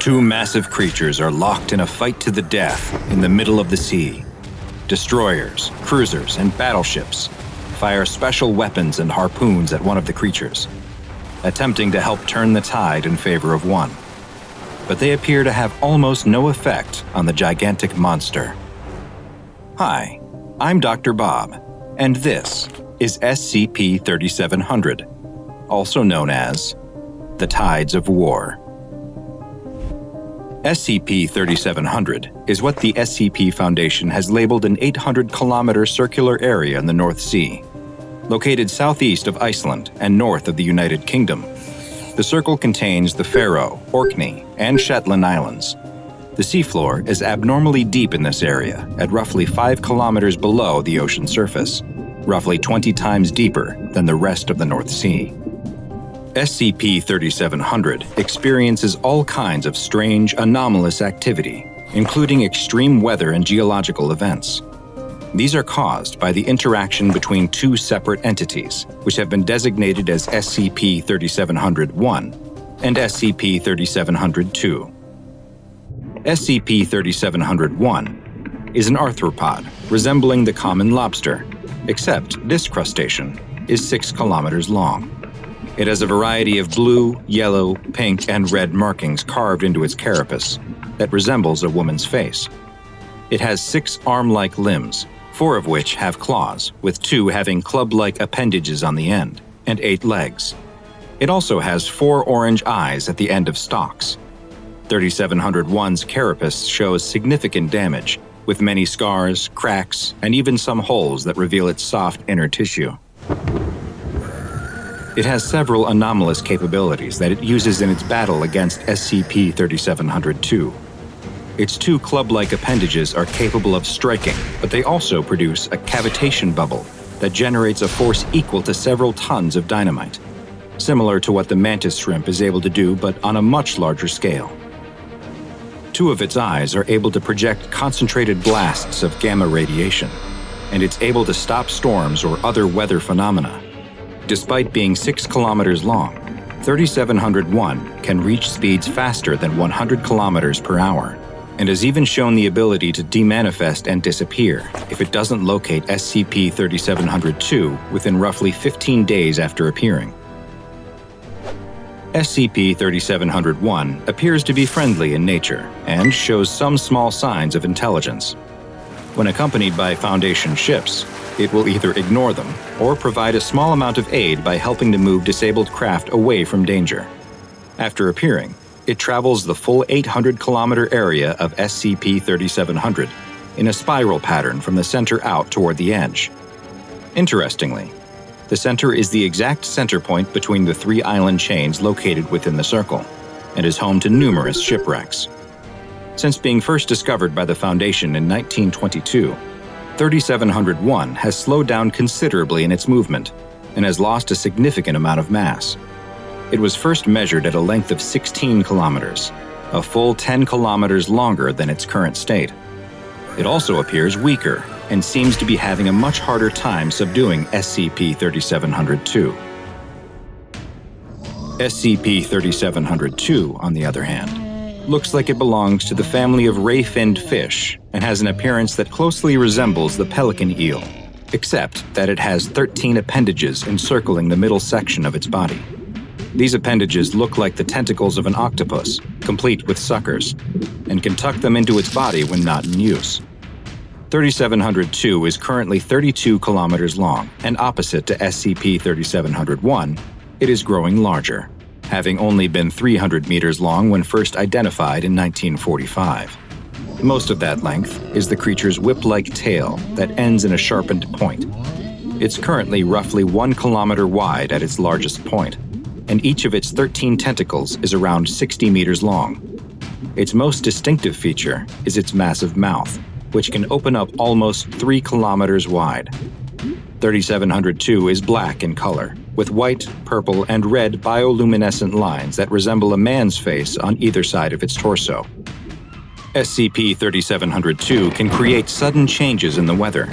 Two massive creatures are locked in a fight to the death in the middle of the sea. Destroyers, cruisers, and battleships fire special weapons and harpoons at one of the creatures, attempting to help turn the tide in favor of one. But they appear to have almost no effect on the gigantic monster. Hi, I'm DrBob, and this is SCP-3700, also known as the Tides of War. SCP-3700 is what the SCP Foundation has labeled an 800-kilometer circular area in the North Sea, located southeast of Iceland and north of the United Kingdom. The circle contains the Faroe, Orkney, and Shetland Islands. The seafloor is abnormally deep in this area, at roughly 5 kilometers below the ocean surface, roughly 20 times deeper than the rest of the North Sea. SCP-3700 experiences all kinds of strange, anomalous activity, including extreme weather and geological events. These are caused by the interaction between two separate entities, which have been designated as SCP-3700-1 and SCP-3700-2. SCP-3700-1 is an arthropod resembling the common lobster, except this crustacean is 6 kilometers long. It has a variety of blue, yellow, pink, and red markings carved into its carapace that resembles a woman's face. It has 6 arm-like limbs, 4 of which have claws, with 2 having club-like appendages on the end, and 8 legs. It also has 4 orange eyes at the end of stalks. 3700-1's carapace shows significant damage, with many scars, cracks, and even some holes that reveal its soft inner tissue. It has several anomalous capabilities that it uses in its battle against SCP-3700-2. Its 2 club-like appendages are capable of striking, but they also produce a cavitation bubble that generates a force equal to several tons of dynamite, similar to what the mantis shrimp is able to do, but on a much larger scale. 2 of its eyes are able to project concentrated blasts of gamma radiation, and it's able to stop storms or other weather phenomena. Despite being 6 kilometers long, 3700-1 can reach speeds faster than 100 kilometers per hour, and has even shown the ability to demanifest and disappear if it doesn't locate SCP-3700-2 within roughly 15 days after appearing. SCP-3700-1 appears to be friendly in nature and shows some small signs of intelligence. When accompanied by Foundation ships, it will either ignore them or provide a small amount of aid by helping to move disabled craft away from danger. After appearing, it travels the full 800-kilometer area of SCP-3700 in a spiral pattern from the center out toward the edge. Interestingly, the center is the exact center point between the 3 island chains located within the circle, and is home to numerous shipwrecks. Since being first discovered by the Foundation in 1922, 3700-1 has slowed down considerably in its movement and has lost a significant amount of mass. It was first measured at a length of 16 kilometers, a full 10 kilometers longer than its current state. It also appears weaker and seems to be having a much harder time subduing SCP-3700-2. SCP-3700-2, on the other hand, looks like it belongs to the family of ray-finned fish and has an appearance that closely resembles the pelican eel, except that it has 13 appendages encircling the middle section of its body. These appendages look like the tentacles of an octopus, complete with suckers, and can tuck them into its body when not in use. 3700-2 is currently 32 kilometers long, and opposite to SCP-3700-1, it is growing larger, having only been 300 meters long when first identified in 1945. Most of that length is the creature's whip-like tail that ends in a sharpened point. It's currently roughly 1 kilometer wide at its largest point, and each of its 13 tentacles is around 60 meters long. Its most distinctive feature is its massive mouth, which can open up almost 3 kilometers wide. 3700-2 is black in color, with white, purple, and red bioluminescent lines that resemble a man's face on either side of its torso. SCP-3700-2 can create sudden changes in the weather,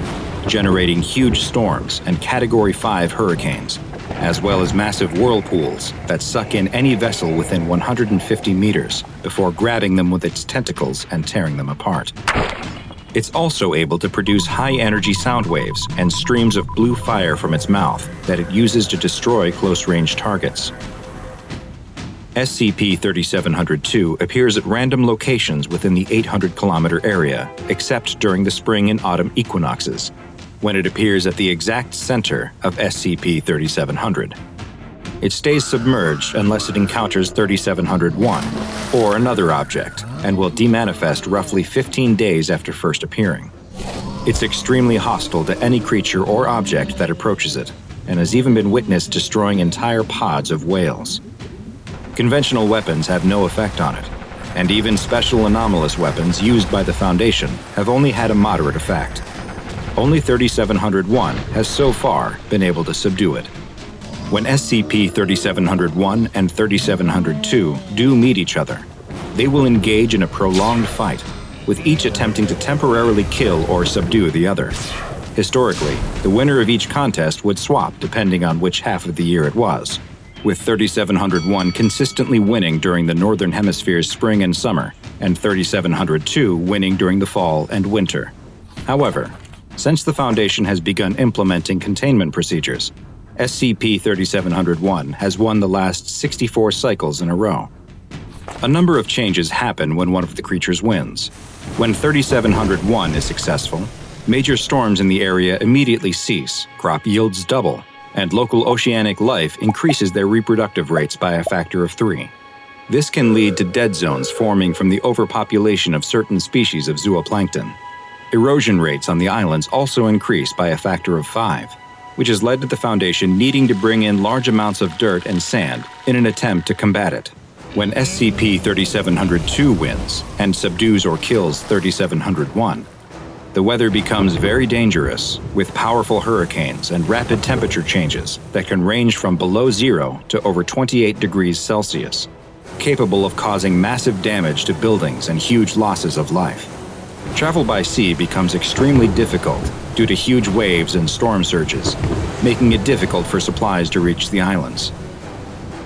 generating huge storms and Category 5 hurricanes, as well as massive whirlpools that suck in any vessel within 150 meters, before grabbing them with its tentacles and tearing them apart. It's also able to produce high-energy sound waves and streams of blue fire from its mouth that it uses to destroy close-range targets. SCP-3700 appears at random locations within the 800-kilometer area, except during the spring and autumn equinoxes, when it appears at the exact center of SCP-3700. It stays submerged unless it encounters 3701 or another object, and will demanifest roughly 15 days after first appearing. It's extremely hostile to any creature or object that approaches it, and has even been witnessed destroying entire pods of whales. Conventional weapons have no effect on it, and even special anomalous weapons used by the Foundation have only had a moderate effect. Only 3701 has so far been able to subdue it. When SCP-3701 and 3702 do meet each other, they will engage in a prolonged fight, with each attempting to temporarily kill or subdue the other. Historically, the winner of each contest would swap depending on which half of the year it was, with 3701 consistently winning during the Northern Hemisphere's spring and summer, and 3702 winning during the fall and winter. However, since the Foundation has begun implementing containment procedures, SCP-3701 has won the last 64 cycles in a row. A number of changes happen when one of the creatures wins. When 3701 is successful, major storms in the area immediately cease, crop yields double, and local oceanic life increases their reproductive rates by a factor of 3. This can lead to dead zones forming from the overpopulation of certain species of zooplankton. Erosion rates on the islands also increase by a factor of 5, which has led to the Foundation needing to bring in large amounts of dirt and sand in an attempt to combat it. When SCP-3702 wins and subdues or kills 3701, the weather becomes very dangerous, with powerful hurricanes and rapid temperature changes that can range from below 0 to over 28 degrees Celsius, capable of causing massive damage to buildings and huge losses of life. Travel by sea becomes extremely difficult due to huge waves and storm surges, making it difficult for supplies to reach the islands.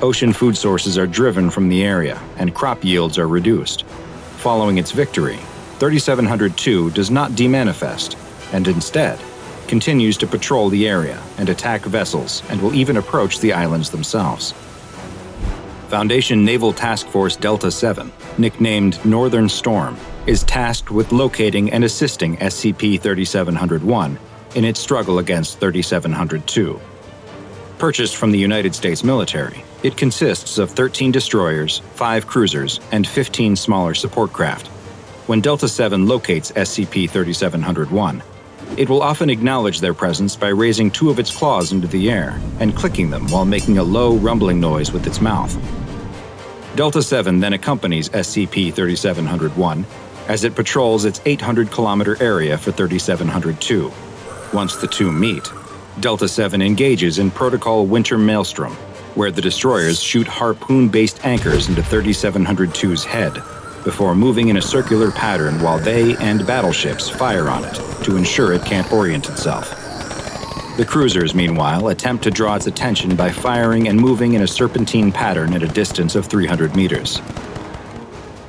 Ocean food sources are driven from the area, and crop yields are reduced. Following its victory, 3702 does not demanifest, and instead continues to patrol the area and attack vessels, and will even approach the islands themselves. Foundation Naval Task Force Delta 7, nicknamed Northern Storm, is tasked with locating and assisting SCP-3701 in its struggle against 3702. Purchased from the United States military, it consists of 13 destroyers, 5 cruisers, and 15 smaller support craft. When Delta 7 locates SCP-3701, it will often acknowledge their presence by raising 2 of its claws into the air and clicking them while making a low, rumbling noise with its mouth. Delta 7 then accompanies SCP-3701 as it patrols its 800-kilometer area for 3702. Once the two meet, Delta 7 engages in Protocol Winter Maelstrom, where the destroyers shoot harpoon-based anchors into 3702's head, before moving in a circular pattern while they and battleships fire on it to ensure it can't orient itself. The cruisers, meanwhile, attempt to draw its attention by firing and moving in a serpentine pattern at a distance of 300 meters.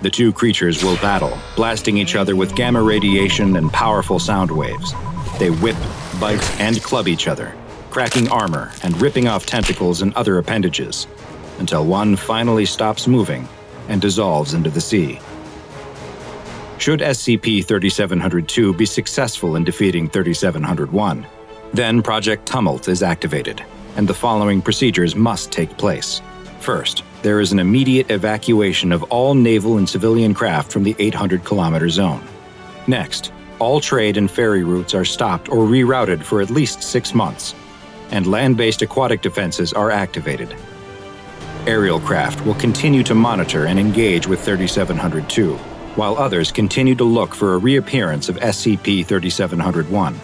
The two creatures will battle, blasting each other with gamma radiation and powerful sound waves. They whip, bite, and club each other, cracking armor and ripping off tentacles and other appendages, until one finally stops moving and dissolves into the sea. Should SCP-3702 be successful in defeating 3701, then Project Tumult is activated, and the following procedures must take place. First, there is an immediate evacuation of all naval and civilian craft from the 800-kilometer zone. Next, all trade and ferry routes are stopped or rerouted for at least 6 months, and land-based aquatic defenses are activated. Aerial craft will continue to monitor and engage with 3702, while others continue to look for a reappearance of SCP-3701.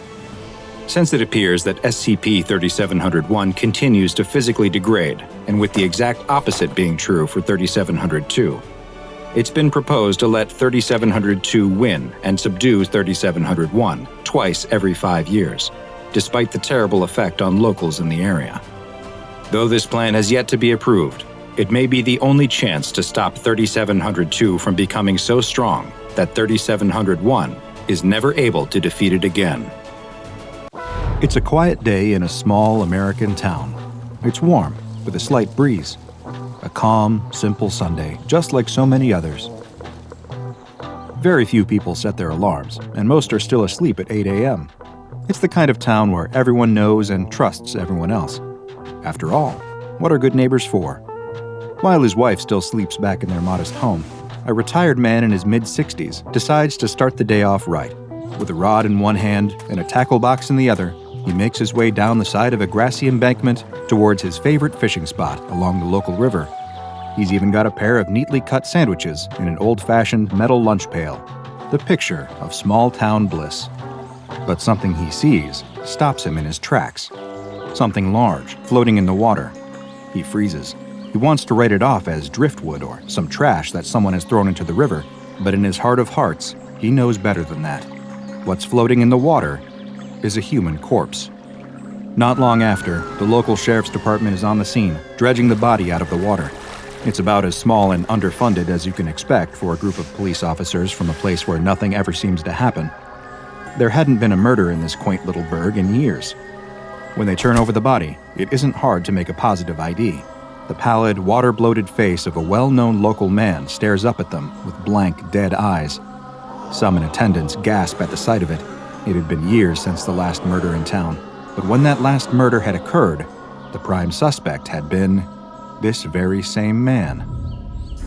Since it appears that SCP-3701 continues to physically degrade, and with the exact opposite being true for 3702, it's been proposed to let 3702 win and subdue 3701 twice every 5 years, despite the terrible effect on locals in the area. Though this plan has yet to be approved, It may be the only chance to stop 3702 from becoming so strong that 3701 is never able to defeat it again. It's a quiet day in a small American town. It's warm, with a slight breeze. A calm, simple Sunday, just like so many others. Very few people set their alarms, and most are still asleep at 8 a.m. It's the kind of town where everyone knows and trusts everyone else. After all, what are good neighbors for? While his wife still sleeps back in their modest home, a retired man in his mid-60s decides to start the day off right. With a rod in one hand and a tackle box in the other, he makes his way down the side of a grassy embankment towards his favorite fishing spot along the local river. He's even got a pair of neatly cut sandwiches in an old-fashioned metal lunch pail, the picture of small-town bliss. But something he sees stops him in his tracks. Something large, floating in the water. He freezes. He wants to write it off as driftwood or some trash that someone has thrown into the river, but in his heart of hearts, he knows better than that. What's floating in the water is a human corpse. Not long after, the local sheriff's department is on the scene, dredging the body out of the water. It's about as small and underfunded as you can expect for a group of police officers from a place where nothing ever seems to happen. There hadn't been a murder in this quaint little burg in years. When they turn over the body, it isn't hard to make a positive ID. The pallid, water-bloated face of a well-known local man stares up at them with blank, dead eyes. Some in attendance gasp at the sight of it. It had been years since the last murder in town, but when that last murder had occurred, the prime suspect had been this very same man.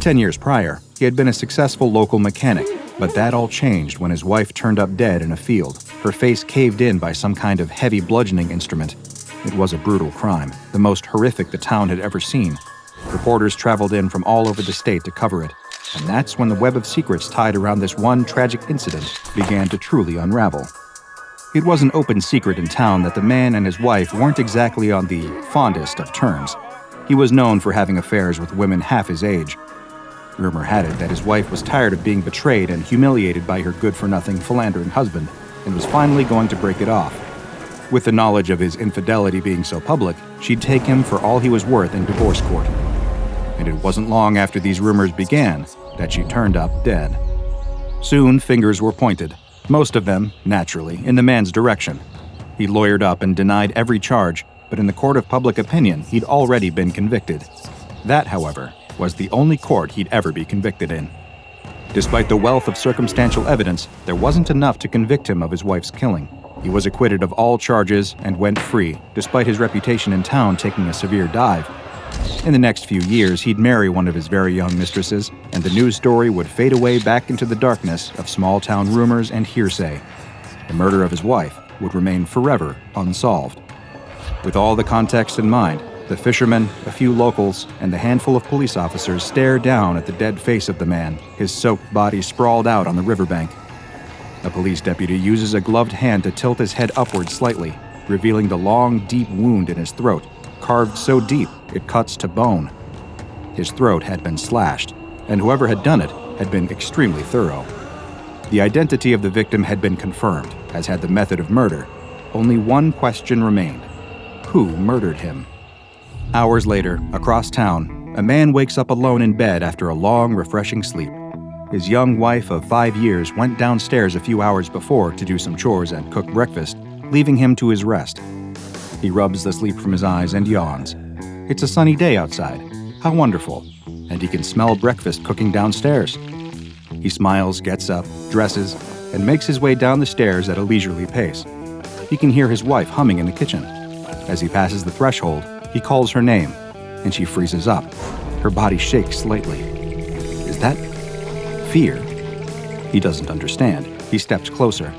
10 years prior, he had been a successful local mechanic, but that all changed when his wife turned up dead in a field, her face caved in by some kind of heavy bludgeoning instrument. It was a brutal crime, the most horrific the town had ever seen. Reporters traveled in from all over the state to cover it, and that's when the web of secrets tied around this one tragic incident began to truly unravel. It was an open secret in town that the man and his wife weren't exactly on the fondest of terms. He was known for having affairs with women half his age. Rumor had it that his wife was tired of being betrayed and humiliated by her good-for-nothing, philandering husband, and was finally going to break it off. With the knowledge of his infidelity being so public, she'd take him for all he was worth in divorce court. And it wasn't long after these rumors began that she turned up dead. Soon, fingers were pointed, most of them, naturally, in the man's direction. He lawyered up and denied every charge, but in the court of public opinion, he'd already been convicted. That, however, was the only court he'd ever be convicted in. Despite the wealth of circumstantial evidence, there wasn't enough to convict him of his wife's killing. He was acquitted of all charges and went free, despite his reputation in town taking a severe dive. In the next few years, he'd marry one of his very young mistresses, and the news story would fade away back into the darkness of small-town rumors and hearsay. The murder of his wife would remain forever unsolved. With all the context in mind, the fishermen, a few locals, and a handful of police officers stare down at the dead face of the man, his soaked body sprawled out on the riverbank. A police deputy uses a gloved hand to tilt his head upward slightly, revealing the long, deep wound in his throat, carved so deep it cuts to bone. His throat had been slashed, and whoever had done it had been extremely thorough. The identity of the victim had been confirmed, as had the method of murder. Only one question remained. Who murdered him? Hours later, across town, a man wakes up alone in bed after a long, refreshing sleep. His young wife of 5 years went downstairs a few hours before to do some chores and cook breakfast, leaving him to his rest. He rubs the sleep from his eyes and yawns. It's a sunny day outside. How wonderful. And he can smell breakfast cooking downstairs. He smiles, gets up, dresses, and makes his way down the stairs at a leisurely pace. He can hear his wife humming in the kitchen. As he passes the threshold, he calls her name, and she freezes up. Her body shakes slightly. Is that fear? He doesn't understand. He steps closer.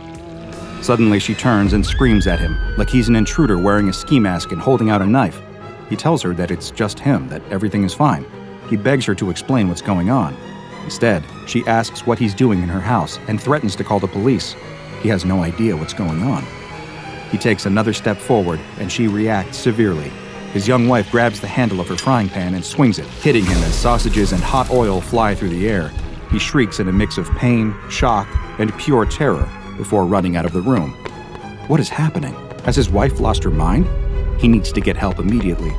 Suddenly, she turns and screams at him, like he's an intruder wearing a ski mask and holding out a knife. He tells her that it's just him, that everything is fine. He begs her to explain what's going on. Instead, she asks what he's doing in her house and threatens to call the police. He has no idea what's going on. He takes another step forward, and she reacts severely. His young wife grabs the handle of her frying pan and swings it, hitting him as sausages and hot oil fly through the air. He shrieks in a mix of pain, shock, and pure terror before running out of the room. What is happening? Has his wife lost her mind? He needs to get help immediately.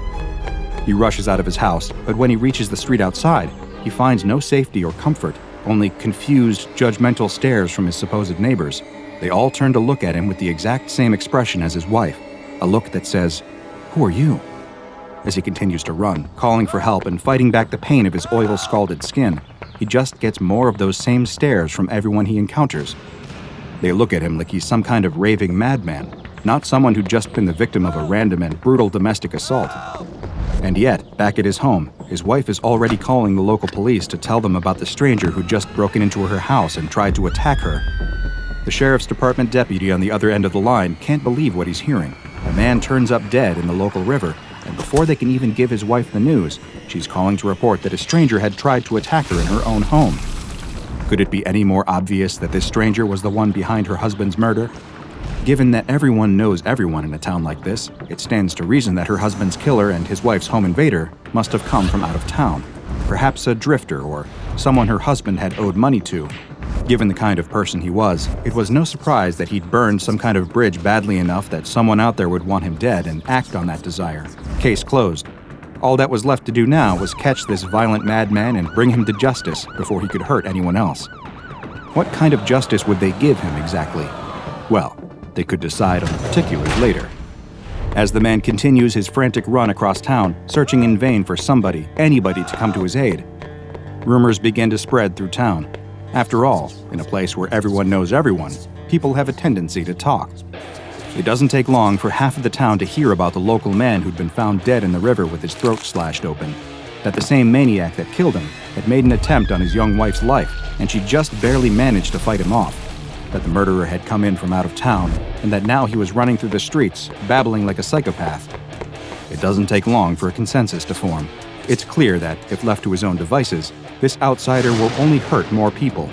He rushes out of his house, but when he reaches the street outside, he finds no safety or comfort, only confused, judgmental stares from his supposed neighbors. They all turn to look at him with the exact same expression as his wife, a look that says, "Who are you?" As he continues to run, calling for help and fighting back the pain of his oil-scalded skin, he just gets more of those same stares from everyone he encounters. They look at him like he's some kind of raving madman, not someone who'd just been the victim of a random and brutal domestic assault. And yet, back at his home, his wife is already calling the local police to tell them about the stranger who'd just broken into her house and tried to attack her. The sheriff's department deputy on the other end of the line can't believe what he's hearing. A man turns up dead in the local river, and before they can even give his wife the news, she's calling to report that a stranger had tried to attack her in her own home. Could it be any more obvious that this stranger was the one behind her husband's murder? Given that everyone knows everyone in a town like this, it stands to reason that her husband's killer and his wife's home invader must have come from out of town, perhaps a drifter or someone her husband had owed money to. Given the kind of person he was, it was no surprise that he'd burned some kind of bridge badly enough that someone out there would want him dead and act on that desire. Case closed. All that was left to do now was catch this violent madman and bring him to justice before he could hurt anyone else. What kind of justice would they give him exactly? Well, they could decide on the particulars later. As the man continues his frantic run across town, searching in vain for anybody to come to his aid, rumors begin to spread through town. After all, in a place where everyone knows everyone, people have a tendency to talk. It doesn't take long for half of the town to hear about the local man who'd been found dead in the river with his throat slashed open, that the same maniac that killed him had made an attempt on his young wife's life, and she just barely managed to fight him off, that the murderer had come in from out of town, and that now he was running through the streets, babbling like a psychopath. It doesn't take long for a consensus to form. It's clear that, if left to his own devices, this outsider will only hurt more people.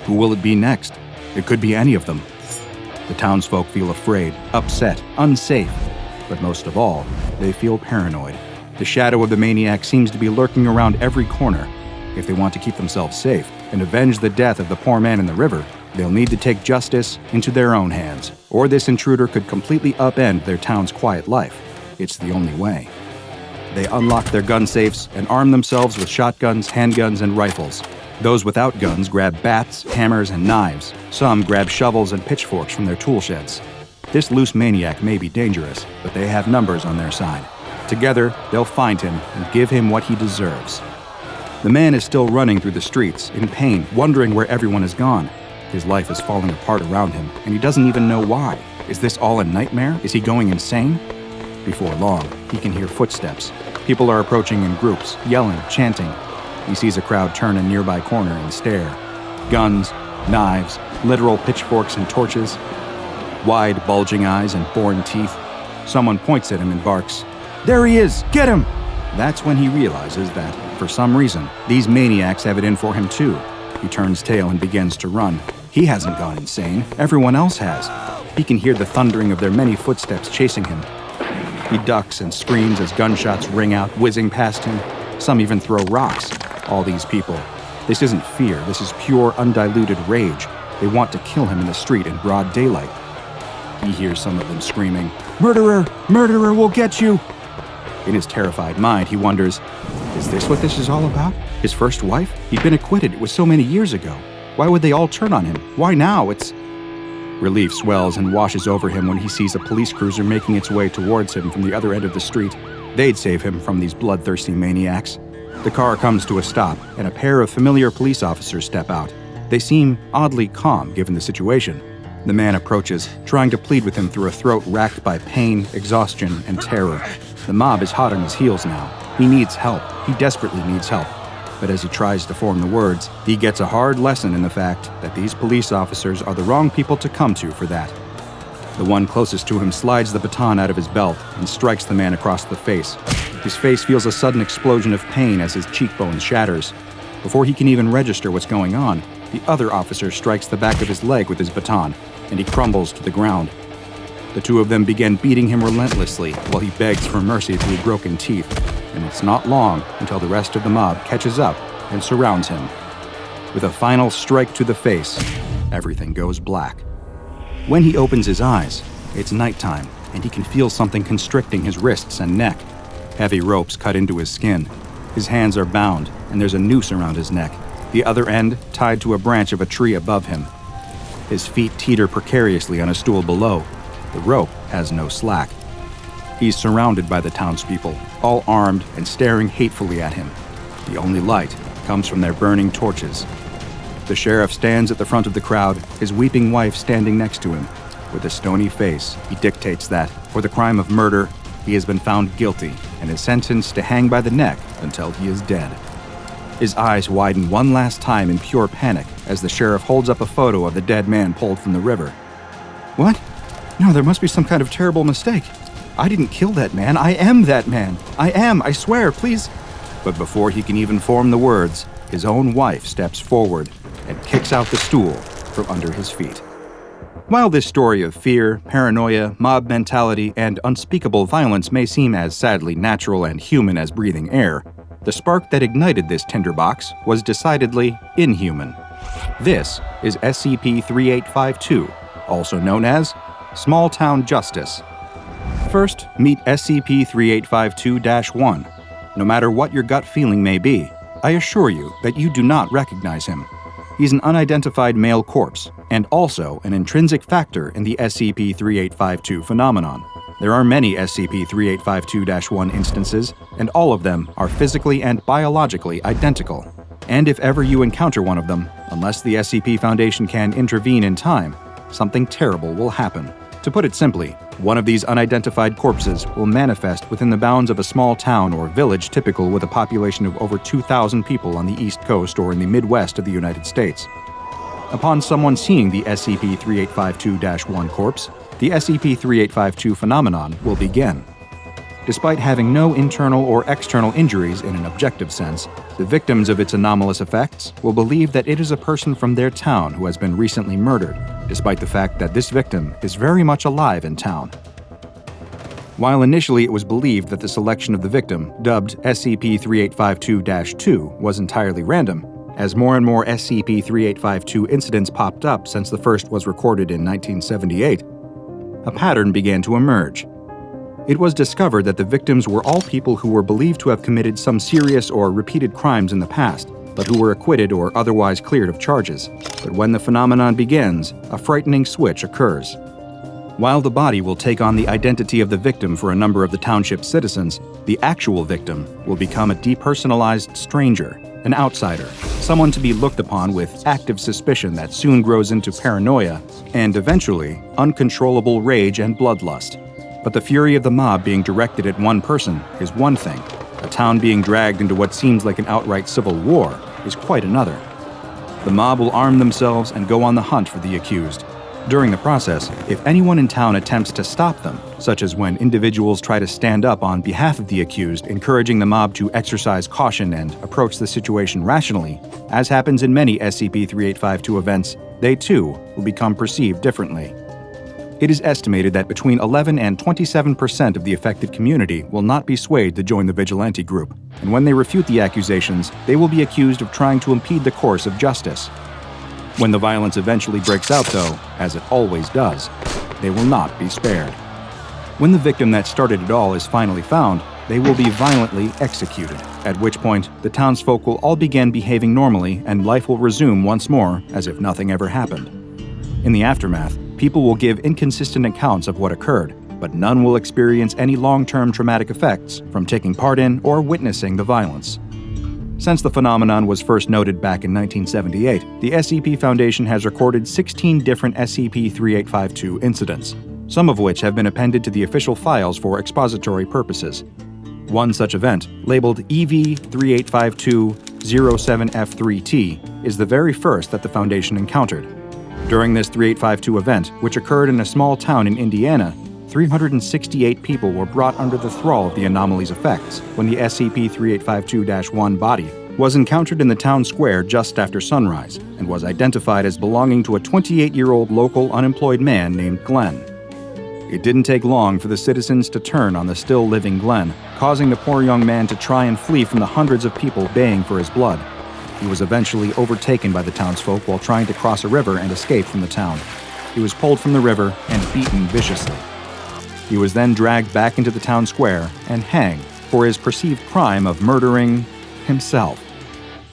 Who will it be next? It could be any of them. The townsfolk feel afraid, upset, unsafe, but most of all, they feel paranoid. The shadow of the maniac seems to be lurking around every corner. If they want to keep themselves safe and avenge the death of the poor man in the river, they'll need to take justice into their own hands, or this intruder could completely upend their town's quiet life. It's the only way. They unlock their gun safes and arm themselves with shotguns, handguns, and rifles. Those without guns grab bats, hammers, and knives. Some grab shovels and pitchforks from their tool sheds. This loose maniac may be dangerous, but they have numbers on their side. Together, they'll find him and give him what he deserves. The man is still running through the streets, in pain, wondering where everyone has gone. His life is falling apart around him, and he doesn't even know why. Is this all a nightmare? Is he going insane? Before long, he can hear footsteps. People are approaching in groups, yelling, chanting. He sees a crowd turn a nearby corner and stare. Guns, knives, literal pitchforks and torches. Wide, bulging eyes and boring teeth. Someone points at him and barks, "There he is! Get him!" That's when he realizes that, for some reason, these maniacs have it in for him too. He turns tail and begins to run. He hasn't gone insane. Everyone else has. He can hear the thundering of their many footsteps chasing him. He ducks and screams as gunshots ring out, whizzing past him. Some even throw rocks. All these people. This isn't fear. This is pure, undiluted rage. They want to kill him in the street in broad daylight. He hears some of them screaming, "Murderer! Murderer will get you!" In his terrified mind, he wonders, is this what this is all about? His first wife? He'd been acquitted. It was so many years ago. Why would they all turn on him? Why now? Relief swells and washes over him when he sees a police cruiser making its way towards him from the other end of the street. They'd save him from these bloodthirsty maniacs. The car comes to a stop, and a pair of familiar police officers step out. They seem oddly calm given the situation. The man approaches, trying to plead with him through a throat racked by pain, exhaustion, and terror. The mob is hot on his heels now. He needs help. He desperately needs help. But as he tries to form the words, he gets a hard lesson in the fact that these police officers are the wrong people to come to for that. The one closest to him slides the baton out of his belt and strikes the man across the face. His face feels a sudden explosion of pain as his cheekbone shatters. Before he can even register what's going on, the other officer strikes the back of his leg with his baton, and he crumbles to the ground. The two of them begin beating him relentlessly while he begs for mercy through broken teeth, and it's not long until the rest of the mob catches up and surrounds him. With a final strike to the face, everything goes black. When he opens his eyes, it's nighttime, and he can feel something constricting his wrists and neck. Heavy ropes cut into his skin. His hands are bound, and there's a noose around his neck, the other end tied to a branch of a tree above him. His feet teeter precariously on a stool below. The rope has no slack. He's surrounded by the townspeople, all armed and staring hatefully at him. The only light comes from their burning torches. The sheriff stands at the front of the crowd, his weeping wife standing next to him. With a stony face, he dictates that, for the crime of murder, he has been found guilty and is sentenced to hang by the neck until he is dead. His eyes widen one last time in pure panic as the sheriff holds up a photo of the dead man pulled from the river. What? No, there must be some kind of terrible mistake. I didn't kill that man. I am that man. I swear, please. But before he can even form the words, his own wife steps forward and kicks out the stool from under his feet. While this story of fear, paranoia, mob mentality, and unspeakable violence may seem as sadly natural and human as breathing air, the spark that ignited this tinderbox was decidedly inhuman. This is SCP-3852, also known as Small Town Justice. First, meet SCP-3852-1. No matter what your gut feeling may be, I assure you that you do not recognize him. He's an unidentified male corpse, and also an intrinsic factor in the SCP-3852 phenomenon. There are many SCP-3852-1 instances, and all of them are physically and biologically identical. And if ever you encounter one of them, unless the SCP Foundation can intervene in time, something terrible will happen. To put it simply, one of these unidentified corpses will manifest within the bounds of a small town or village typical with a population of over 2,000 people on the East Coast or in the Midwest of the United States. Upon someone seeing the SCP-3852-1 corpse, the SCP-3852 phenomenon will begin. Despite having no internal or external injuries in an objective sense, the victims of its anomalous effects will believe that it is a person from their town who has been recently murdered, despite the fact that this victim is very much alive in town. While initially it was believed that the selection of the victim, dubbed SCP-3852-2, was entirely random, as more and more SCP-3852 incidents popped up since the first was recorded in 1978, a pattern began to emerge. It was discovered that the victims were all people who were believed to have committed some serious or repeated crimes in the past, but who were acquitted or otherwise cleared of charges. But when the phenomenon begins, a frightening switch occurs. While the body will take on the identity of the victim for a number of the township's citizens, the actual victim will become a depersonalized stranger, an outsider, someone to be looked upon with active suspicion that soon grows into paranoia and eventually uncontrollable rage and bloodlust. But the fury of the mob being directed at one person is one thing. A town being dragged into what seems like an outright civil war is quite another. The mob will arm themselves and go on the hunt for the accused. During the process, if anyone in town attempts to stop them, such as when individuals try to stand up on behalf of the accused, encouraging the mob to exercise caution and approach the situation rationally, as happens in many SCP-3852 events, they too will become perceived differently. It is estimated that between 11 and 27% of the affected community will not be swayed to join the vigilante group, and when they refute the accusations, they will be accused of trying to impede the course of justice. When the violence eventually breaks out, though, as it always does, they will not be spared. When the victim that started it all is finally found, they will be violently executed, at which point the townsfolk will all begin behaving normally and life will resume once more as if nothing ever happened. In the aftermath, people will give inconsistent accounts of what occurred, but none will experience any long-term traumatic effects from taking part in or witnessing the violence. Since the phenomenon was first noted back in 1978, the SCP Foundation has recorded 16 different SCP-3852 incidents, some of which have been appended to the official files for expository purposes. One such event, labeled EV-3852-07F3T, is the very first that the Foundation encountered. During this 3852 event, which occurred in a small town in Indiana, 368 people were brought under the thrall of the anomaly's effects when the SCP-3852-1 body was encountered in the town square just after sunrise and was identified as belonging to a 28-year-old local unemployed man named Glenn. It didn't take long for the citizens to turn on the still-living Glenn, causing the poor young man to try and flee from the hundreds of people baying for his blood. He was eventually overtaken by the townsfolk while trying to cross a river and escape from the town. He was pulled from the river and beaten viciously. He was then dragged back into the town square and hanged for his perceived crime of murdering himself.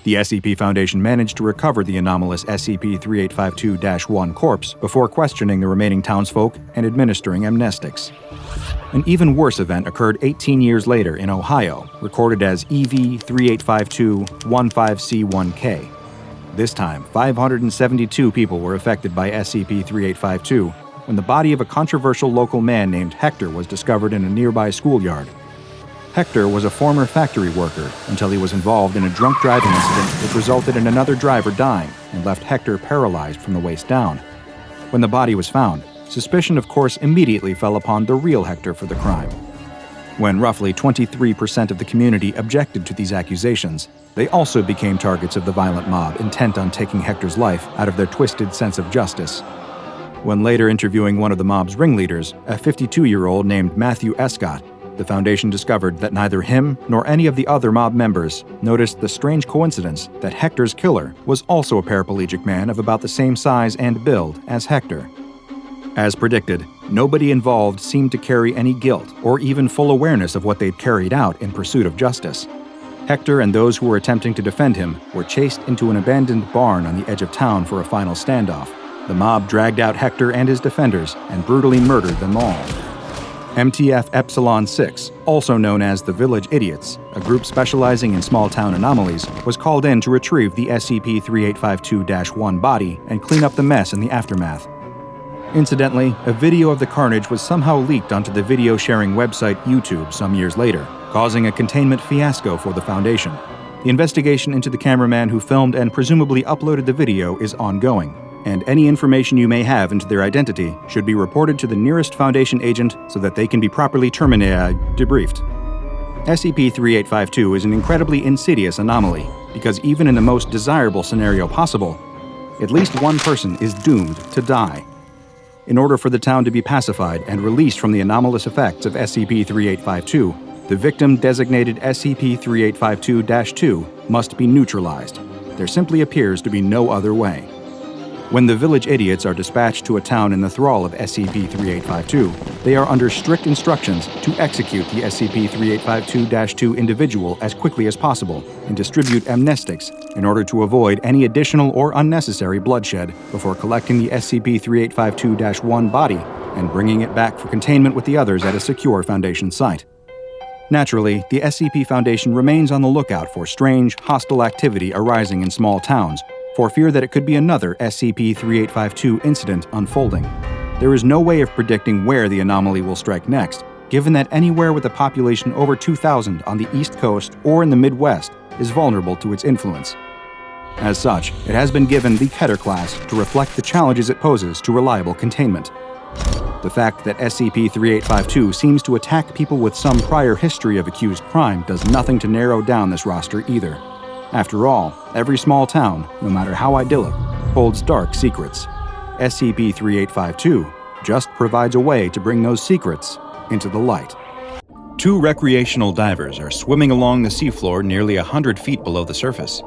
The SCP Foundation managed to recover the anomalous SCP-3852-1 corpse before questioning the remaining townsfolk and administering amnestics. An even worse event occurred 18 years later in Ohio, recorded as EV-3852-15C1K. This time, 572 people were affected by SCP-3852 when the body of a controversial local man named Hector was discovered in a nearby schoolyard. Hector was a former factory worker until he was involved in a drunk driving incident which resulted in another driver dying and left Hector paralyzed from the waist down. When the body was found, suspicion of course immediately fell upon the real Hector for the crime. When roughly 23% of the community objected to these accusations, they also became targets of the violent mob intent on taking Hector's life out of their twisted sense of justice. When later interviewing one of the mob's ringleaders, a 52-year-old named Matthew Escott, the Foundation discovered that neither him nor any of the other mob members noticed the strange coincidence that Hector's killer was also a paraplegic man of about the same size and build as Hector. As predicted, nobody involved seemed to carry any guilt or even full awareness of what they'd carried out in pursuit of justice. Hector and those who were attempting to defend him were chased into an abandoned barn on the edge of town for a final standoff. The mob dragged out Hector and his defenders and brutally murdered them all. MTF Epsilon 6, also known as the Village Idiots, a group specializing in small-town anomalies, was called in to retrieve the SCP-3852-1 body and clean up the mess in the aftermath. Incidentally, a video of the carnage was somehow leaked onto the video-sharing website YouTube some years later, causing a containment fiasco for the Foundation. The investigation into the cameraman who filmed and presumably uploaded the video is ongoing, and any information you may have into their identity should be reported to the nearest Foundation agent so that they can be properly debriefed. SCP-3852 is an incredibly insidious anomaly because even in the most desirable scenario possible, at least one person is doomed to die. In order for the town to be pacified and released from the anomalous effects of SCP-3852, the victim designated SCP-3852-2 must be neutralized. There simply appears to be no other way. When the Village Idiots are dispatched to a town in the thrall of SCP-3852, they are under strict instructions to execute the SCP-3852-2 individual as quickly as possible and distribute amnestics in order to avoid any additional or unnecessary bloodshed before collecting the SCP-3852-1 body and bringing it back for containment with the others at a secure Foundation site. Naturally, the SCP Foundation remains on the lookout for strange, hostile activity arising in small towns, for fear that it could be another SCP-3852 incident unfolding. There is no way of predicting where the anomaly will strike next, given that anywhere with a population over 2,000 on the East Coast or in the Midwest is vulnerable to its influence. As such, it has been given the Keter class to reflect the challenges it poses to reliable containment. The fact that SCP-3852 seems to attack people with some prior history of accused crime does nothing to narrow down this roster either. After all, every small town, no matter how idyllic, holds dark secrets. SCP-3852 just provides a way to bring those secrets into the light. Two recreational divers are swimming along the seafloor nearly 100 feet below the surface.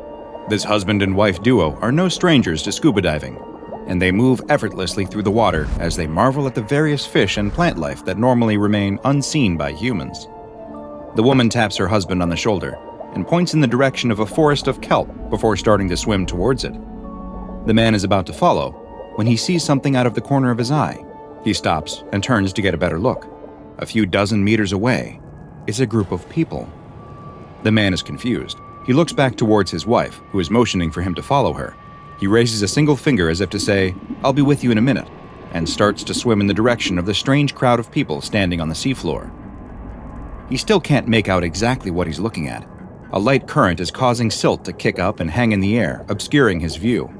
This husband and wife duo are no strangers to scuba diving, and they move effortlessly through the water as they marvel at the various fish and plant life that normally remain unseen by humans. The woman taps her husband on the shoulder and points in the direction of a forest of kelp before starting to swim towards it. The man is about to follow when he sees something out of the corner of his eye. He stops and turns to get a better look. A few dozen meters away is a group of people. The man is confused. He looks back towards his wife, who is motioning for him to follow her. He raises a single finger as if to say, "I'll be with you in a minute," and starts to swim in the direction of the strange crowd of people standing on the seafloor. He still can't make out exactly what he's looking at. A light current is causing silt to kick up and hang in the air, obscuring his view.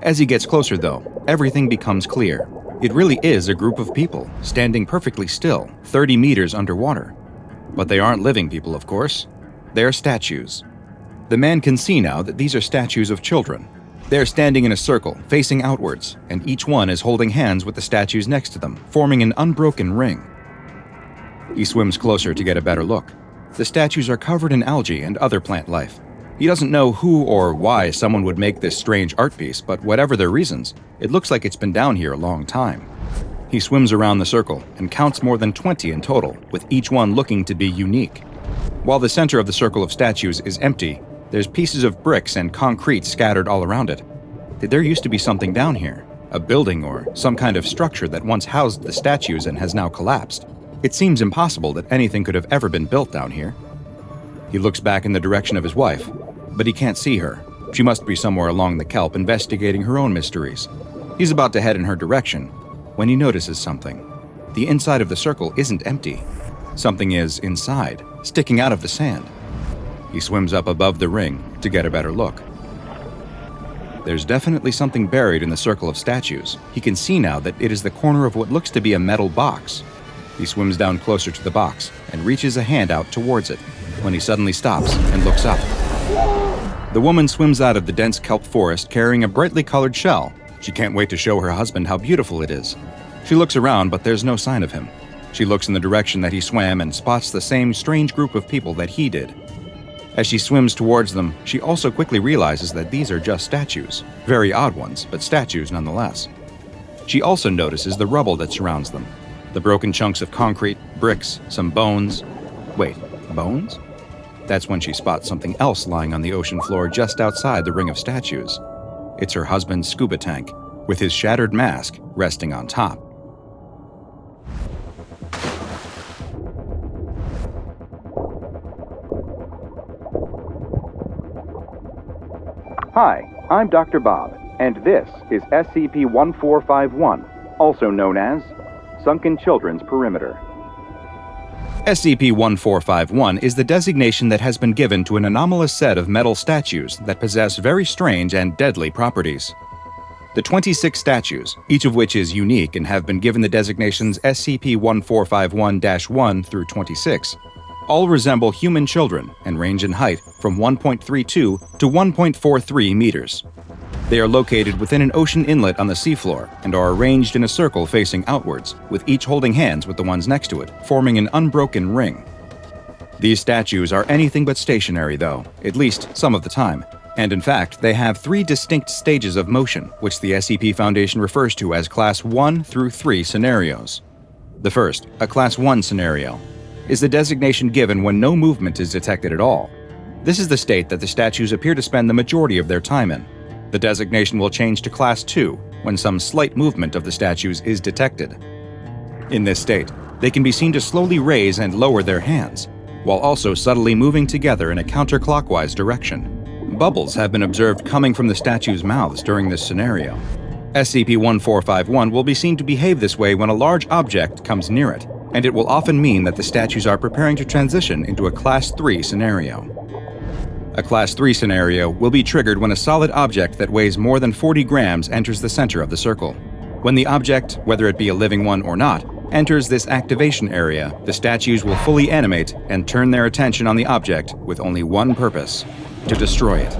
As he gets closer, though, everything becomes clear. It really is a group of people, standing perfectly still, 30 meters underwater. But they aren't living people, of course. They are statues. The man can see now that these are statues of children. They are standing in a circle, facing outwards, and each one is holding hands with the statues next to them, forming an unbroken ring. He swims closer to get a better look. The statues are covered in algae and other plant life. He doesn't know who or why someone would make this strange art piece, but whatever their reasons, it looks like it's been down here a long time. He swims around the circle and counts more than 20 in total, with each one looking to be unique. While the center of the circle of statues is empty, there's pieces of bricks and concrete scattered all around it. There used to be something down here, a building or some kind of structure that once housed the statues and has now collapsed. It seems impossible that anything could have ever been built down here. He looks back in the direction of his wife, but he can't see her. She must be somewhere along the kelp investigating her own mysteries. He's about to head in her direction when he notices something. The inside of the circle isn't empty. Something is inside, sticking out of the sand. He swims up above the ring to get a better look. There's definitely something buried in the circle of statues. He can see now that it is the corner of what looks to be a metal box. He swims down closer to the box and reaches a hand out towards it, when he suddenly stops and looks up. The woman swims out of the dense kelp forest carrying a brightly colored shell. She can't wait to show her husband how beautiful it is. She looks around, but there's no sign of him. She looks in the direction that he swam and spots the same strange group of people that he did. As she swims towards them, she also quickly realizes that these are just statues. Very odd ones, but statues nonetheless. She also notices the rubble that surrounds them. The broken chunks of concrete, bricks, some bones. Wait, bones? That's when she spots something else lying on the ocean floor just outside the ring of statues. It's her husband's scuba tank, with his shattered mask resting on top. Hi, I'm Dr. Bob, and this is SCP-1451, also known as Sunken Children's Perimeter. SCP-1451 is the designation that has been given to an anomalous set of metal statues that possess very strange and deadly properties. The 26 statues, each of which is unique and have been given the designations SCP-1451-1 through 26, all resemble human children and range in height from 1.32 to 1.43 meters. They are located within an ocean inlet on the seafloor and are arranged in a circle facing outwards, with each holding hands with the ones next to it, forming an unbroken ring. These statues are anything but stationary, though, at least some of the time, and in fact, they have 3 distinct stages of motion, which the SCP Foundation refers to as Class 1 through 3 scenarios. The first, a Class 1 scenario, is the designation given when no movement is detected at all. This is the state that the statues appear to spend the majority of their time in. The designation will change to Class 2 when some slight movement of the statues is detected. In this state, they can be seen to slowly raise and lower their hands, while also subtly moving together in a counterclockwise direction. Bubbles have been observed coming from the statues' mouths during this scenario. SCP-1451 will be seen to behave this way when a large object comes near it, and it will often mean that the statues are preparing to transition into a Class 3 scenario. A Class 3 scenario will be triggered when a solid object that weighs more than 40 grams enters the center of the circle. When the object, whether it be a living one or not, enters this activation area, the statues will fully animate and turn their attention on the object with only one purpose: to destroy it.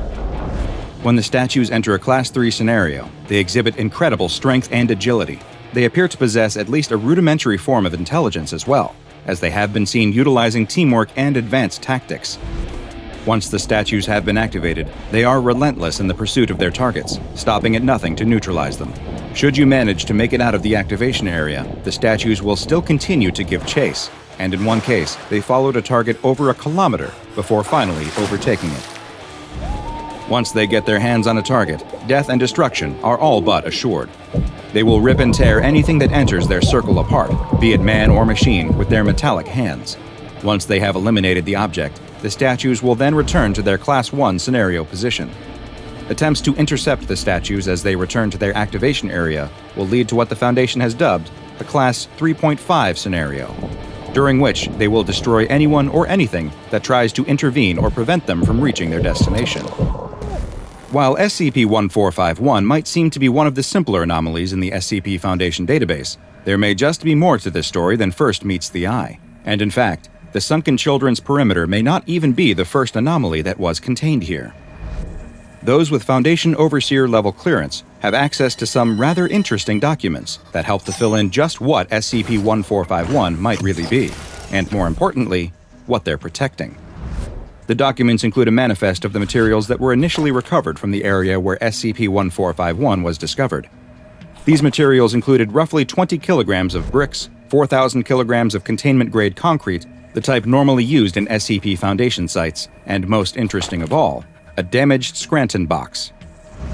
When the statues enter a Class 3 scenario, they exhibit incredible strength and agility. They appear to possess at least a rudimentary form of intelligence as well, as they have been seen utilizing teamwork and advanced tactics. Once the statues have been activated, they are relentless in the pursuit of their targets, stopping at nothing to neutralize them. Should you manage to make it out of the activation area, the statues will still continue to give chase, and in one case, they followed a target over a kilometer before finally overtaking it. Once they get their hands on a target, death and destruction are all but assured. They will rip and tear anything that enters their circle apart, be it man or machine, with their metallic hands. Once they have eliminated the object, the statues will then return to their Class 1 scenario position. Attempts to intercept the statues as they return to their activation area will lead to what the Foundation has dubbed a Class 3.5 scenario, during which they will destroy anyone or anything that tries to intervene or prevent them from reaching their destination. While SCP-1451 might seem to be one of the simpler anomalies in the SCP Foundation database, there may just be more to this story than first meets the eye. And in fact, the Sunken Children's Perimeter may not even be the first anomaly that was contained here. Those with Foundation Overseer level clearance have access to some rather interesting documents that help to fill in just what SCP-1451 might really be, and more importantly, what they're protecting. The documents include a manifest of the materials that were initially recovered from the area where SCP-1451 was discovered. These materials included roughly 20 kilograms of bricks, 4,000 kilograms of containment-grade concrete, the type normally used in SCP Foundation sites, and most interesting of all, a damaged Scranton box.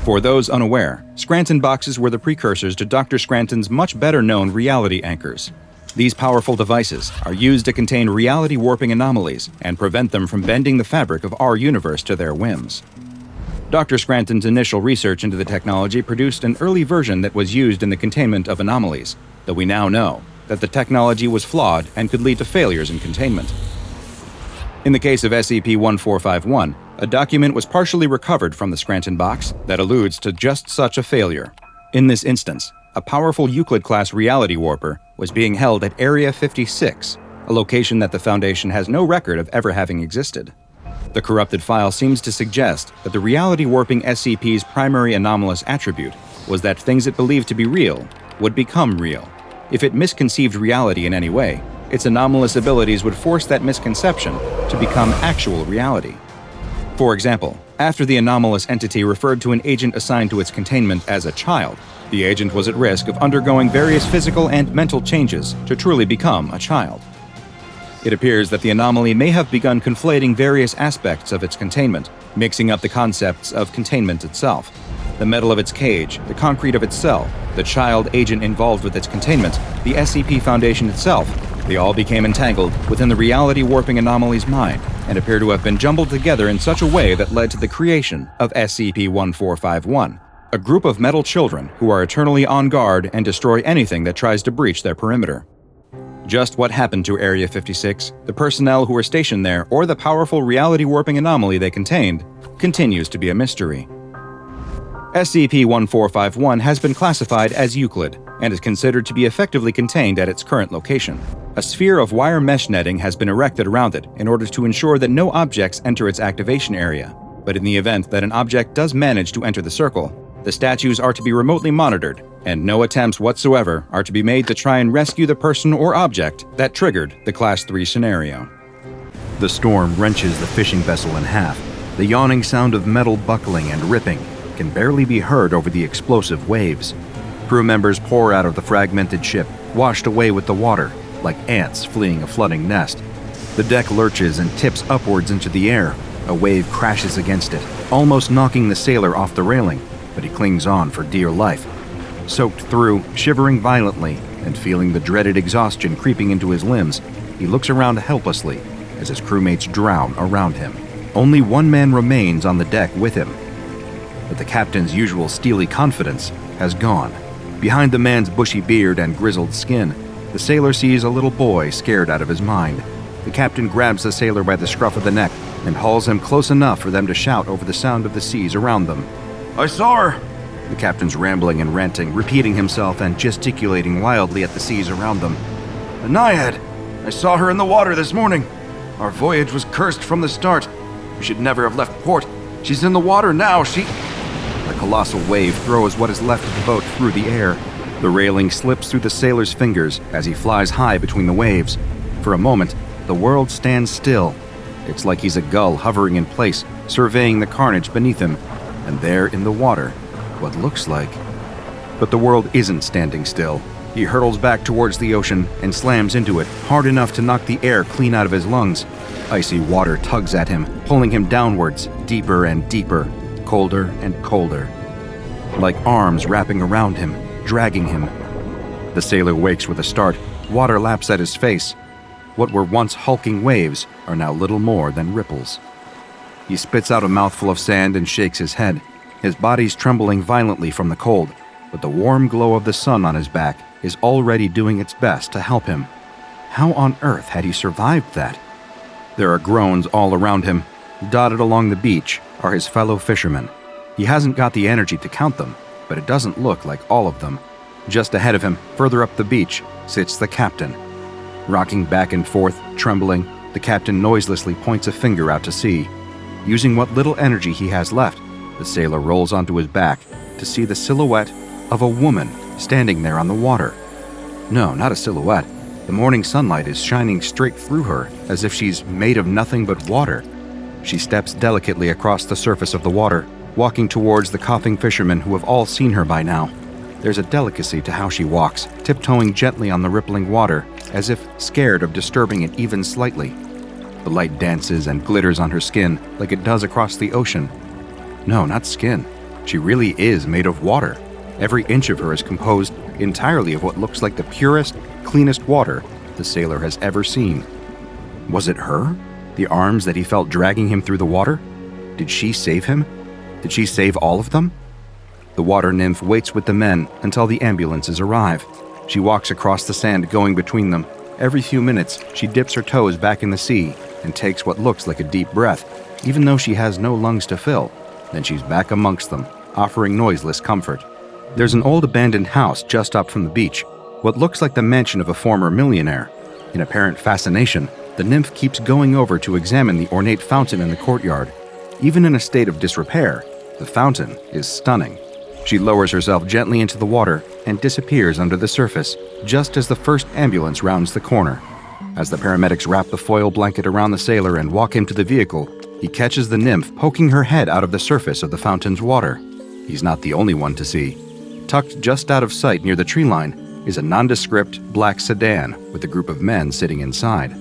For those unaware, Scranton boxes were the precursors to Dr. Scranton's much better-known reality anchors. These powerful devices are used to contain reality-warping anomalies and prevent them from bending the fabric of our universe to their whims. Dr. Scranton's initial research into the technology produced an early version that was used in the containment of anomalies, though we now know that the technology was flawed and could lead to failures in containment. In the case of SCP-1451, a document was partially recovered from the Scranton box that alludes to just such a failure. In this instance, a powerful Euclid-class reality warper was being held at Area 56, a location that the Foundation has no record of ever having existed. The corrupted file seems to suggest that the reality-warping SCP's primary anomalous attribute was that things it believed to be real would become real. If it misconceived reality in any way, its anomalous abilities would force that misconception to become actual reality. For example, after the anomalous entity referred to an agent assigned to its containment as a child, the agent was at risk of undergoing various physical and mental changes to truly become a child. It appears that the anomaly may have begun conflating various aspects of its containment, mixing up the concepts of containment itself. The metal of its cage, the concrete of its cell, the child agent involved with its containment, the SCP Foundation itself, they all became entangled within the reality-warping anomaly's mind and appear to have been jumbled together in such a way that led to the creation of SCP-1451, a group of metal children who are eternally on guard and destroy anything that tries to breach their perimeter. Just what happened to Area 56, the personnel who were stationed there, or the powerful reality-warping anomaly they contained, continues to be a mystery. SCP-1451 has been classified as Euclid and is considered to be effectively contained at its current location. A sphere of wire mesh netting has been erected around it in order to ensure that no objects enter its activation area, but in the event that an object does manage to enter the circle, the statues are to be remotely monitored, and no attempts whatsoever are to be made to try and rescue the person or object that triggered the Class 3 scenario. The storm wrenches the fishing vessel in half. The yawning sound of metal buckling and ripping can barely be heard over the explosive waves. Crew members pour out of the fragmented ship, washed away with the water, like ants fleeing a flooding nest. The deck lurches and tips upwards into the air. A wave crashes against it, almost knocking the sailor off the railing, but he clings on for dear life. Soaked through, shivering violently, and feeling the dreaded exhaustion creeping into his limbs, he looks around helplessly as his crewmates drown around him. Only one man remains on the deck with him, but the captain's usual steely confidence has gone. Behind the man's bushy beard and grizzled skin, the sailor sees a little boy scared out of his mind. The captain grabs the sailor by the scruff of the neck and hauls him close enough for them to shout over the sound of the seas around them. "I saw her!" The captain's rambling and ranting, repeating himself and gesticulating wildly at the seas around them. "A naiad! I saw her in the water this morning. Our voyage was cursed from the start. We should never have left port. She's in the water now, she..." A colossal wave throws what is left of the boat through the air. The railing slips through the sailor's fingers as he flies high between the waves. For a moment, the world stands still. It's like he's a gull hovering in place, surveying the carnage beneath him. And there in the water, what looks like. But the world isn't standing still. He hurtles back towards the ocean and slams into it, hard enough to knock the air clean out of his lungs. Icy water tugs at him, pulling him downwards, deeper and deeper, colder and colder. Like arms wrapping around him, dragging him. The sailor wakes with a start. Water laps at his face. What were once hulking waves are now little more than ripples. He spits out a mouthful of sand and shakes his head. His body's trembling violently from the cold, but the warm glow of the sun on his back is already doing its best to help him. How on earth had he survived that? There are groans all around him. Dotted along the beach are his fellow fishermen. He hasn't got the energy to count them, but it doesn't look like all of them. Just ahead of him, further up the beach, sits the captain. Rocking back and forth, trembling, the captain noiselessly points a finger out to sea. Using what little energy he has left, the sailor rolls onto his back to see the silhouette of a woman standing there on the water. No, not a silhouette. The morning sunlight is shining straight through her, as if she's made of nothing but water. She steps delicately across the surface of the water, walking towards the coughing fishermen who have all seen her by now. There's a delicacy to how she walks, tiptoeing gently on the rippling water as if scared of disturbing it even slightly. The light dances and glitters on her skin like it does across the ocean. No, not skin. She really is made of water. Every inch of her is composed entirely of what looks like the purest, cleanest water the sailor has ever seen. Was it her? The arms that he felt dragging him through the water? Did she save him? Did she save all of them? The water nymph waits with the men until the ambulances arrive. She walks across the sand going between them. Every few minutes, she dips her toes back in the sea and takes what looks like a deep breath, even though she has no lungs to fill. Then she's back amongst them, offering noiseless comfort. There's an old abandoned house just up from the beach, what looks like the mansion of a former millionaire. In apparent fascination, the nymph keeps going over to examine the ornate fountain in the courtyard. Even in a state of disrepair, the fountain is stunning. She lowers herself gently into the water and disappears under the surface, just as the first ambulance rounds the corner. As the paramedics wrap the foil blanket around the sailor and walk him to the vehicle, he catches the nymph poking her head out of the surface of the fountain's water. He's not the only one to see. Tucked just out of sight near the tree line is a nondescript black sedan with a group of men sitting inside.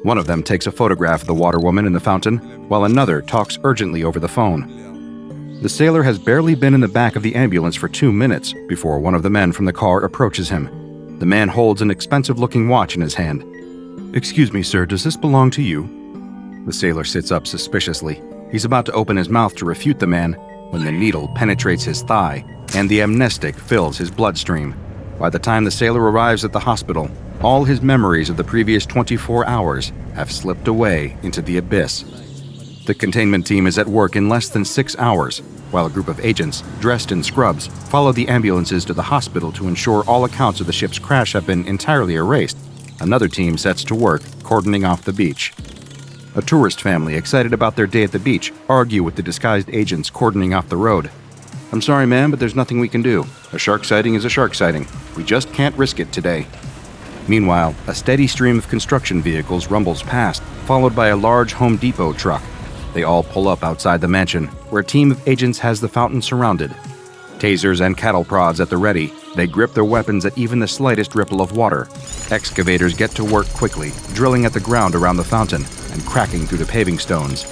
One of them takes a photograph of the water woman in the fountain, while another talks urgently over the phone. The sailor has barely been in the back of the ambulance for 2 minutes before one of the men from the car approaches him. The man holds an expensive-looking watch in his hand. "Excuse me, sir, does this belong to you?" The sailor sits up suspiciously. He's about to open his mouth to refute the man when the needle penetrates his thigh and the amnestic fills his bloodstream. By the time the sailor arrives at the hospital, all his memories of the previous 24 hours have slipped away into the abyss. The containment team is at work in less than 6 hours, while a group of agents, dressed in scrubs, follow the ambulances to the hospital to ensure all accounts of the ship's crash have been entirely erased. Another team sets to work, cordoning off the beach. A tourist family, excited about their day at the beach, argue with the disguised agents cordoning off the road. "I'm sorry, ma'am, but there's nothing we can do. A shark sighting is a shark sighting. We just can't risk it today." Meanwhile, a steady stream of construction vehicles rumbles past, followed by a large Home Depot truck. They all pull up outside the mansion, where a team of agents has the fountain surrounded. Tasers and cattle prods at the ready, they grip their weapons at even the slightest ripple of water. Excavators get to work quickly, drilling at the ground around the fountain and cracking through the paving stones.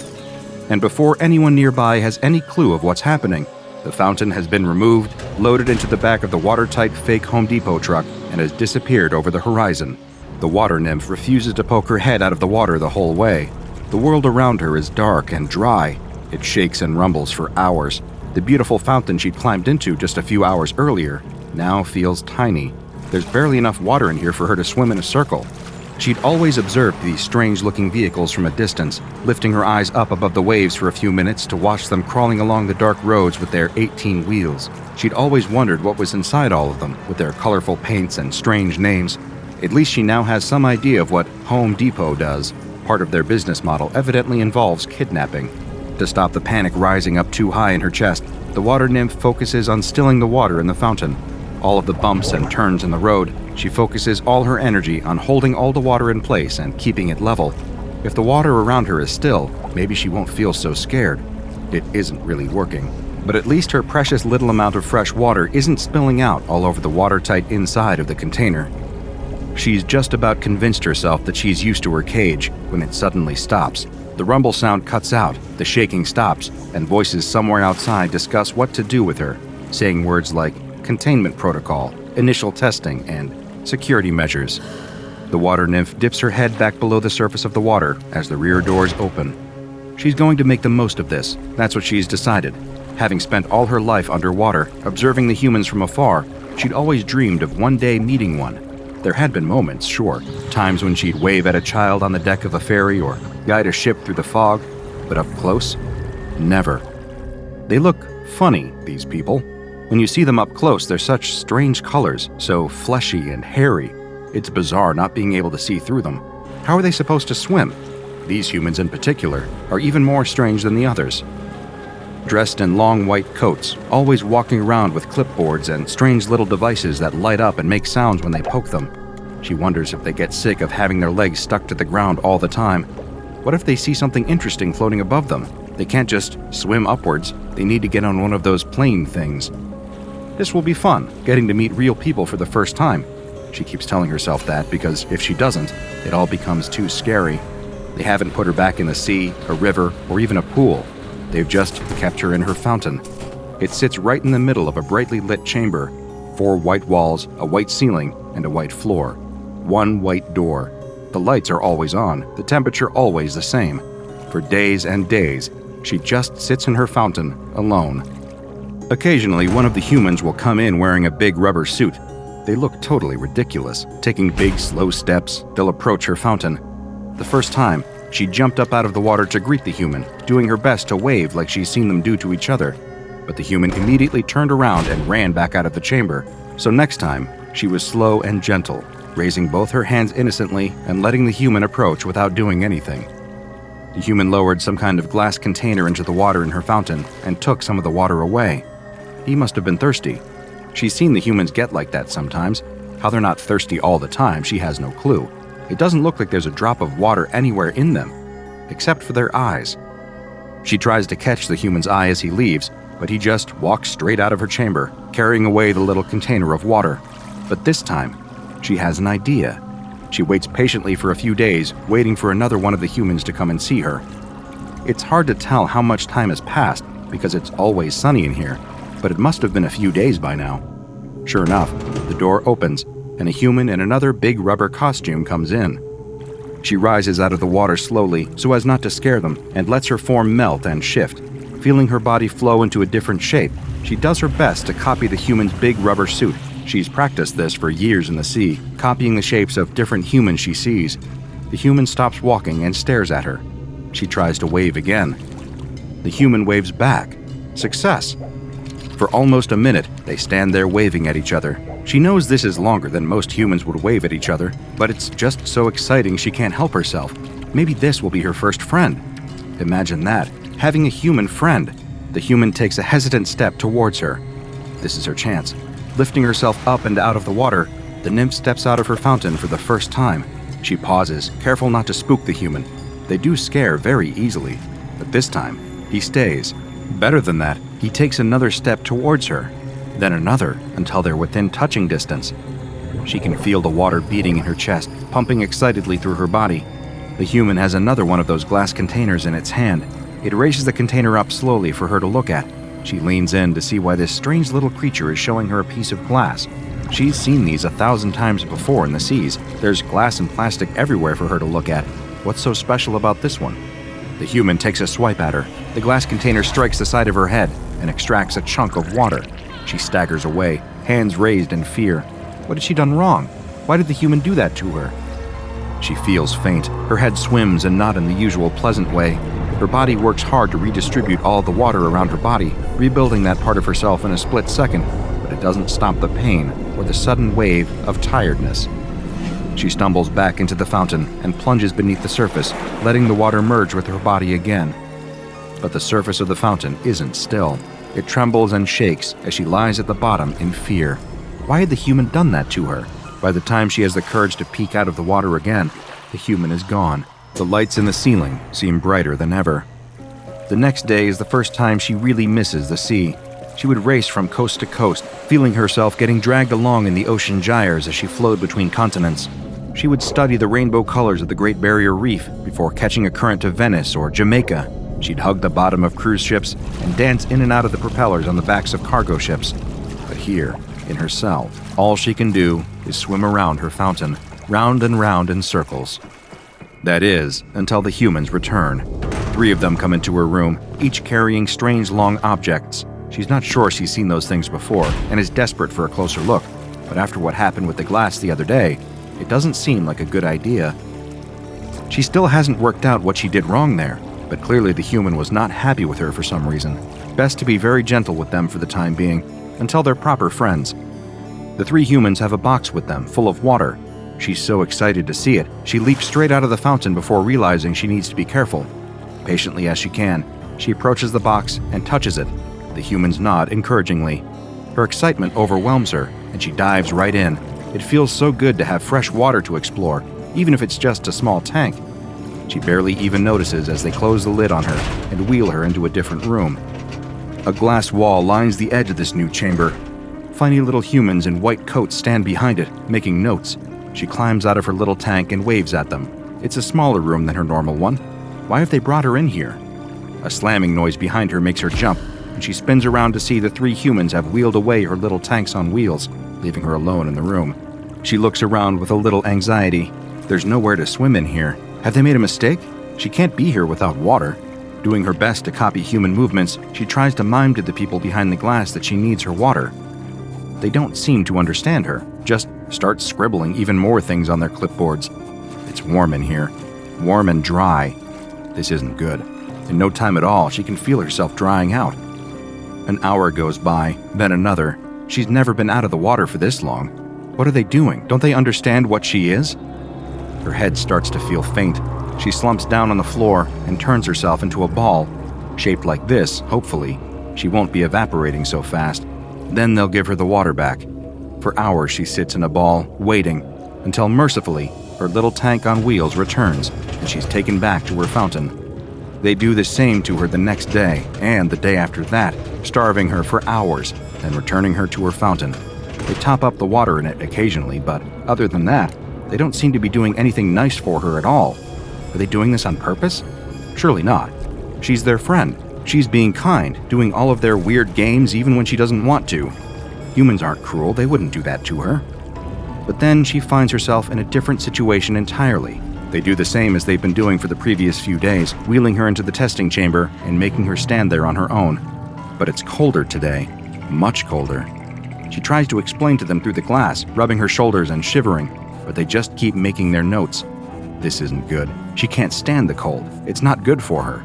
And before anyone nearby has any clue of what's happening, the fountain has been removed, loaded into the back of the watertight fake Home Depot truck, and has disappeared over the horizon. The water nymph refuses to poke her head out of the water the whole way. The world around her is dark and dry. It shakes and rumbles for hours. The beautiful fountain she'd climbed into just a few hours earlier now feels tiny. There's barely enough water in here for her to swim in a circle. She'd always observed these strange-looking vehicles from a distance, lifting her eyes up above the waves for a few minutes to watch them crawling along the dark roads with their 18 wheels. She'd always wondered what was inside all of them, with their colorful paints and strange names. At least she now has some idea of what Home Depot does. Part of their business model evidently involves kidnapping. To stop the panic rising up too high in her chest, the water nymph focuses on stilling the water in the fountain. All of the bumps and turns in the road, she focuses all her energy on holding all the water in place and keeping it level. If the water around her is still, maybe she won't feel so scared. It isn't really working. But at least her precious little amount of fresh water isn't spilling out all over the watertight inside of the container. She's just about convinced herself that she's used to her cage when it suddenly stops. The rumble sound cuts out, the shaking stops, and voices somewhere outside discuss what to do with her, saying words like containment protocol, initial testing, and security measures. The water nymph dips her head back below the surface of the water as the rear doors open. She's going to make the most of this. That's what she's decided. Having spent all her life underwater, observing the humans from afar, she'd always dreamed of one day meeting one. There had been moments, sure, times when she'd wave at a child on the deck of a ferry or guide a ship through the fog, but up close? Never. They look funny, these people. When you see them up close, they're such strange colors, so fleshy and hairy. It's bizarre not being able to see through them. How are they supposed to swim? These humans in particular are even more strange than the others. Dressed in long white coats, always walking around with clipboards and strange little devices that light up and make sounds when they poke them. She wonders if they get sick of having their legs stuck to the ground all the time. What if they see something interesting floating above them? They can't just swim upwards. They need to get on one of those plane things. This will be fun, getting to meet real people for the first time. She keeps telling herself that because if she doesn't, it all becomes too scary. They haven't put her back in the sea, a river, or even a pool. They've just kept her in her fountain. It sits right in the middle of a brightly lit chamber. 4 white walls, a white ceiling, and a white floor. 1 white door. The lights are always on, the temperature always the same. For days and days, she just sits in her fountain, alone. Occasionally, one of the humans will come in wearing a big rubber suit. They look totally ridiculous. Taking big, slow steps, they'll approach her fountain. The first time, she jumped up out of the water to greet the human, doing her best to wave like she's seen them do to each other. But the human immediately turned around and ran back out of the chamber. So next time, she was slow and gentle, raising both her hands innocently and letting the human approach without doing anything. The human lowered some kind of glass container into the water in her fountain and took some of the water away. He must have been thirsty. She's seen the humans get like that sometimes. How they're not thirsty all the time, she has no clue. It doesn't look like there's a drop of water anywhere in them, except for their eyes. She tries to catch the human's eye as he leaves, but he just walks straight out of her chamber, carrying away the little container of water. But this time, she has an idea. She waits patiently for a few days, waiting for another one of the humans to come and see her. It's hard to tell how much time has passed because it's always sunny in here, but it must have been a few days by now. Sure enough, the door opens, and a human in another big rubber costume comes in. She rises out of the water slowly so as not to scare them and lets her form melt and shift. Feeling her body flow into a different shape, she does her best to copy the human's big rubber suit. She's practiced this for years in the sea, copying the shapes of different humans she sees. The human stops walking and stares at her. She tries to wave again. The human waves back. Success! For almost a minute, they stand there waving at each other. She knows this is longer than most humans would wave at each other, but it's just so exciting she can't help herself. Maybe this will be her first friend. Imagine that, having a human friend. The human takes a hesitant step towards her. This is her chance. Lifting herself up and out of the water, the nymph steps out of her fountain for the first time. She pauses, careful not to spook the human. They do scare very easily, but this time, he stays. Better than that, he takes another step towards her, then another until they're within touching distance. She can feel the water beating in her chest, pumping excitedly through her body. The human has another one of those glass containers in its hand. It raises the container up slowly for her to look at. She leans in to see why this strange little creature is showing her a piece of glass. She's seen these 1,000 times before in the seas. There's glass and plastic everywhere for her to look at. What's so special about this one? The human takes a swipe at her. The glass container strikes the side of her head and extracts a chunk of water. She staggers away, hands raised in fear. What had she done wrong? Why did the human do that to her? She feels faint. Her head swims and not in the usual pleasant way. Her body works hard to redistribute all the water around her body, rebuilding that part of herself in a split second, but it doesn't stop the pain or the sudden wave of tiredness. She stumbles back into the fountain and plunges beneath the surface, letting the water merge with her body again. But the surface of the fountain isn't still. It trembles and shakes as she lies at the bottom in fear. Why had the human done that to her? By the time she has the courage to peek out of the water again, the human is gone. The lights in the ceiling seem brighter than ever. The next day is the first time she really misses the sea. She would race from coast to coast, feeling herself getting dragged along in the ocean gyres as she flowed between continents. She would study the rainbow colors of the Great Barrier Reef before catching a current to Venice or Jamaica. She'd hug the bottom of cruise ships and dance in and out of the propellers on the backs of cargo ships. But here, in her cell, all she can do is swim around her fountain, round and round in circles. That is, until the humans return. 3 of them come into her room, each carrying strange long objects. She's not sure she's seen those things before and is desperate for a closer look. But after what happened with the glass the other day, it doesn't seem like a good idea. She still hasn't worked out what she did wrong there, but clearly the human was not happy with her for some reason. Best to be very gentle with them for the time being, until they're proper friends. The 3 humans have a box with them, full of water. She's so excited to see it, she leaps straight out of the fountain before realizing she needs to be careful. Patiently as she can, she approaches the box and touches it. The humans nod encouragingly. Her excitement overwhelms her, and she dives right in. It feels so good to have fresh water to explore, even if it's just a small tank. She barely even notices as they close the lid on her and wheel her into a different room. A glass wall lines the edge of this new chamber. Funny little humans in white coats stand behind it, making notes. She climbs out of her little tank and waves at them. It's a smaller room than her normal one. Why have they brought her in here? A slamming noise behind her makes her jump, and she spins around to see the 3 humans have wheeled away her little tanks on wheels, leaving her alone in the room. She looks around with a little anxiety. There's nowhere to swim in here. Have they made a mistake? She can't be here without water. Doing her best to copy human movements, she tries to mime to the people behind the glass that she needs her water. They don't seem to understand her, just start scribbling even more things on their clipboards. It's warm in here. Warm and dry. This isn't good. In no time at all, she can feel herself drying out. An hour goes by, then another. She's never been out of the water for this long. What are they doing? Don't they understand what she is? Her head starts to feel faint. She slumps down on the floor and turns herself into a ball. Shaped like this, hopefully, she won't be evaporating so fast. Then they'll give her the water back. For hours she sits in a ball, waiting, until mercifully, her little tank on wheels returns and she's taken back to her fountain. They do the same to her the next day and the day after that, starving her for hours, then returning her to her fountain. They top up the water in it occasionally, but other than that, they don't seem to be doing anything nice for her at all. Are they doing this on purpose? Surely not. She's their friend. She's being kind, doing all of their weird games even when she doesn't want to. Humans aren't cruel, they wouldn't do that to her. But then she finds herself in a different situation entirely. They do the same as they've been doing for the previous few days, wheeling her into the testing chamber and making her stand there on her own. But it's colder today, much colder. She tries to explain to them through the glass, rubbing her shoulders and shivering, but they just keep making their notes. This isn't good. She can't stand the cold. It's not good for her.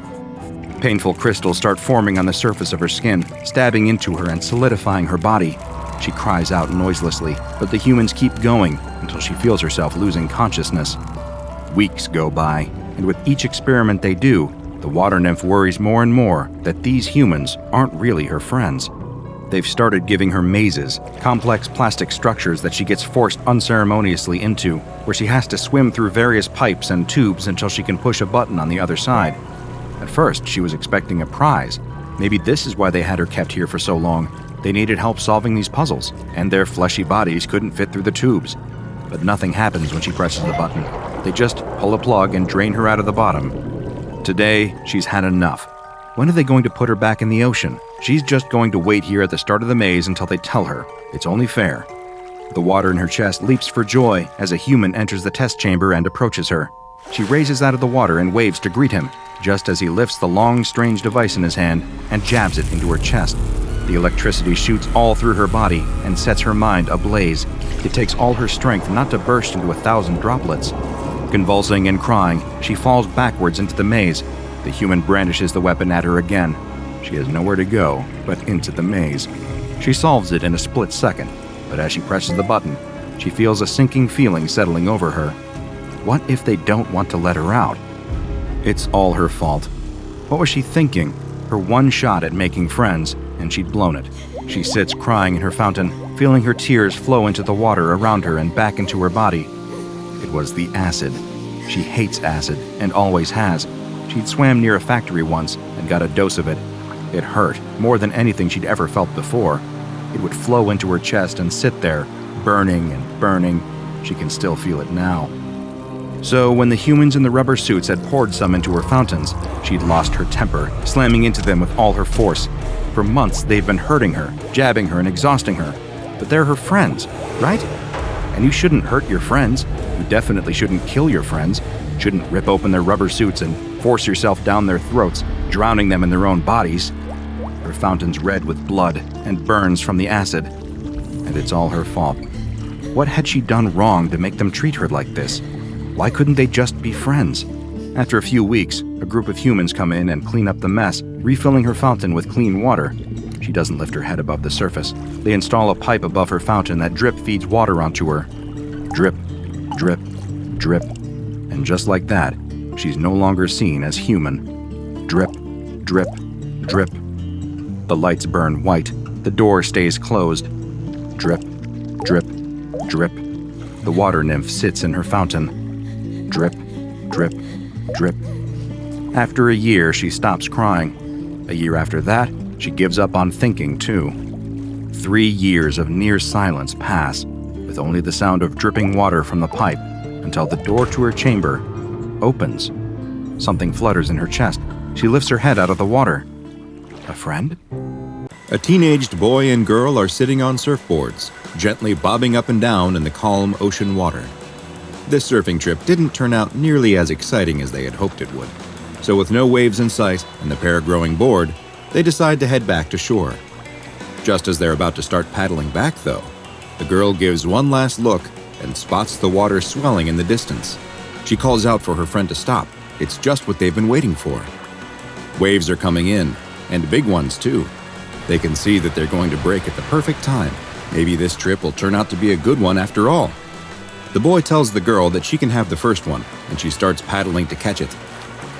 Painful crystals start forming on the surface of her skin, stabbing into her and solidifying her body. She cries out noiselessly, but the humans keep going until she feels herself losing consciousness. Weeks go by, and with each experiment they do, the water nymph worries more and more that these humans aren't really her friends. They've started giving her mazes, complex plastic structures that she gets forced unceremoniously into, where she has to swim through various pipes and tubes until she can push a button on the other side. At first, she was expecting a prize. Maybe this is why they had her kept here for so long. They needed help solving these puzzles, and their fleshy bodies couldn't fit through the tubes. But nothing happens when she presses the button. They just pull a plug and drain her out of the bottom. Today, she's had enough. When are they going to put her back in the ocean? She's just going to wait here at the start of the maze until they tell her. It's only fair. The water in her chest leaps for joy as a human enters the test chamber and approaches her. She raises out of the water and waves to greet him, just as he lifts the long, strange device in his hand and jabs it into her chest. The electricity shoots all through her body and sets her mind ablaze. It takes all her strength not to burst into 1,000 droplets. Convulsing and crying, she falls backwards into the maze. The human brandishes the weapon at her again. She has nowhere to go but into the maze. She solves it in a split second, but as she presses the button, she feels a sinking feeling settling over her. What if they don't want to let her out? It's all her fault. What was she thinking? Her one shot at making friends, and she'd blown it. She sits crying in her fountain, feeling her tears flow into the water around her and back into her body. It was the acid. She hates acid, and always has. She'd swam near a factory once and got a dose of it. It hurt, more than anything she'd ever felt before. It would flow into her chest and sit there, burning and burning. She can still feel it now. So when the humans in the rubber suits had poured some into her fountains, she'd lost her temper, slamming into them with all her force. For months, they've been hurting her, jabbing her and exhausting her. But they're her friends, right? And you shouldn't hurt your friends. You definitely shouldn't kill your friends. Shouldn't rip open their rubber suits and force yourself down their throats, drowning them in their own bodies. Her fountain's red with blood and burns from the acid. And it's all her fault. What had she done wrong to make them treat her like this? Why couldn't they just be friends? After a few weeks, a group of humans come in and clean up the mess, refilling her fountain with clean water. She doesn't lift her head above the surface. They install a pipe above her fountain that drip feeds water onto her. Drip, drip, drip. And just like that, she's no longer seen as human. Drip, drip, drip. The lights burn white. The door stays closed. Drip, drip, drip. The water nymph sits in her fountain. Drip, drip, drip. After a year, she stops crying. A year after that, she gives up on thinking, too. 3 years of near silence pass, with only the sound of dripping water from the pipe, until the door to her chamber opens. Something flutters in her chest. She lifts her head out of the water. A friend? A teenaged boy and girl are sitting on surfboards, gently bobbing up and down in the calm ocean water. This surfing trip didn't turn out nearly as exciting as they had hoped it would. So with no waves in sight and the pair growing bored, they decide to head back to shore. Just as they're about to start paddling back, though, the girl gives one last look and spots the water swelling in the distance. She calls out for her friend to stop. It's just what they've been waiting for. Waves are coming in, and big ones too. They can see that they're going to break at the perfect time. Maybe this trip will turn out to be a good one after all. The boy tells the girl that she can have the first one, and she starts paddling to catch it.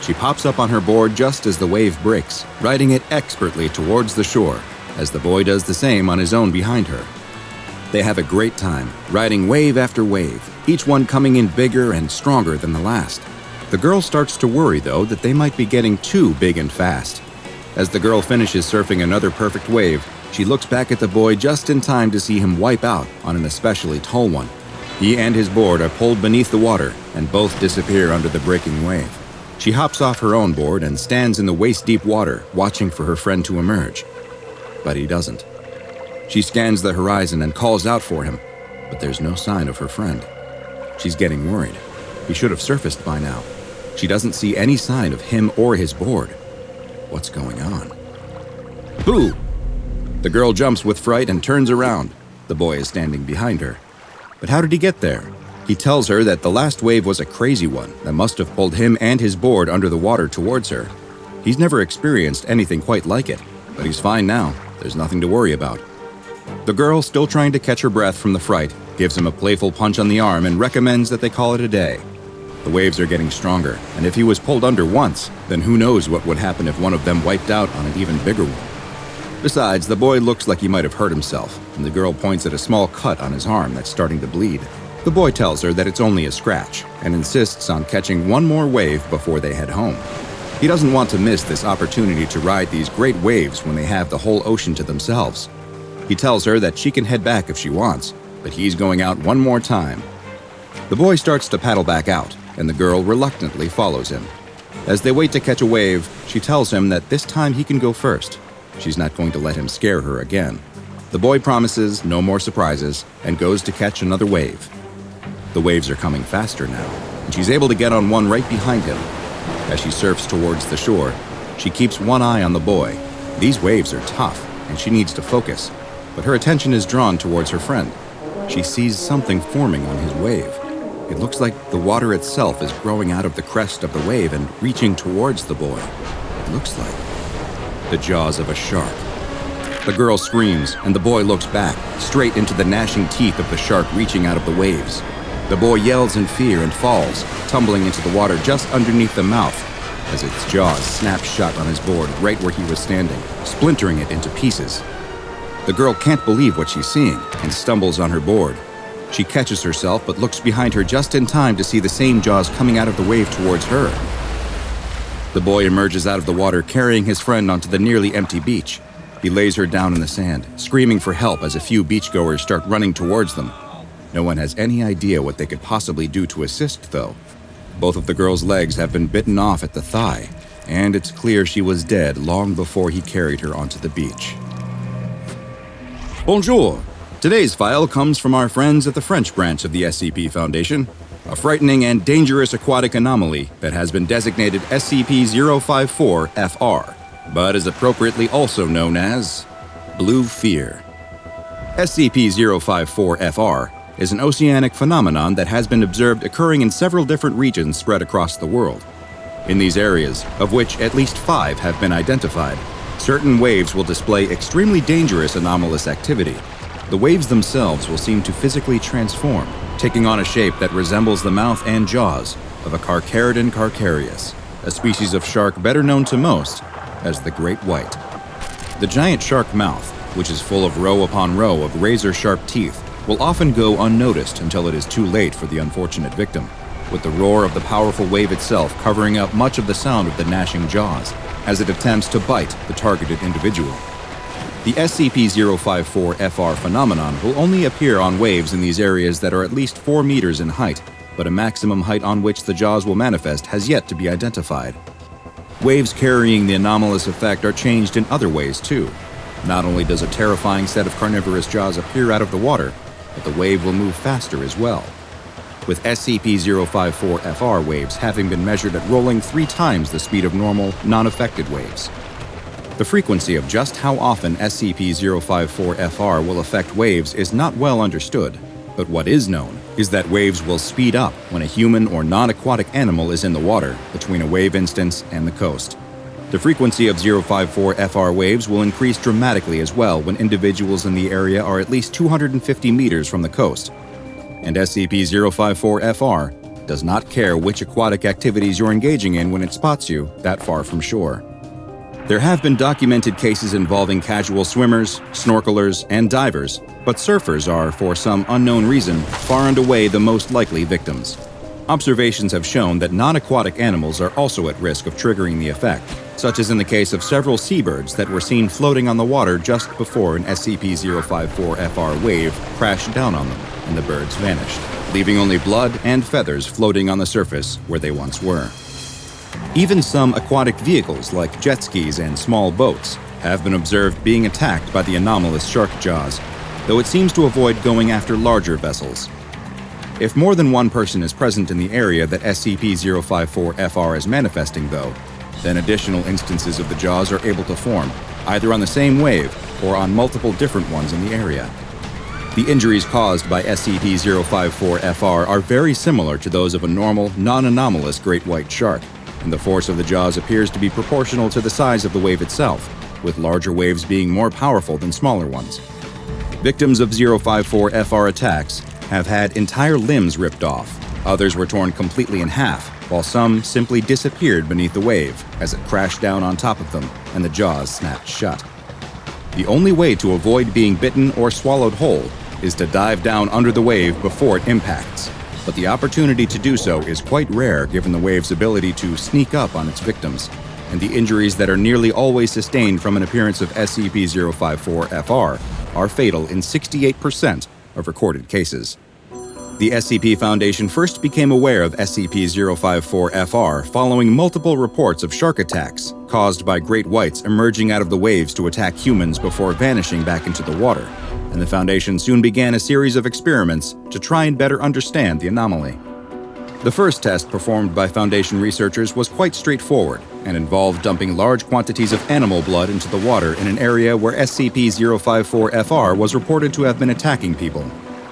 She pops up on her board just as the wave breaks, riding it expertly towards the shore, as the boy does the same on his own behind her. They have a great time, riding wave after wave, each one coming in bigger and stronger than the last. The girl starts to worry, though, that they might be getting too big and fast. As the girl finishes surfing another perfect wave, she looks back at the boy just in time to see him wipe out on an especially tall one. He and his board are pulled beneath the water, and both disappear under the breaking wave. She hops off her own board and stands in the waist-deep water, watching for her friend to emerge. But he doesn't. She scans the horizon and calls out for him, but there's no sign of her friend. She's getting worried. He should have surfaced by now. She doesn't see any sign of him or his board. What's going on? Boo! The girl jumps with fright and turns around. The boy is standing behind her. But how did he get there? He tells her that the last wave was a crazy one that must have pulled him and his board under the water towards her. He's never experienced anything quite like it, but he's fine now. There's nothing to worry about. The girl, still trying to catch her breath from the fright, gives him a playful punch on the arm and recommends that they call it a day. The waves are getting stronger, and if he was pulled under once, then who knows what would happen if one of them wiped out on an even bigger one. Besides, the boy looks like he might have hurt himself, and the girl points at a small cut on his arm that's starting to bleed. The boy tells her that it's only a scratch, and insists on catching one more wave before they head home. He doesn't want to miss this opportunity to ride these great waves when they have the whole ocean to themselves. He tells her that she can head back if she wants, but he's going out one more time. The boy starts to paddle back out, and the girl reluctantly follows him. As they wait to catch a wave, she tells him that this time he can go first. She's not going to let him scare her again. The boy promises no more surprises and goes to catch another wave. The waves are coming faster now, and she's able to get on one right behind him. As she surfs towards the shore, she keeps one eye on the boy. These waves are tough, and she needs to focus, but her attention is drawn towards her friend. She sees something forming on his wave. It looks like the water itself is growing out of the crest of the wave and reaching towards the boy. It looks like the jaws of a shark. The girl screams, and the boy looks back, straight into the gnashing teeth of the shark reaching out of the waves. The boy yells in fear and falls, tumbling into the water just underneath the mouth, as its jaws snap shut on his board right where he was standing, splintering it into pieces. The girl can't believe what she's seeing and stumbles on her board. She catches herself but looks behind her just in time to see the same jaws coming out of the wave towards her. The boy emerges out of the water carrying his friend onto the nearly empty beach. He lays her down in the sand, screaming for help as a few beachgoers start running towards them. No one has any idea what they could possibly do to assist, though. Both of the girl's legs have been bitten off at the thigh, and it's clear she was dead long before he carried her onto the beach. Bonjour! Today's file comes from our friends at the French branch of the SCP Foundation, a frightening and dangerous aquatic anomaly that has been designated SCP-054-FR, but is appropriately also known as Blue Fear. SCP-054-FR is an oceanic phenomenon that has been observed occurring in several different regions spread across the world. In these areas, of which at least 5 have been identified, certain waves will display extremely dangerous anomalous activity. The waves themselves will seem to physically transform, taking on a shape that resembles the mouth and jaws of a Carcharodon carcharius, a species of shark better known to most as the great white. The giant shark mouth, which is full of row upon row of razor-sharp teeth, will often go unnoticed until it is too late for the unfortunate victim, with the roar of the powerful wave itself covering up much of the sound of the gnashing jaws as it attempts to bite the targeted individual. The SCP-054-FR phenomenon will only appear on waves in these areas that are at least 4 meters in height, but a maximum height on which the jaws will manifest has yet to be identified. Waves carrying the anomalous effect are changed in other ways too. Not only does a terrifying set of carnivorous jaws appear out of the water, but the wave will move faster as well, with SCP-054-FR waves having been measured at rolling 3 times the speed of normal, non-affected waves. The frequency of just how often SCP-054-FR will affect waves is not well understood, but what is known is that waves will speed up when a human or non-aquatic animal is in the water between a wave instance and the coast. The frequency of 054-FR waves will increase dramatically as well when individuals in the area are at least 250 meters from the coast. And SCP-054-FR does not care which aquatic activities you're engaging in when it spots you that far from shore. There have been documented cases involving casual swimmers, snorkelers, and divers, but surfers are, for some unknown reason, far and away the most likely victims. Observations have shown that non-aquatic animals are also at risk of triggering the effect, such as in the case of several seabirds that were seen floating on the water just before an SCP-054-FR wave crashed down on them, and the birds vanished, leaving only blood and feathers floating on the surface where they once were. Even some aquatic vehicles like jet skis and small boats have been observed being attacked by the anomalous shark jaws, though it seems to avoid going after larger vessels. If more than one person is present in the area that SCP-054-FR is manifesting, though, then additional instances of the jaws are able to form, either on the same wave or on multiple different ones in the area. The injuries caused by SCP-054-FR are very similar to those of a normal, non-anomalous great white shark, and the force of the jaws appears to be proportional to the size of the wave itself, with larger waves being more powerful than smaller ones. Victims of 054-FR attacks have had entire limbs ripped off, others were torn completely in half, while some simply disappeared beneath the wave as it crashed down on top of them and the jaws snapped shut. The only way to avoid being bitten or swallowed whole is to dive down under the wave before it impacts, but the opportunity to do so is quite rare given the wave's ability to sneak up on its victims, and the injuries that are nearly always sustained from an appearance of SCP-054-FR are fatal in 68% of recorded cases. The SCP Foundation first became aware of SCP-054-FR following multiple reports of shark attacks caused by great whites emerging out of the waves to attack humans before vanishing back into the water, and the Foundation soon began a series of experiments to try and better understand the anomaly. The first test performed by Foundation researchers was quite straightforward and involved dumping large quantities of animal blood into the water in an area where SCP-054-FR was reported to have been attacking people.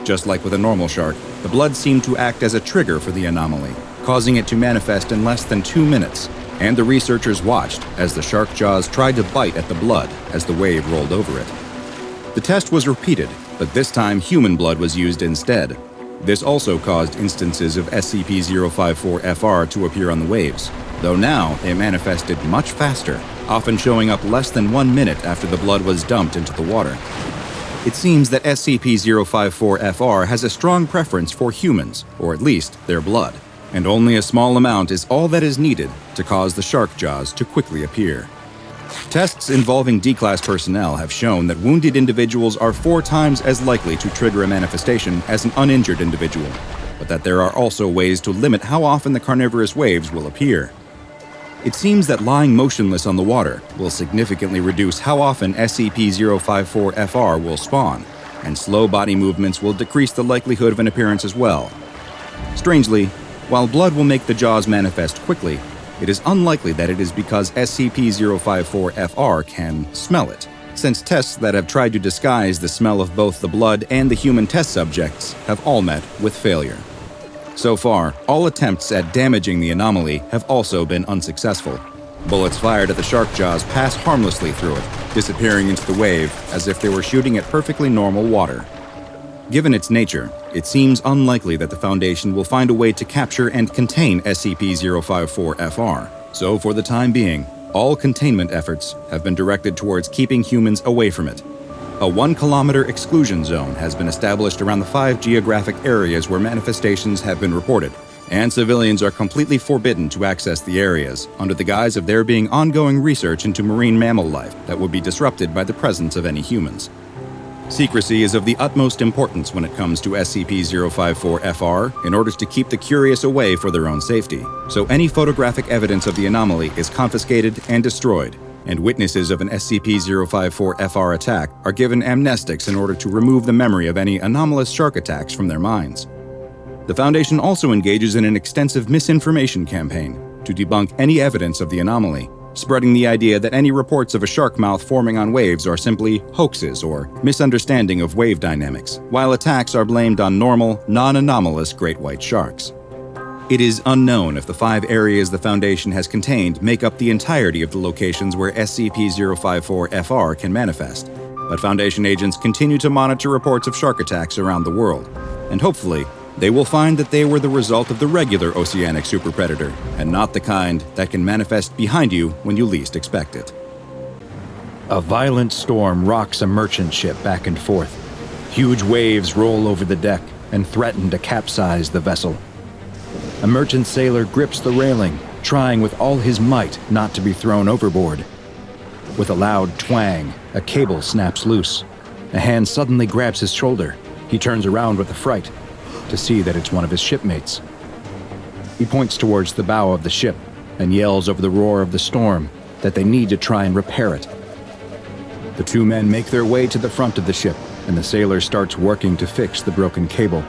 Just like with a normal shark, the blood seemed to act as a trigger for the anomaly, causing it to manifest in less than 2 minutes, and the researchers watched as the shark jaws tried to bite at the blood as the wave rolled over it. The test was repeated, but this time human blood was used instead. This also caused instances of SCP-054-FR to appear on the waves, though now they manifested much faster, often showing up less than 1 minute after the blood was dumped into the water. It seems that SCP-054-FR has a strong preference for humans, or at least their blood, and only a small amount is all that is needed to cause the shark jaws to quickly appear. Tests involving D-Class personnel have shown that wounded individuals are 4 times as likely to trigger a manifestation as an uninjured individual, but that there are also ways to limit how often the carnivorous waves will appear. It seems that lying motionless on the water will significantly reduce how often SCP-054-FR will spawn, and slow body movements will decrease the likelihood of an appearance as well. Strangely, while blood will make the jaws manifest quickly, it is unlikely that it is because SCP-054-FR can smell it, since tests that have tried to disguise the smell of both the blood and the human test subjects have all met with failure. So far, all attempts at damaging the anomaly have also been unsuccessful. Bullets fired at the shark jaws pass harmlessly through it, disappearing into the wave as if they were shooting at perfectly normal water. Given its nature, it seems unlikely that the Foundation will find a way to capture and contain SCP-054-FR, so for the time being, all containment efforts have been directed towards keeping humans away from it. A 1-kilometer exclusion zone has been established around the 5 geographic areas where manifestations have been reported, and civilians are completely forbidden to access the areas under the guise of there being ongoing research into marine mammal life that would be disrupted by the presence of any humans. Secrecy is of the utmost importance when it comes to SCP-054-FR in order to keep the curious away for their own safety, so any photographic evidence of the anomaly is confiscated and destroyed, and witnesses of an SCP-054-FR attack are given amnestics in order to remove the memory of any anomalous shark attacks from their minds. The Foundation also engages in an extensive misinformation campaign to debunk any evidence of the anomaly, spreading the idea that any reports of a shark mouth forming on waves are simply hoaxes or misunderstanding of wave dynamics, while attacks are blamed on normal, non-anomalous great white sharks. It is unknown if the 5 areas the Foundation has contained make up the entirety of the locations where SCP-054-FR can manifest, but Foundation agents continue to monitor reports of shark attacks around the world, and hopefully, they will find that they were the result of the regular oceanic superpredator, and not the kind that can manifest behind you when you least expect it. A violent storm rocks a merchant ship back and forth. Huge waves roll over the deck and threaten to capsize the vessel. A merchant sailor grips the railing, trying with all his might not to be thrown overboard. With a loud twang, a cable snaps loose. A hand suddenly grabs his shoulder. He turns around with affright to see that it's one of his shipmates. He points towards the bow of the ship and yells over the roar of the storm that they need to try and repair it. The 2 men make their way to the front of the ship, and the sailor starts working to fix the broken cable.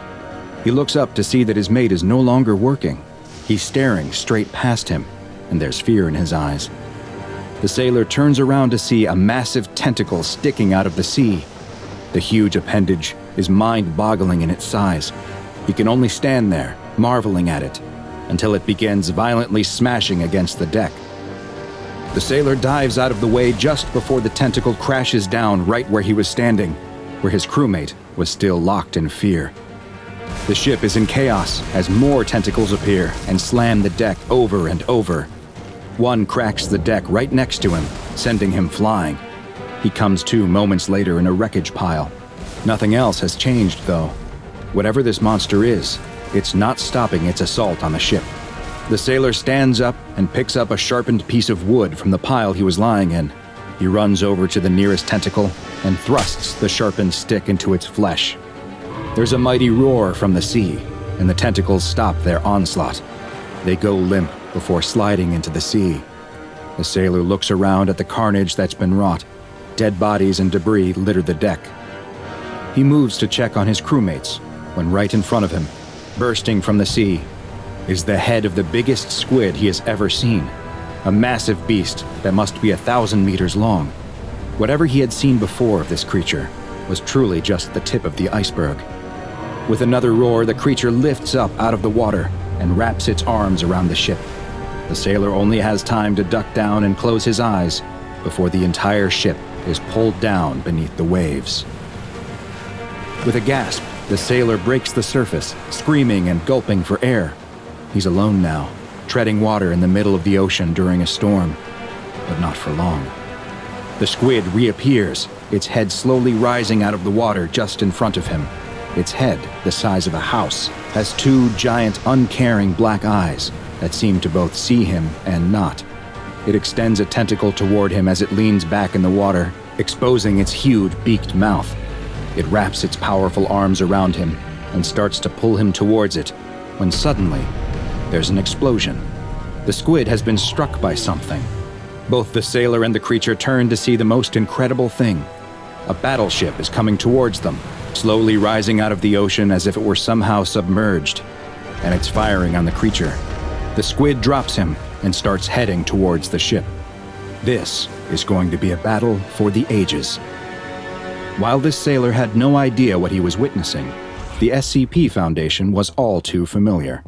He looks up to see that his mate is no longer working. He's staring straight past him, and there's fear in his eyes. The sailor turns around to see a massive tentacle sticking out of the sea. The huge appendage is mind-boggling in its size. He can only stand there, marveling at it, until it begins violently smashing against the deck. The sailor dives out of the way just before the tentacle crashes down right where he was standing, where his crewmate was still locked in fear. The ship is in chaos as more tentacles appear and slam the deck over and over. One cracks the deck right next to him, sending him flying. He comes to moments later in a wreckage pile. Nothing else has changed, though. Whatever this monster is, it's not stopping its assault on the ship. The sailor stands up and picks up a sharpened piece of wood from the pile he was lying in. He runs over to the nearest tentacle and thrusts the sharpened stick into its flesh. There's a mighty roar from the sea, and the tentacles stop their onslaught. They go limp before sliding into the sea. The sailor looks around at the carnage that's been wrought. Dead bodies and debris litter the deck. He moves to check on his crewmates, when right in front of him, bursting from the sea, is the head of the biggest squid he has ever seen. A massive beast that must be 1,000 meters long. Whatever he had seen before of this creature was truly just the tip of the iceberg. With another roar, the creature lifts up out of the water and wraps its arms around the ship. The sailor only has time to duck down and close his eyes before the entire ship is pulled down beneath the waves. With a gasp, the sailor breaks the surface, screaming and gulping for air. He's alone now, treading water in the middle of the ocean during a storm, but not for long. The squid reappears, its head slowly rising out of the water just in front of him. Its head, the size of a house, has 2 giant, uncaring black eyes that seem to both see him and not. It extends a tentacle toward him as it leans back in the water, exposing its huge beaked mouth. It wraps its powerful arms around him and starts to pull him towards it, when suddenly, there's an explosion. The squid has been struck by something. Both the sailor and the creature turn to see the most incredible thing. A battleship is coming towards them, slowly rising out of the ocean as if it were somehow submerged, and it's firing on the creature. The squid drops him and starts heading towards the ship. This is going to be a battle for the ages. While this sailor had no idea what he was witnessing, the SCP Foundation was all too familiar.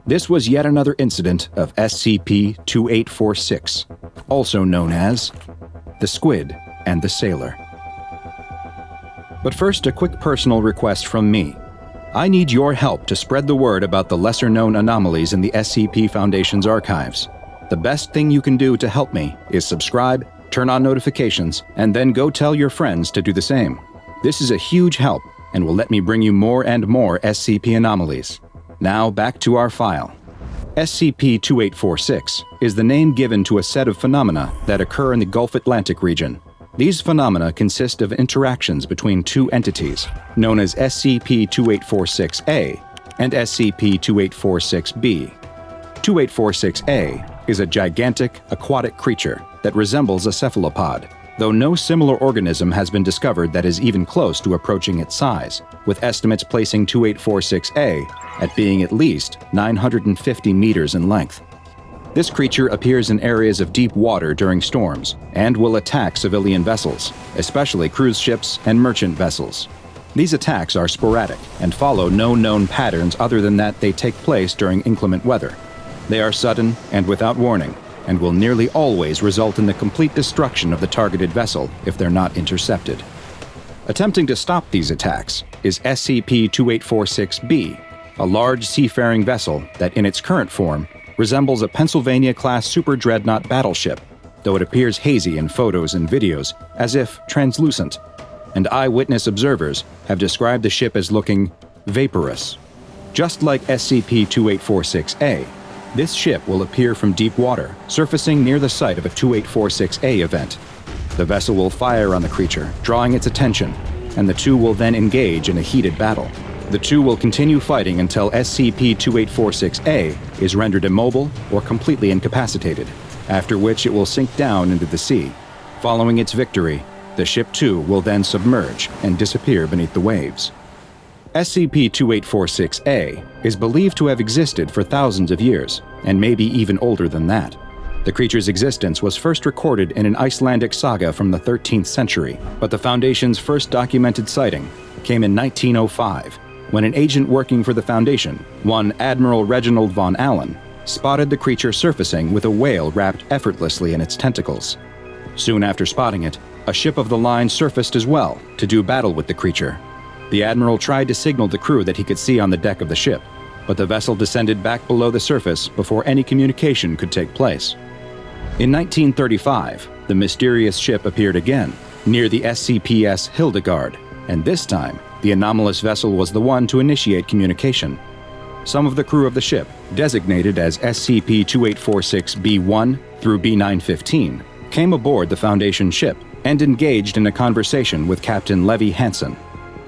This was yet another incident of SCP-2846, also known as the Squid and the Sailor. But first, a quick personal request from me. I need your help to spread the word about the lesser-known anomalies in the SCP Foundation's archives. The best thing you can do to help me is subscribe, turn on notifications, and then go tell your friends to do the same. This is a huge help and will let me bring you more and more SCP anomalies. Now back to our file. SCP-2846 is the name given to a set of phenomena that occur in the Gulf Atlantic region. These phenomena consist of interactions between two entities, known as SCP-2846-A and SCP-2846-B. 2846-A is a gigantic aquatic creature that resembles a cephalopod, though no similar organism has been discovered that is even close to approaching its size, with estimates placing 2846-A at being at least 950 meters in length. This creature appears in areas of deep water during storms and will attack civilian vessels, especially cruise ships and merchant vessels. These attacks are sporadic and follow no known patterns other than that they take place during inclement weather. They are sudden and without warning, and will nearly always result in the complete destruction of the targeted vessel if they're not intercepted. Attempting to stop these attacks is SCP-2846-B, a large seafaring vessel that in its current form resembles a Pennsylvania-class super dreadnought battleship, though it appears hazy in photos and videos, as if translucent, and eyewitness observers have described the ship as looking vaporous. Just like SCP-2846-A, this ship will appear from deep water, surfacing near the site of a 2846-A event. The vessel will fire on the creature, drawing its attention, and the two will then engage in a heated battle. The two will continue fighting until SCP-2846-A is rendered immobile or completely incapacitated, after which it will sink down into the sea. Following its victory, the ship too will then submerge and disappear beneath the waves. SCP-2846-A is believed to have existed for thousands of years, and maybe even older than that. The creature's existence was first recorded in an Icelandic saga from the 13th century, but the Foundation's first documented sighting came in 1905, when an agent working for the Foundation, one Admiral Reginald von Allen, spotted the creature surfacing with a whale wrapped effortlessly in its tentacles. Soon after spotting it, a ship of the line surfaced as well to do battle with the creature. The Admiral tried to signal the crew that he could see on the deck of the ship, but the vessel descended back below the surface before any communication could take place. In 1935, the mysterious ship appeared again, near the SCPS Hildegard, and this time, the anomalous vessel was the one to initiate communication. Some of the crew of the ship, designated as SCP-2846-B1 through B915, came aboard the Foundation ship and engaged in a conversation with Captain Levy Hansen.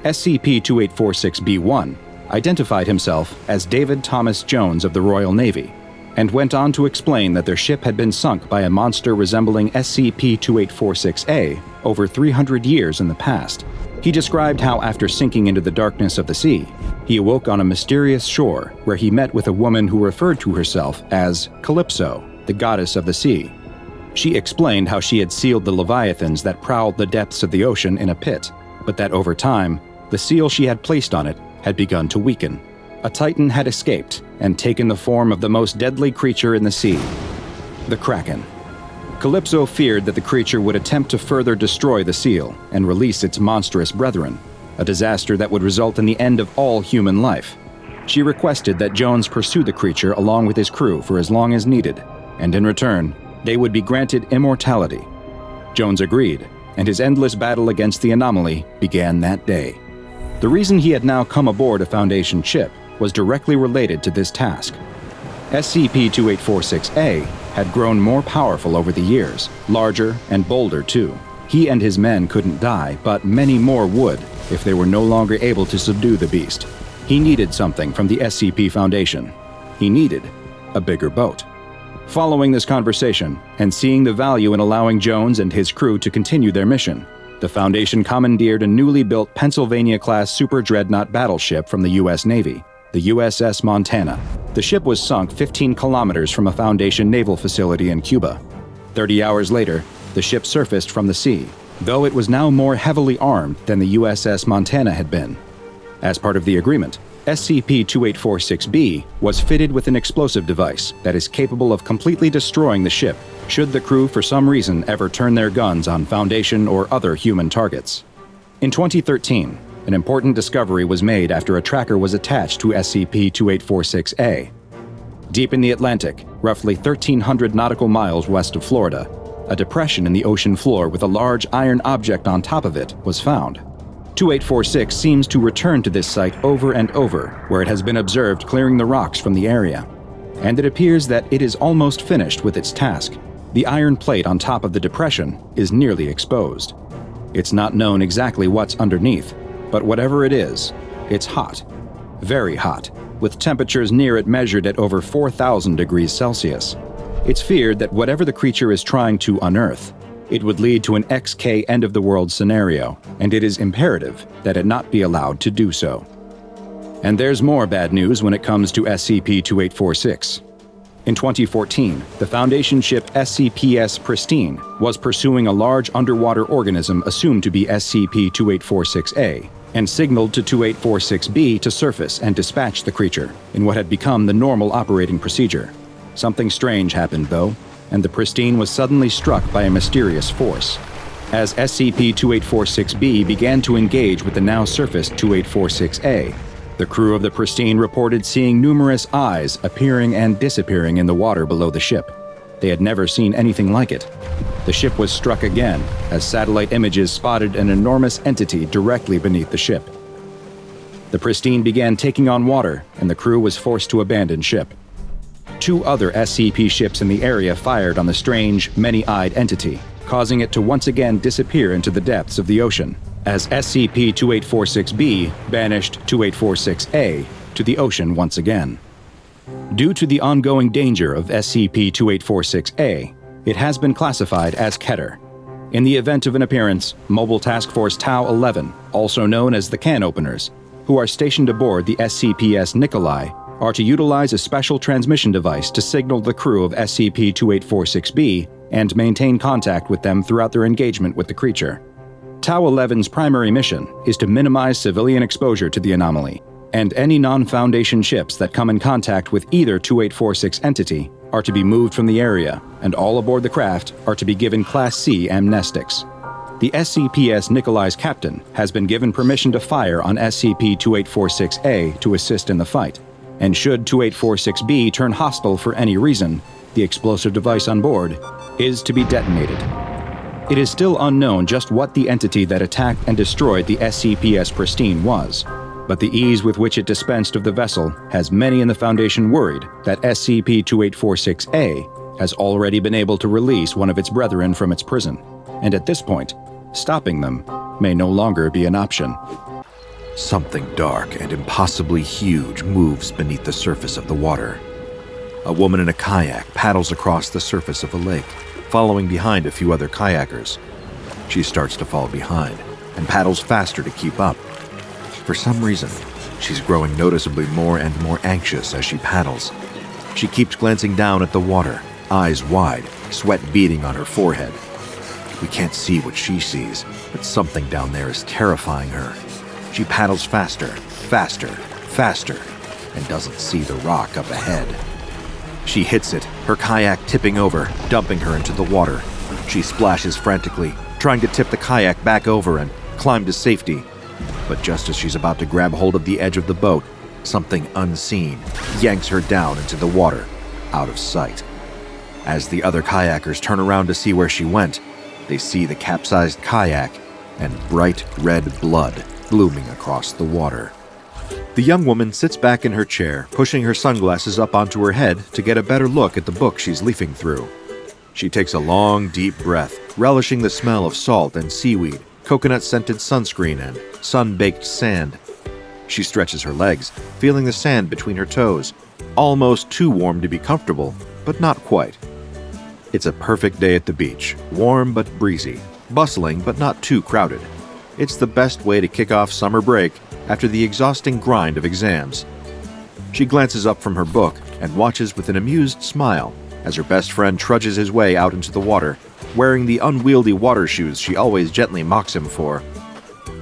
SCP-2846-B1 identified himself as David Thomas Jones of the Royal Navy, and went on to explain that their ship had been sunk by a monster resembling SCP-2846-A over 300 years in the past. He described how after sinking into the darkness of the sea, he awoke on a mysterious shore where he met with a woman who referred to herself as Calypso, the goddess of the sea. She explained how she had sealed the leviathans that prowled the depths of the ocean in a pit, but that over time, the seal she had placed on it had begun to weaken. A titan had escaped and taken the form of the most deadly creature in the sea, the Kraken. Calypso feared that the creature would attempt to further destroy the seal and release its monstrous brethren, a disaster that would result in the end of all human life. She requested that Jones pursue the creature along with his crew for as long as needed, and in return, they would be granted immortality. Jones agreed, and his endless battle against the anomaly began that day. The reason he had now come aboard a Foundation ship was directly related to this task. SCP-2846-A had grown more powerful over the years, larger and bolder too. He and his men couldn't die, but many more would if they were no longer able to subdue the beast. He needed something from the SCP Foundation. He needed a bigger boat. Following this conversation, and seeing the value in allowing Jones and his crew to continue their mission, the Foundation commandeered a newly built Pennsylvania-class super dreadnought battleship from the U.S. Navy, the USS Montana. The ship was sunk 15 kilometers from a Foundation naval facility in Cuba. 30 hours later, the ship surfaced from the sea, though it was now more heavily armed than the USS Montana had been. As part of the agreement, SCP-2846-B was fitted with an explosive device that is capable of completely destroying the ship should the crew for some reason ever turn their guns on Foundation or other human targets. In 2013, an important discovery was made after a tracker was attached to SCP-2846-A. Deep in the Atlantic, roughly 1,300 nautical miles west of Florida, a depression in the ocean floor with a large iron object on top of it was found. 2846 seems to return to this site over and over, where it has been observed clearing the rocks from the area. And it appears that it is almost finished with its task. The iron plate on top of the depression is nearly exposed. It's not known exactly what's underneath, but whatever it is, it's hot. Very hot, with temperatures near it measured at over 4,000 degrees Celsius. It's feared that whatever the creature is trying to unearth, it would lead to an XK end-of-the-world scenario, and it is imperative that it not be allowed to do so. And there's more bad news when it comes to SCP-2846. In 2014, the Foundation ship SCP-Pristine was pursuing a large underwater organism assumed to be SCP-2846-A, and signaled to 2846-B to surface and dispatch the creature in what had become the normal operating procedure. Something strange happened, though, and the Pristine was suddenly struck by a mysterious force. As SCP-2846-B began to engage with the now surfaced 2846-A, the crew of the Pristine reported seeing numerous eyes appearing and disappearing in the water below the ship. They had never seen anything like it. The ship was struck again as satellite images spotted an enormous entity directly beneath the ship. The Pristine began taking on water, and the crew was forced to abandon ship. 2 other SCP ships in the area fired on the strange, many-eyed entity, causing it to once again disappear into the depths of the ocean, as SCP-2846-B banished 2846-A to the ocean once again. Due to the ongoing danger of SCP-2846-A, it has been classified as Keter. In the event of an appearance, Mobile Task Force Tau-11, also known as the Can Openers, who are stationed aboard the SCPS Nikolai, are to utilize a special transmission device to signal the crew of SCP-2846-B and maintain contact with them throughout their engagement with the creature. Tau-11's primary mission is to minimize civilian exposure to the anomaly, and any non-Foundation ships that come in contact with either 2846 entity are to be moved from the area, and all aboard the craft are to be given Class C amnestics. The SCPS Nikolai's captain has been given permission to fire on SCP-2846-A to assist in the fight, and should 2846-B turn hostile for any reason, the explosive device on board is to be detonated. It is still unknown just what the entity that attacked and destroyed the SCPS Pristine was, but the ease with which it dispensed of the vessel has many in the Foundation worried that SCP-2846-A has already been able to release one of its brethren from its prison, and at this point, stopping them may no longer be an option. Something dark and impossibly huge moves beneath the surface of the water. A woman in a kayak paddles across the surface of a lake, following behind a few other kayakers. She starts to fall behind and paddles faster to keep up. For some reason, she's growing noticeably more and more anxious as she paddles. She keeps glancing down at the water, eyes wide, sweat beading on her forehead. We can't see what she sees, but something down there is terrifying her. She paddles faster, faster, faster, and doesn't see the rock up ahead. She hits it, her kayak tipping over, dumping her into the water. She splashes frantically, trying to tip the kayak back over and climb to safety. But just as she's about to grab hold of the edge of the boat, something unseen yanks her down into the water, out of sight. As the other kayakers turn around to see where she went, they see the capsized kayak and bright red blood blooming across the water. The young woman sits back in her chair, pushing her sunglasses up onto her head to get a better look at the book she's leafing through. She takes a long, deep breath, relishing the smell of salt and seaweed, coconut-scented sunscreen, and sun-baked sand. She stretches her legs, feeling the sand between her toes, almost too warm to be comfortable, but not quite. It's a perfect day at the beach, warm but breezy, bustling but not too crowded. It's the best way to kick off summer break after the exhausting grind of exams. She glances up from her book and watches with an amused smile as her best friend trudges his way out into the water, wearing the unwieldy water shoes she always gently mocks him for.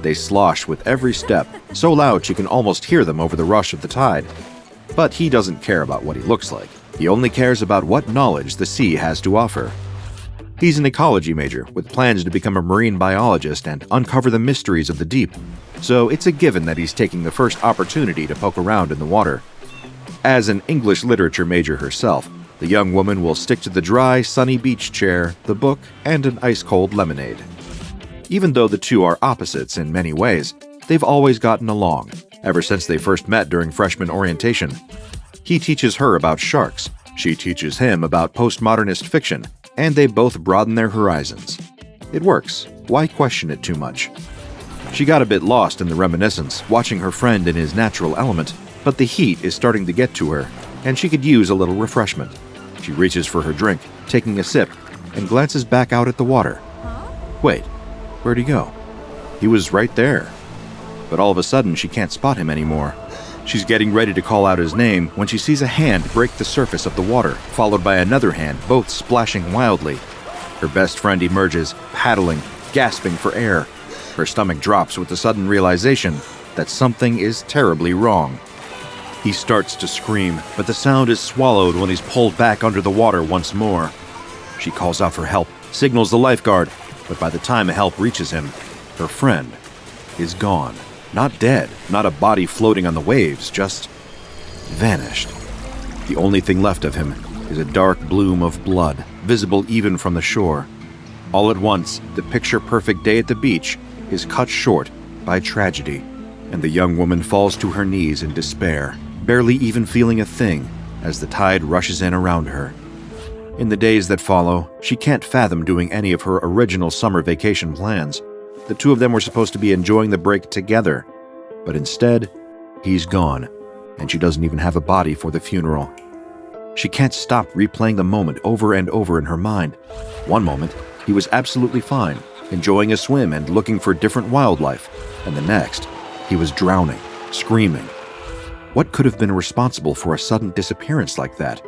They slosh with every step, so loud she can almost hear them over the rush of the tide. But he doesn't care about what he looks like. He only cares about what knowledge the sea has to offer. He's an ecology major with plans to become a marine biologist and uncover the mysteries of the deep, so it's a given that he's taking the first opportunity to poke around in the water. As an English literature major herself, the young woman will stick to the dry, sunny beach chair, the book, and an ice-cold lemonade. Even though the two are opposites in many ways, they've always gotten along, ever since they first met during freshman orientation. He teaches her about sharks, she teaches him about postmodernist fiction, and they both broaden their horizons. It works. Why question it too much? She got a bit lost in the reminiscence, watching her friend in his natural element, but the heat is starting to get to her, and she could use a little refreshment. She reaches for her drink, taking a sip, and glances back out at the water. Wait, where'd he go? He was right there. But all of a sudden, she can't spot him anymore. She's getting ready to call out his name when she sees a hand break the surface of the water, followed by another hand, both splashing wildly. Her best friend emerges, paddling, gasping for air. Her stomach drops with the sudden realization that something is terribly wrong. He starts to scream, but the sound is swallowed when he's pulled back under the water once more. She calls out for help, signals the lifeguard, but by the time help reaches him, her friend is gone. Not dead, not a body floating on the waves, just vanished. The only thing left of him is a dark bloom of blood, visible even from the shore. All at once, the picture-perfect day at the beach is cut short by tragedy, and the young woman falls to her knees in despair, barely even feeling a thing as the tide rushes in around her. In the days that follow, she can't fathom doing any of her original summer vacation plans. The two of them were supposed to be enjoying the break together, but instead, he's gone, and she doesn't even have a body for the funeral. She can't stop replaying the moment over and over in her mind. One moment, he was absolutely fine, enjoying a swim and looking for different wildlife, and the next, he was drowning, screaming. What could have been responsible for a sudden disappearance like that?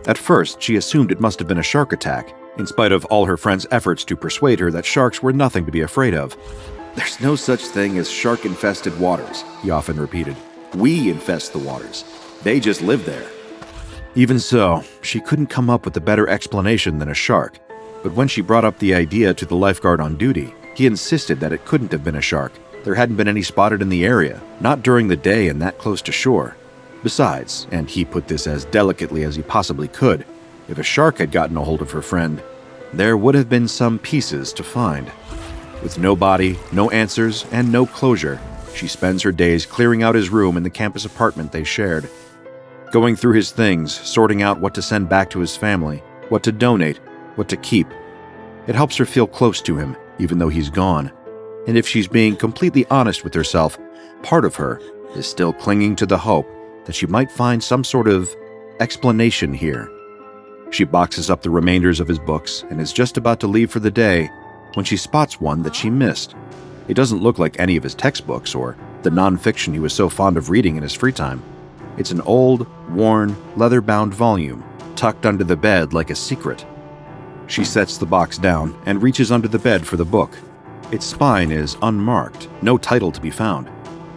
At first, she assumed it must have been a shark attack, in spite of all her friends' efforts to persuade her that sharks were nothing to be afraid of. "There's no such thing as shark-infested waters," he often repeated. "We infest the waters. They just live there." Even so, she couldn't come up with a better explanation than a shark. But when she brought up the idea to the lifeguard on duty, he insisted that it couldn't have been a shark. There hadn't been any spotted in the area, not during the day and that close to shore. Besides, and he put this as delicately as he possibly could, if a shark had gotten a hold of her friend, there would have been some pieces to find. With no body, no answers, and no closure, she spends her days clearing out his room in the campus apartment they shared. Going through his things, sorting out what to send back to his family, what to donate, what to keep. It helps her feel close to him, even though he's gone. And if she's being completely honest with herself, part of her is still clinging to the hope that she might find some sort of explanation here. She boxes up the remainders of his books and is just about to leave for the day when she spots one that she missed. It doesn't look like any of his textbooks or the nonfiction he was so fond of reading in his free time. It's an old, worn, leather-bound volume, tucked under the bed like a secret. She sets the box down and reaches under the bed for the book. Its spine is unmarked, no title to be found.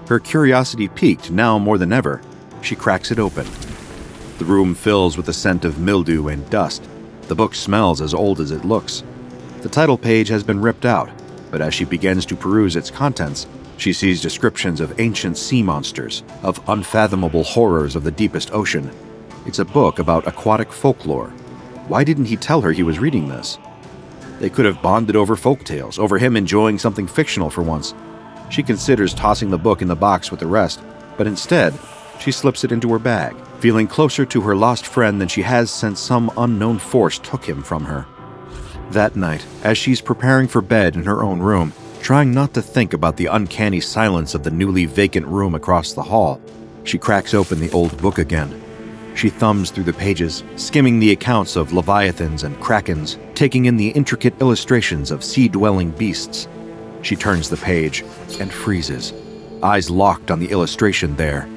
Her curiosity piqued now more than ever. She cracks it open. The room fills with the scent of mildew and dust. The book smells as old as it looks. The title page has been ripped out, but as she begins to peruse its contents, she sees descriptions of ancient sea monsters, of unfathomable horrors of the deepest ocean. It's a book about aquatic folklore. Why didn't he tell her he was reading this? They could have bonded over folktales, over him enjoying something fictional for once. She considers tossing the book in the box with the rest, but instead, she slips it into her bag, feeling closer to her lost friend than she has since some unknown force took him from her. That night, as she's preparing for bed in her own room, trying not to think about the uncanny silence of the newly vacant room across the hall, she cracks open the old book again. She thumbs through the pages, skimming the accounts of leviathans and krakens, taking in the intricate illustrations of sea-dwelling beasts. She turns the page and freezes, eyes locked on the illustration there.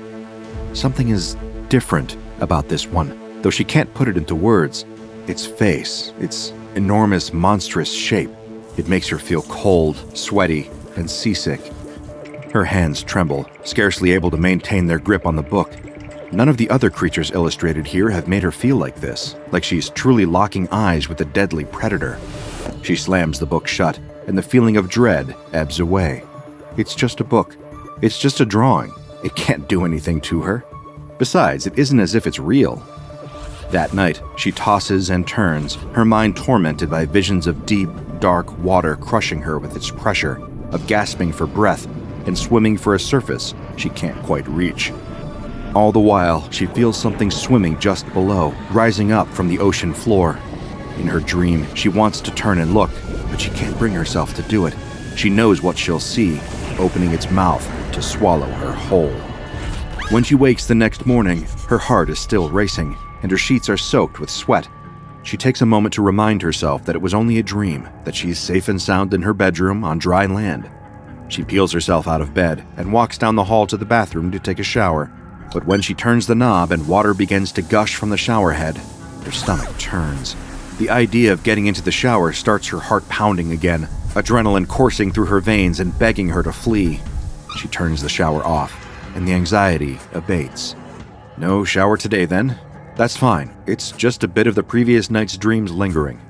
Something is different about this one, though she can't put it into words. Its face, its enormous, monstrous shape, it makes her feel cold, sweaty, and seasick. Her hands tremble, scarcely able to maintain their grip on the book. None of the other creatures illustrated here have made her feel like this, like she's truly locking eyes with a deadly predator. She slams the book shut, and the feeling of dread ebbs away. It's just a book. It's just a drawing. It can't do anything to her. Besides, it isn't as if it's real. That night, she tosses and turns, her mind tormented by visions of deep, dark water crushing her with its pressure, of gasping for breath and swimming for a surface she can't quite reach. All the while, she feels something swimming just below, rising up from the ocean floor. In her dream, she wants to turn and look, but she can't bring herself to do it. She knows what she'll see, opening its mouth to swallow her whole. When she wakes the next morning, her heart is still racing, and her sheets are soaked with sweat. She takes a moment to remind herself that it was only a dream, that she's safe and sound in her bedroom on dry land. She peels herself out of bed and walks down the hall to the bathroom to take a shower. But when she turns the knob and water begins to gush from the shower head, her stomach turns. The idea of getting into the shower starts her heart pounding again, adrenaline coursing through her veins and begging her to flee. She turns the shower off, and the anxiety abates. No shower today, then? That's fine. It's just a bit of the previous night's dreams lingering.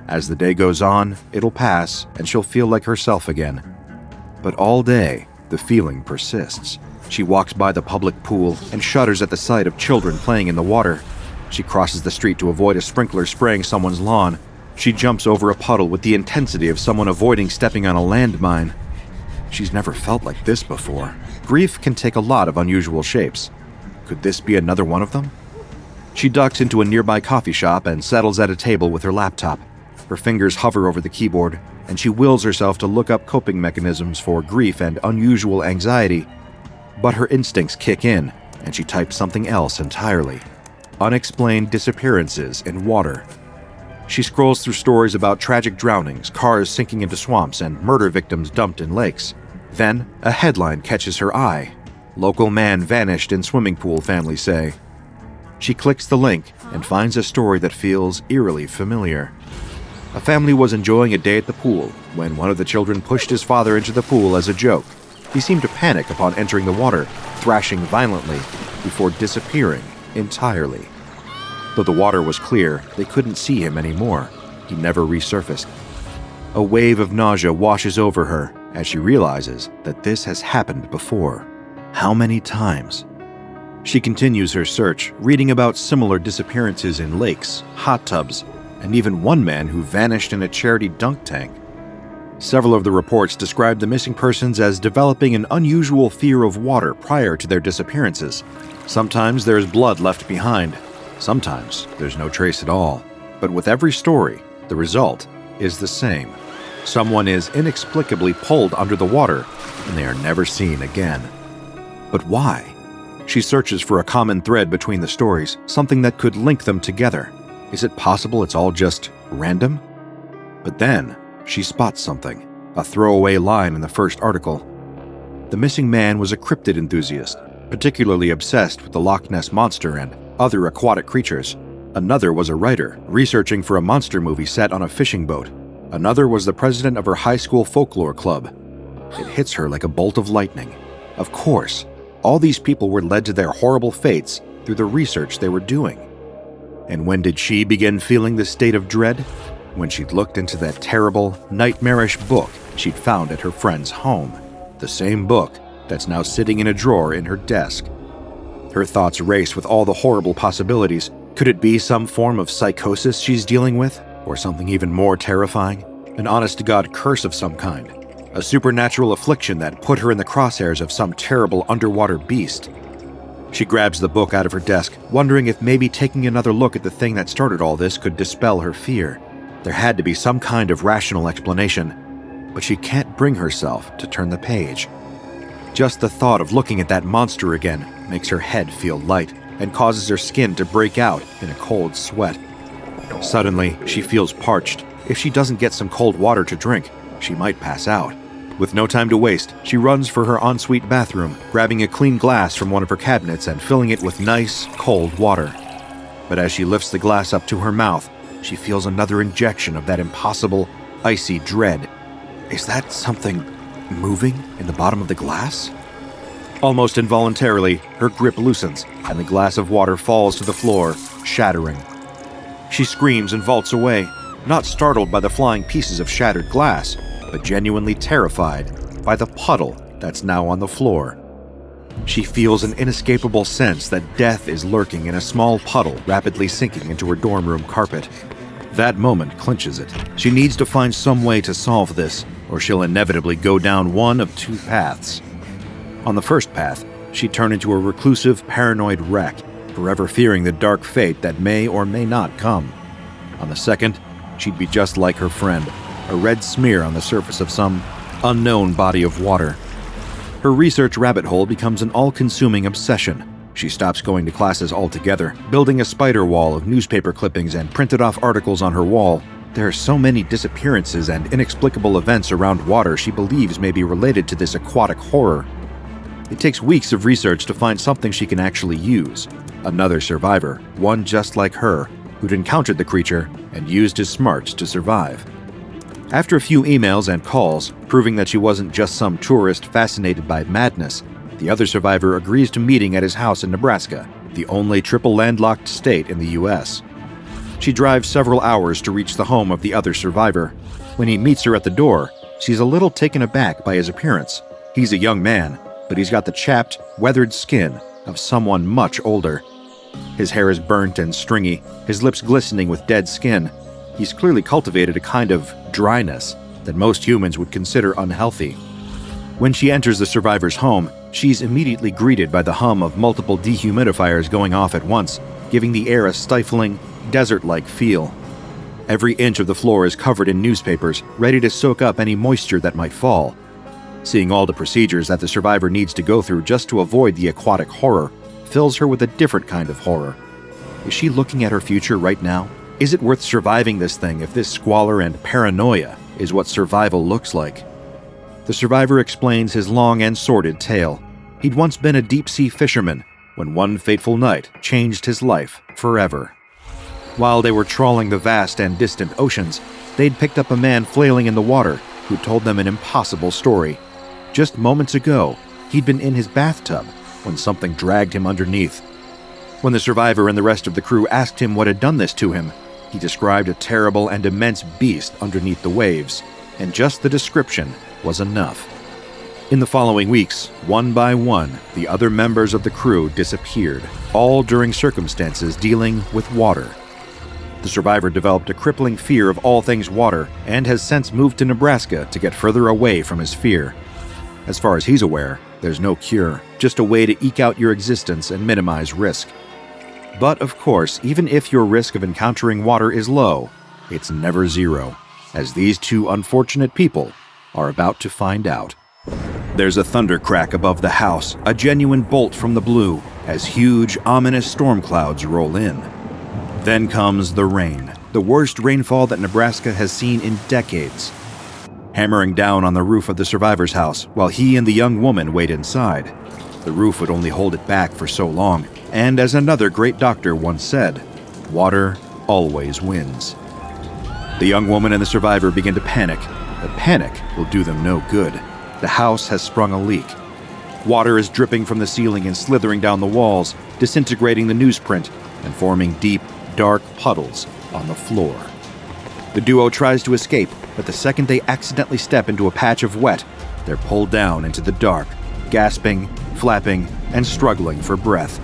As the day goes on, it'll pass, and she'll feel like herself again. But all day, the feeling persists. She walks by the public pool and shudders at the sight of children playing in the water. She crosses the street to avoid a sprinkler spraying someone's lawn. She jumps over a puddle with the intensity of someone avoiding stepping on a landmine. She's never felt like this before. Grief can take a lot of unusual shapes. Could this be another one of them? She ducks into a nearby coffee shop and settles at a table with her laptop. Her fingers hover over the keyboard, and she wills herself to look up coping mechanisms for grief and unusual anxiety. But her instincts kick in, and she types something else entirely. Unexplained disappearances in water. She scrolls through stories about tragic drownings, cars sinking into swamps, and murder victims dumped in lakes. Then, a headline catches her eye. Local man vanished in swimming pool, families say. She clicks the link and finds a story that feels eerily familiar. A family was enjoying a day at the pool when one of the children pushed his father into the pool as a joke. He seemed to panic upon entering the water, thrashing violently, before disappearing entirely. Though the water was clear, they couldn't see him anymore. He never resurfaced. A wave of nausea washes over her as she realizes that this has happened before. How many times? She continues her search, reading about similar disappearances in lakes, hot tubs, and even one man who vanished in a charity dunk tank. Several of the reports describe the missing persons as developing an unusual fear of water prior to their disappearances. Sometimes there is blood left behind. Sometimes there's no trace at all. But with every story, the result is the same. Someone is inexplicably pulled under the water, and they are never seen again. But why? She searches for a common thread between the stories, something that could link them together. Is it possible it's all just random? But then, she spots something, a throwaway line in the first article. The missing man was a cryptid enthusiast, particularly obsessed with the Loch Ness Monster and other aquatic creatures. Another was a writer, researching for a monster movie set on a fishing boat. Another was the president of her high school folklore club. It hits her like a bolt of lightning. Of course, all these people were led to their horrible fates through the research they were doing. And when did she begin feeling this state of dread? When she'd looked into that terrible, nightmarish book she'd found at her friend's home. The same book that's now sitting in a drawer in her desk. Her thoughts race with all the horrible possibilities. Could it be some form of psychosis she's dealing with? Or something even more terrifying? An honest-to-God curse of some kind? A supernatural affliction that put her in the crosshairs of some terrible underwater beast? She grabs the book out of her desk, wondering if maybe taking another look at the thing that started all this could dispel her fear. There had to be some kind of rational explanation, but she can't bring herself to turn the page. Just the thought of looking at that monster again makes her head feel light and causes her skin to break out in a cold sweat. Suddenly, she feels parched. If she doesn't get some cold water to drink, she might pass out. With no time to waste, she runs for her ensuite bathroom, grabbing a clean glass from one of her cabinets and filling it with nice, cold water. But as she lifts the glass up to her mouth, she feels another injection of that impossible, icy dread. Is that something moving in the bottom of the glass? Almost involuntarily, her grip loosens, and the glass of water falls to the floor, shattering. She screams and vaults away, not startled by the flying pieces of shattered glass, but genuinely terrified by the puddle that's now on the floor. She feels an inescapable sense that death is lurking in a small puddle rapidly sinking into her dorm room carpet. That moment clinches it. She needs to find some way to solve this, or she'll inevitably go down one of two paths. On the first path, she'd turn into a reclusive, paranoid wreck, forever fearing the dark fate that may or may not come. On the second, she'd be just like her friend, a red smear on the surface of some unknown body of water. Her research rabbit hole becomes an all-consuming obsession. She stops going to classes altogether, building a spider wall of newspaper clippings and printed-off articles on her wall. There are so many disappearances and inexplicable events around water she believes may be related to this aquatic horror. It takes weeks of research to find something she can actually use. Another survivor, one just like her, who'd encountered the creature and used his smarts to survive. After a few emails and calls, proving that she wasn't just some tourist fascinated by madness, the other survivor agrees to meeting at his house in Nebraska, the only triple landlocked state in the U.S. She drives several hours to reach the home of the other survivor. When he meets her at the door, she's a little taken aback by his appearance. He's a young man, but he's got the chapped, weathered skin of someone much older. His hair is burnt and stringy, his lips glistening with dead skin. He's clearly cultivated a kind of dryness that most humans would consider unhealthy. When she enters the survivor's home, she's immediately greeted by the hum of multiple dehumidifiers going off at once, giving the air a stifling, desert-like feel. Every inch of the floor is covered in newspapers, ready to soak up any moisture that might fall. Seeing all the procedures that the survivor needs to go through just to avoid the aquatic horror fills her with a different kind of horror. Is she looking at her future right now? Is it worth surviving this thing if this squalor and paranoia is what survival looks like? The survivor explains his long and sordid tale. He'd once been a deep-sea fisherman when one fateful night changed his life forever. While they were trawling the vast and distant oceans, they'd picked up a man flailing in the water who told them an impossible story. Just moments ago, he'd been in his bathtub when something dragged him underneath. When the survivor and the rest of the crew asked him what had done this to him, he described a terrible and immense beast underneath the waves, and just the description was enough. In the following weeks, one by one, the other members of the crew disappeared, all during circumstances dealing with water. The survivor developed a crippling fear of all things water and has since moved to Nebraska to get further away from his fear. As far as he's aware, there's no cure, just a way to eke out your existence and minimize risk. But of course, even if your risk of encountering water is low, it's never zero, as these two unfortunate people are about to find out. There's a thunder crack above the house, a genuine bolt from the blue, as huge, ominous storm clouds roll in. Then comes the rain, the worst rainfall that Nebraska has seen in decades. Hammering down on the roof of the survivor's house while he and the young woman wait inside. The roof would only hold it back for so long, and as another great doctor once said, water always wins. The young woman and the survivor begin to panic. The panic will do them no good. The house has sprung a leak. Water is dripping from the ceiling and slithering down the walls, disintegrating the newsprint and forming deep, dark puddles on the floor. The duo tries to escape, but the second they accidentally step into a patch of wet, they're pulled down into the dark, gasping, flapping, and struggling for breath.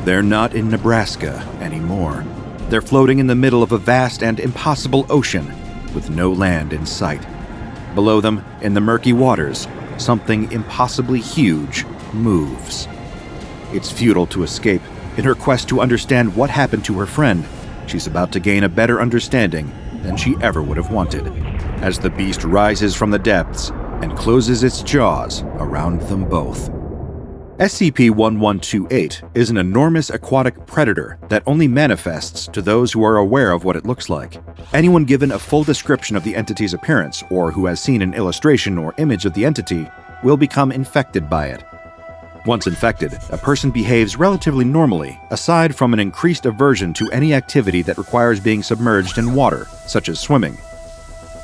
They're not in Nebraska anymore. They're floating in the middle of a vast and impossible ocean with no land in sight. Below them, in the murky waters, something impossibly huge moves. It's futile to escape. In her quest to understand what happened to her friend, she's about to gain a better understanding than she ever would have wanted, as the beast rises from the depths and closes its jaws around them both. SCP-1128 is an enormous aquatic predator that only manifests to those who are aware of what it looks like. Anyone given a full description of the entity's appearance, or who has seen an illustration or image of the entity, will become infected by it. Once infected, a person behaves relatively normally, aside from an increased aversion to any activity that requires being submerged in water, such as swimming.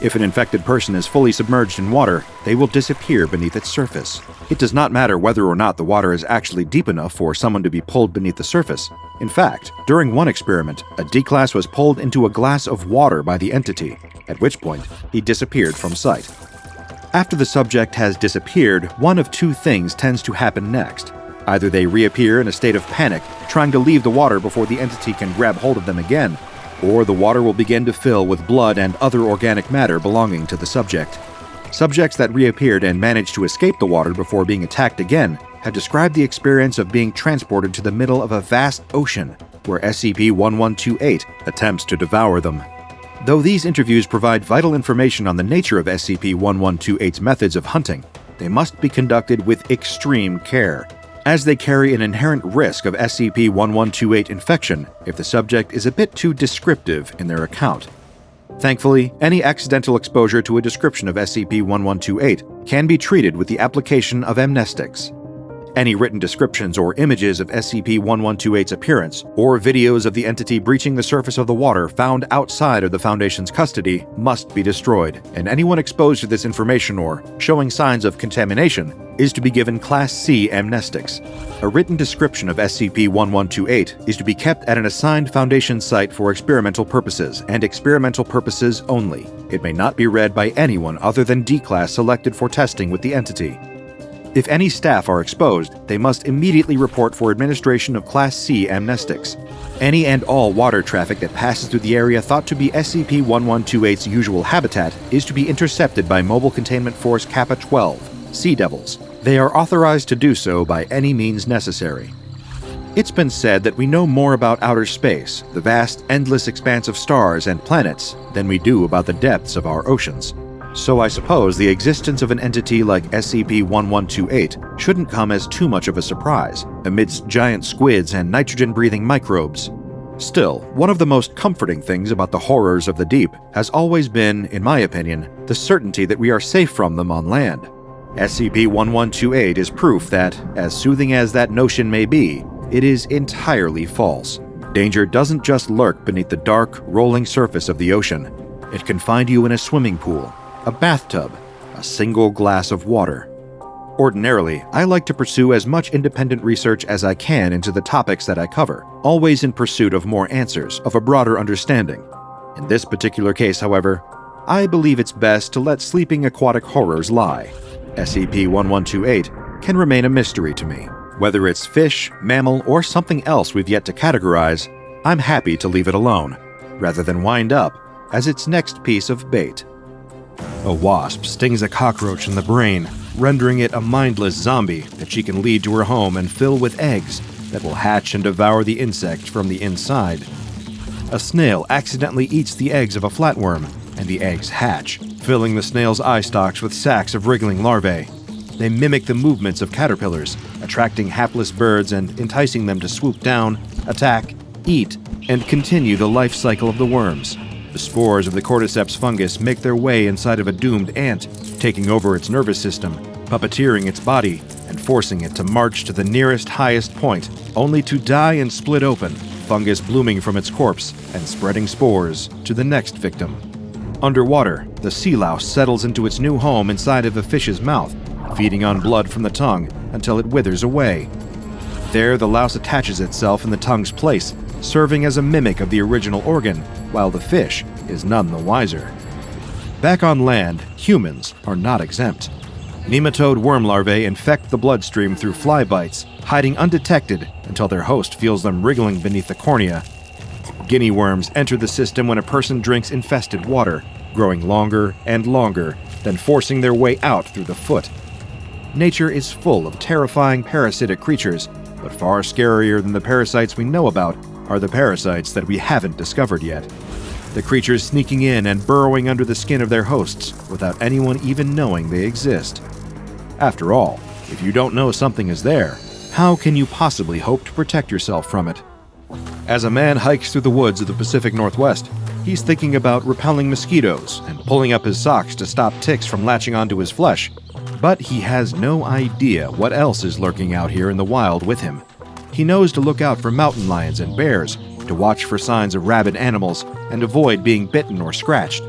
If an infected person is fully submerged in water, they will disappear beneath its surface. It does not matter whether or not the water is actually deep enough for someone to be pulled beneath the surface. In fact, during one experiment, a D-class was pulled into a glass of water by the entity, at which point he disappeared from sight. After the subject has disappeared, one of two things tends to happen next. Either they reappear in a state of panic, trying to leave the water before the entity can grab hold of them again, or the water will begin to fill with blood and other organic matter belonging to the subject. Subjects that reappeared and managed to escape the water before being attacked again have described the experience of being transported to the middle of a vast ocean, where SCP-1128 attempts to devour them. Though these interviews provide vital information on the nature of SCP-1128's methods of hunting, they must be conducted with extreme care, as they carry an inherent risk of SCP-1128 infection if the subject is a bit too descriptive in their account. Thankfully, any accidental exposure to a description of SCP-1128 can be treated with the application of amnestics. Any written descriptions or images of SCP-1128's appearance, or videos of the entity breaching the surface of the water found outside of the Foundation's custody must be destroyed, and anyone exposed to this information or showing signs of contamination is to be given Class C amnestics. A written description of SCP-1128 is to be kept at an assigned Foundation site for experimental purposes, and experimental purposes only. It may not be read by anyone other than D-Class selected for testing with the entity. If any staff are exposed, they must immediately report for administration of Class C amnestics. Any and all water traffic that passes through the area thought to be SCP-1128's usual habitat is to be intercepted by Mobile Containment Force Kappa-12, Sea Devils. They are authorized to do so by any means necessary. It's been said that we know more about outer space, the vast, endless expanse of stars and planets, than we do about the depths of our oceans. So I suppose the existence of an entity like SCP-1128 shouldn't come as too much of a surprise, amidst giant squids and nitrogen-breathing microbes. Still, one of the most comforting things about the horrors of the deep has always been, in my opinion, the certainty that we are safe from them on land. SCP-1128 is proof that, as soothing as that notion may be, it is entirely false. Danger doesn't just lurk beneath the dark, rolling surface of the ocean. It can find you in a swimming pool, a bathtub, a single glass of water. Ordinarily, I like to pursue as much independent research as I can into the topics that I cover, always in pursuit of more answers, of a broader understanding. In this particular case, however, I believe it's best to let sleeping aquatic horrors lie. SCP-1128 can remain a mystery to me. Whether it's fish, mammal, or something else we've yet to categorize, I'm happy to leave it alone, rather than wind up as its next piece of bait. A wasp stings a cockroach in the brain, rendering it a mindless zombie that she can lead to her home and fill with eggs that will hatch and devour the insect from the inside. A snail accidentally eats the eggs of a flatworm, and the eggs hatch, filling the snail's eye stalks with sacs of wriggling larvae. They mimic the movements of caterpillars, attracting hapless birds and enticing them to swoop down, attack, eat, and continue the life cycle of the worms. The spores of the cordyceps fungus make their way inside of a doomed ant, taking over its nervous system, puppeteering its body, and forcing it to march to the nearest highest point, only to die and split open, fungus blooming from its corpse and spreading spores to the next victim. Underwater, the sea louse settles into its new home inside of a fish's mouth, feeding on blood from the tongue until it withers away. There, the louse attaches itself in the tongue's place, serving as a mimic of the original organ, while the fish is none the wiser. Back on land, humans are not exempt. Nematode worm larvae infect the bloodstream through fly bites, hiding undetected until their host feels them wriggling beneath the cornea. Guinea worms enter the system when a person drinks infested water, growing longer and longer, then forcing their way out through the foot. Nature is full of terrifying parasitic creatures, but far scarier than the parasites we know about are the parasites that we haven't discovered yet. The creatures sneaking in and burrowing under the skin of their hosts without anyone even knowing they exist. After all, if you don't know something is there, how can you possibly hope to protect yourself from it? As a man hikes through the woods of the Pacific Northwest, he's thinking about repelling mosquitoes and pulling up his socks to stop ticks from latching onto his flesh. But he has no idea what else is lurking out here in the wild with him. He knows to look out for mountain lions and bears, to watch for signs of rabid animals, and avoid being bitten or scratched.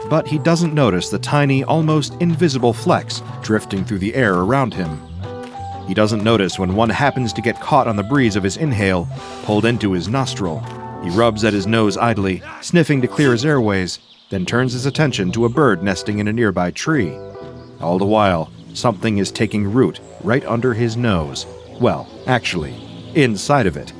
But he doesn't notice the tiny, almost invisible flecks drifting through the air around him. He doesn't notice when one happens to get caught on the breeze of his inhale, pulled into his nostril. He rubs at his nose idly, sniffing to clear his airways, then turns his attention to a bird nesting in a nearby tree. All the while, something is taking root right under his nose. Well, actually, inside of it.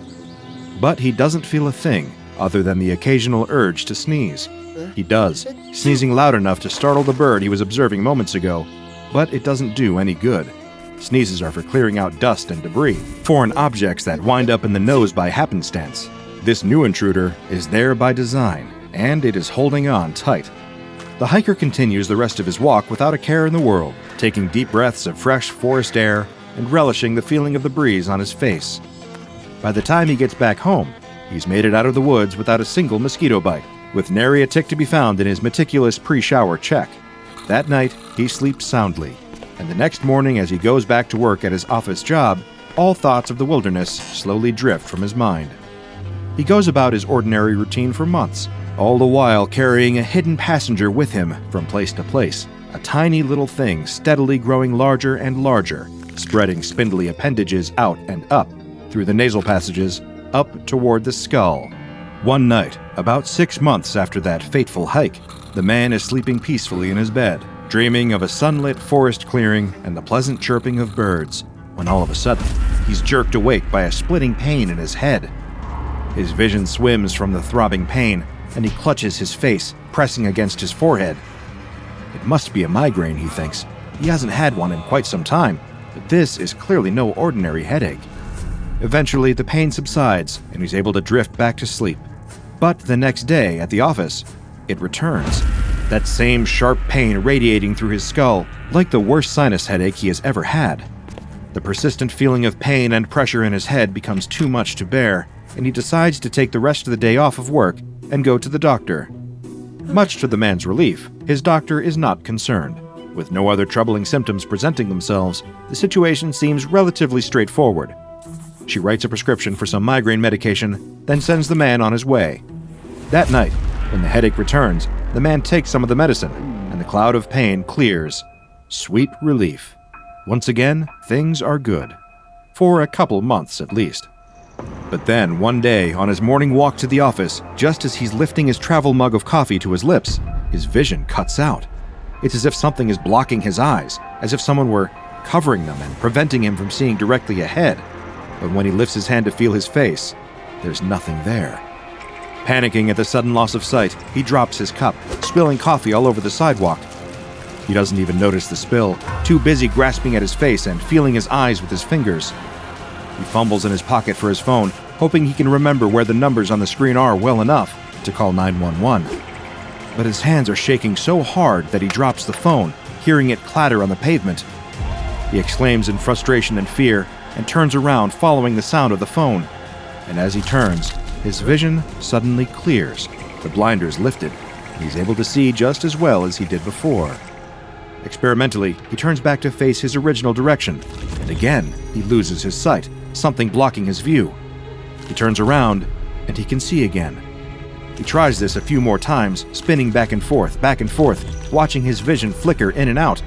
But he doesn't feel a thing, other than the occasional urge to sneeze. He does, sneezing loud enough to startle the bird he was observing moments ago, but it doesn't do any good. Sneezes are for clearing out dust and debris, foreign objects that wind up in the nose by happenstance. This new intruder is there by design, and it is holding on tight. The hiker continues the rest of his walk without a care in the world, taking deep breaths of fresh forest air and relishing the feeling of the breeze on his face. By the time he gets back home, he's made it out of the woods without a single mosquito bite, with nary a tick to be found in his meticulous pre-shower check. That night, he sleeps soundly, and the next morning as he goes back to work at his office job, all thoughts of the wilderness slowly drift from his mind. He goes about his ordinary routine for months, all the while carrying a hidden passenger with him from place to place, a tiny little thing steadily growing larger and larger, spreading spindly appendages out and up, through the nasal passages, up toward the skull. One night, about 6 months after that fateful hike, the man is sleeping peacefully in his bed, dreaming of a sunlit forest clearing and the pleasant chirping of birds, when all of a sudden, he's jerked awake by a splitting pain in his head. His vision swims from the throbbing pain, and he clutches his face, pressing against his forehead. It must be a migraine, he thinks. He hasn't had one in quite some time, but this is clearly no ordinary headache. Eventually, the pain subsides, and he's able to drift back to sleep. But the next day, at the office, it returns. That same sharp pain radiating through his skull, like the worst sinus headache he has ever had. The persistent feeling of pain and pressure in his head becomes too much to bear, and he decides to take the rest of the day off of work and go to the doctor. Much to the man's relief, his doctor is not concerned. With no other troubling symptoms presenting themselves, the situation seems relatively straightforward. She writes a prescription for some migraine medication, then sends the man on his way. That night, when the headache returns, the man takes some of the medicine, and the cloud of pain clears. Sweet relief. Once again, things are good. For a couple months at least. But then, one day, on his morning walk to the office, just as he's lifting his travel mug of coffee to his lips, his vision cuts out. It's as if something is blocking his eyes, as if someone were covering them and preventing him from seeing directly ahead. But when he lifts his hand to feel his face, there's nothing there. Panicking at the sudden loss of sight, he drops his cup, spilling coffee all over the sidewalk. He doesn't even notice the spill, too busy grasping at his face and feeling his eyes with his fingers. He fumbles in his pocket for his phone, hoping he can remember where the numbers on the screen are well enough to call 911. But his hands are shaking so hard that he drops the phone, hearing it clatter on the pavement. He exclaims in frustration and fear, and turns around following the sound of the phone. And as he turns, his vision suddenly clears, the blinders lifted, and he's able to see just as well as he did before. Experimentally, he turns back to face his original direction, and again he loses his sight, something blocking his view. He turns around, and he can see again. He tries this a few more times, spinning back and forth, watching his vision flicker in and out.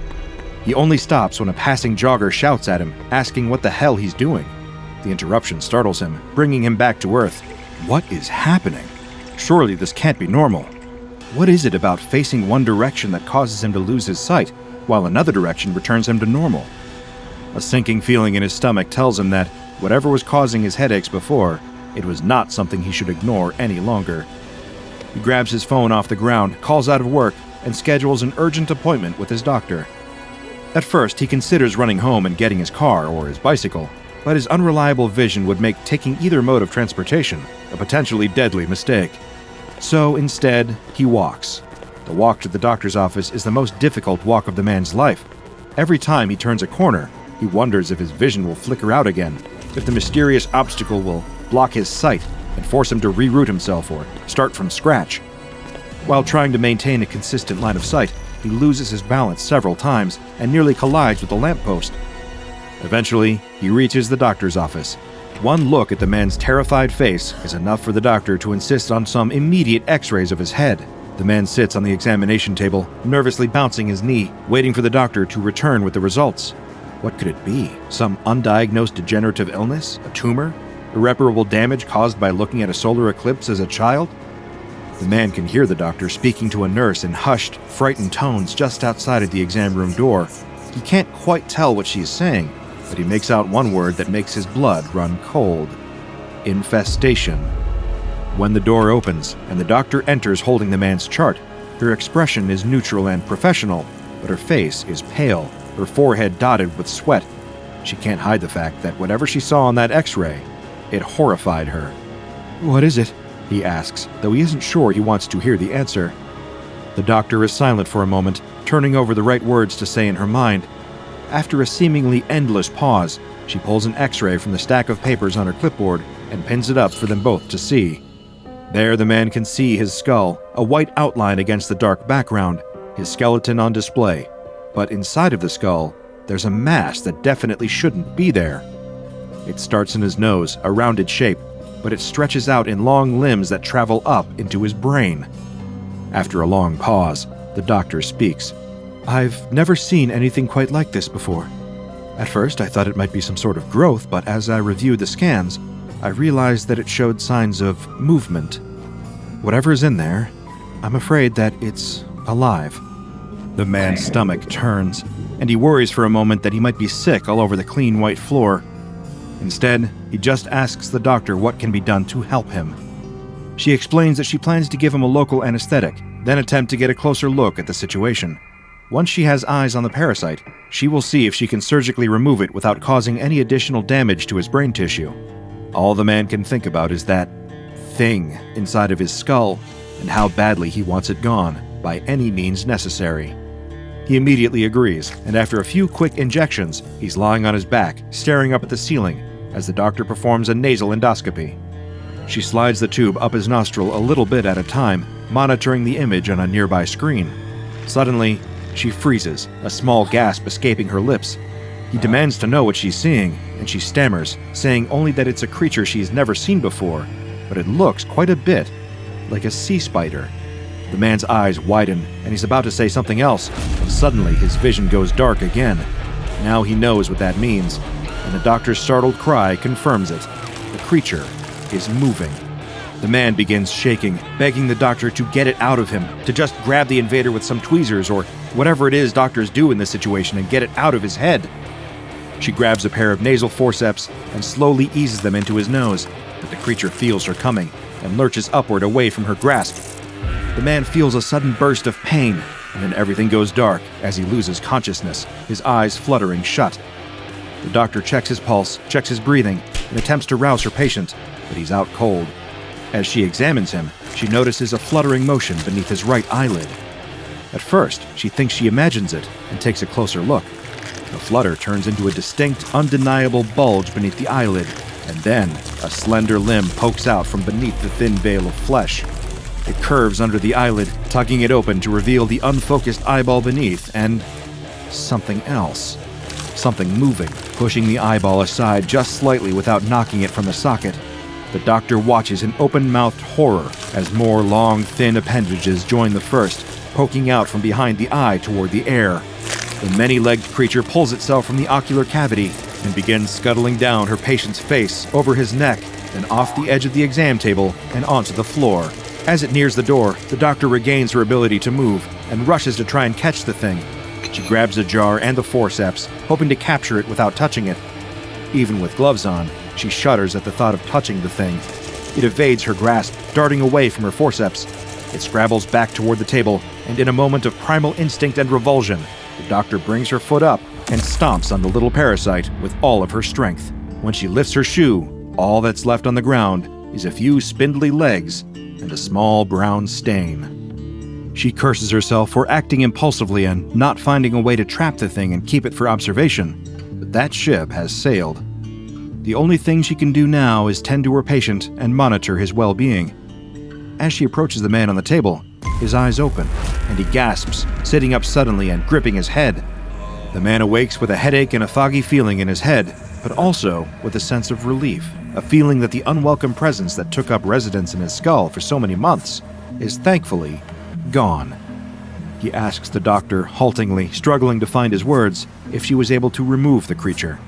He only stops when a passing jogger shouts at him, asking what the hell he's doing. The interruption startles him, bringing him back to earth. What is happening? Surely this can't be normal. What is it about facing one direction that causes him to lose his sight, while another direction returns him to normal? A sinking feeling in his stomach tells him that whatever was causing his headaches before, it was not something he should ignore any longer. He grabs his phone off the ground, calls out of work, and schedules an urgent appointment with his doctor. At first, he considers running home and getting his car or his bicycle, but his unreliable vision would make taking either mode of transportation a potentially deadly mistake. So instead, he walks. The walk to the doctor's office is the most difficult walk of the man's life. Every time he turns a corner, he wonders if his vision will flicker out again, if the mysterious obstacle will block his sight and force him to reroute himself or start from scratch. While trying to maintain a consistent line of sight, he loses his balance several times and nearly collides with the lamppost. Eventually, he reaches the doctor's office. One look at the man's terrified face is enough for the doctor to insist on some immediate x-rays of his head. The man sits on the examination table, nervously bouncing his knee, waiting for the doctor to return with the results. What could it be? Some undiagnosed degenerative illness? A tumor? Irreparable damage caused by looking at a solar eclipse as a child? The man can hear the doctor speaking to a nurse in hushed, frightened tones just outside of the exam room door. He can't quite tell what she is saying, but he makes out one word that makes his blood run cold. Infestation. When the door opens and the doctor enters holding the man's chart, her expression is neutral and professional, but her face is pale, her forehead dotted with sweat. She can't hide the fact that whatever she saw on that X-ray, it horrified her. "What is it?" he asks, though he isn't sure he wants to hear the answer. The doctor is silent for a moment, turning over the right words to say in her mind. After a seemingly endless pause, she pulls an X-ray from the stack of papers on her clipboard and pins it up for them both to see. There the man can see his skull, a white outline against the dark background, his skeleton on display. But inside of the skull, there's a mass that definitely shouldn't be there. It starts in his nose, a rounded shape, but it stretches out in long limbs that travel up into his brain. After a long pause, the doctor speaks. "I've never seen anything quite like this before. At first, I thought it might be some sort of growth, but as I reviewed the scans, I realized that it showed signs of movement. Whatever's in there, I'm afraid that it's alive." The man's stomach turns, and he worries for a moment that he might be sick all over the clean white floor. Instead, he just asks the doctor what can be done to help him. She explains that she plans to give him a local anesthetic, then attempt to get a closer look at the situation. Once she has eyes on the parasite, she will see if she can surgically remove it without causing any additional damage to his brain tissue. All the man can think about is that thing inside of his skull and how badly he wants it gone by any means necessary. He immediately agrees, and after a few quick injections, he's lying on his back, staring up at the ceiling as the doctor performs a nasal endoscopy. She slides the tube up his nostril a little bit at a time, monitoring the image on a nearby screen. Suddenly, she freezes, a small gasp escaping her lips. He demands to know what she's seeing, and she stammers, saying only that it's a creature she's never seen before, but it looks quite a bit like a sea spider. The man's eyes widen, and he's about to say something else, and suddenly his vision goes dark again. Now he knows what that means, and the doctor's startled cry confirms it. The creature is moving. The man begins shaking, begging the doctor to get it out of him, to just grab the invader with some tweezers or whatever it is doctors do in this situation and get it out of his head. She grabs a pair of nasal forceps and slowly eases them into his nose, but the creature feels her coming and lurches upward away from her grasp. The man feels a sudden burst of pain, and then everything goes dark as he loses consciousness, his eyes fluttering shut. The doctor checks his pulse, checks his breathing, and attempts to rouse her patient, but he's out cold. As she examines him, she notices a fluttering motion beneath his right eyelid. At first, she thinks she imagines it and takes a closer look. The flutter turns into a distinct, undeniable bulge beneath the eyelid, and then a slender limb pokes out from beneath the thin veil of flesh. It curves under the eyelid, tugging it open to reveal the unfocused eyeball beneath, and something else. Something moving, pushing the eyeball aside just slightly without knocking it from the socket. The doctor watches in open-mouthed horror as more long, thin appendages join the first, poking out from behind the eye toward the air. The many-legged creature pulls itself from the ocular cavity and begins scuttling down her patient's face, over his neck, then off the edge of the exam table and onto the floor. As it nears the door, the doctor regains her ability to move and rushes to try and catch the thing. She grabs the jar and the forceps, hoping to capture it without touching it. Even with gloves on, she shudders at the thought of touching the thing. It evades her grasp, darting away from her forceps. It scrabbles back toward the table, and in a moment of primal instinct and revulsion, the doctor brings her foot up and stomps on the little parasite with all of her strength. When she lifts her shoe, all that's left on the ground is a few spindly legs and a small brown stain. She curses herself for acting impulsively and not finding a way to trap the thing and keep it for observation, but that ship has sailed. The only thing she can do now is tend to her patient and monitor his well-being. As she approaches the man on the table, his eyes open, and he gasps, sitting up suddenly and gripping his head. The man awakes with a headache and a foggy feeling in his head, but also with a sense of relief, a feeling that the unwelcome presence that took up residence in his skull for so many months is thankfully gone. He asks the doctor, haltingly, struggling to find his words, if she was able to remove the creature.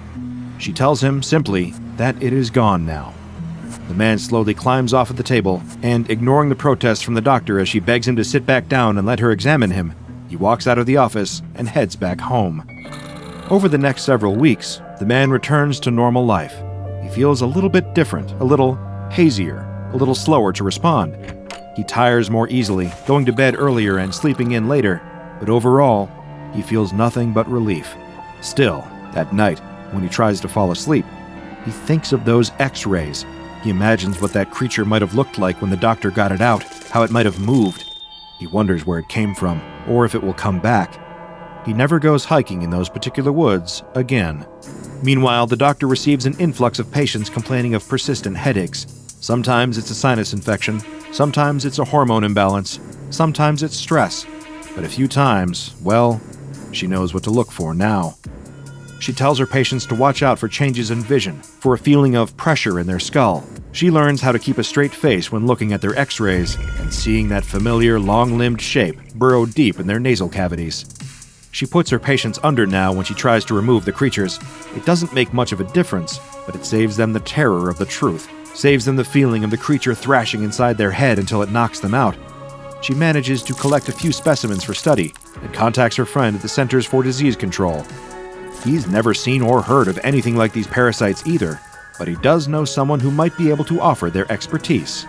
She tells him simply that it is gone now. The man slowly climbs off of the table, and ignoring the protests from the doctor as she begs him to sit back down and let her examine him, he walks out of the office and heads back home. Over the next several weeks, the man returns to normal life. He feels a little bit different, a little hazier. a little slower to respond. He tires more easily, going to bed earlier and sleeping in later, but overall, he feels nothing but relief. Still, at night, when he tries to fall asleep, he thinks of those X-rays. He imagines what that creature might have looked like when the doctor got it out, how it might have moved. He wonders where it came from, or if it will come back. He never goes hiking in those particular woods again. Meanwhile, the doctor receives an influx of patients complaining of persistent headaches. Sometimes it's a sinus infection, sometimes it's a hormone imbalance, sometimes it's stress. But a few times, well, she knows what to look for now. She tells her patients to watch out for changes in vision, for a feeling of pressure in their skull. She learns how to keep a straight face when looking at their X-rays and seeing that familiar long-limbed shape burrow deep in their nasal cavities. She puts her patients under now when she tries to remove the creatures. It doesn't make much of a difference, but it saves them the terror of the truth, saves them the feeling of the creature thrashing inside their head until it knocks them out. She manages to collect a few specimens for study and contacts her friend at the Centers for Disease Control. He's never seen or heard of anything like these parasites either, but he does know someone who might be able to offer their expertise.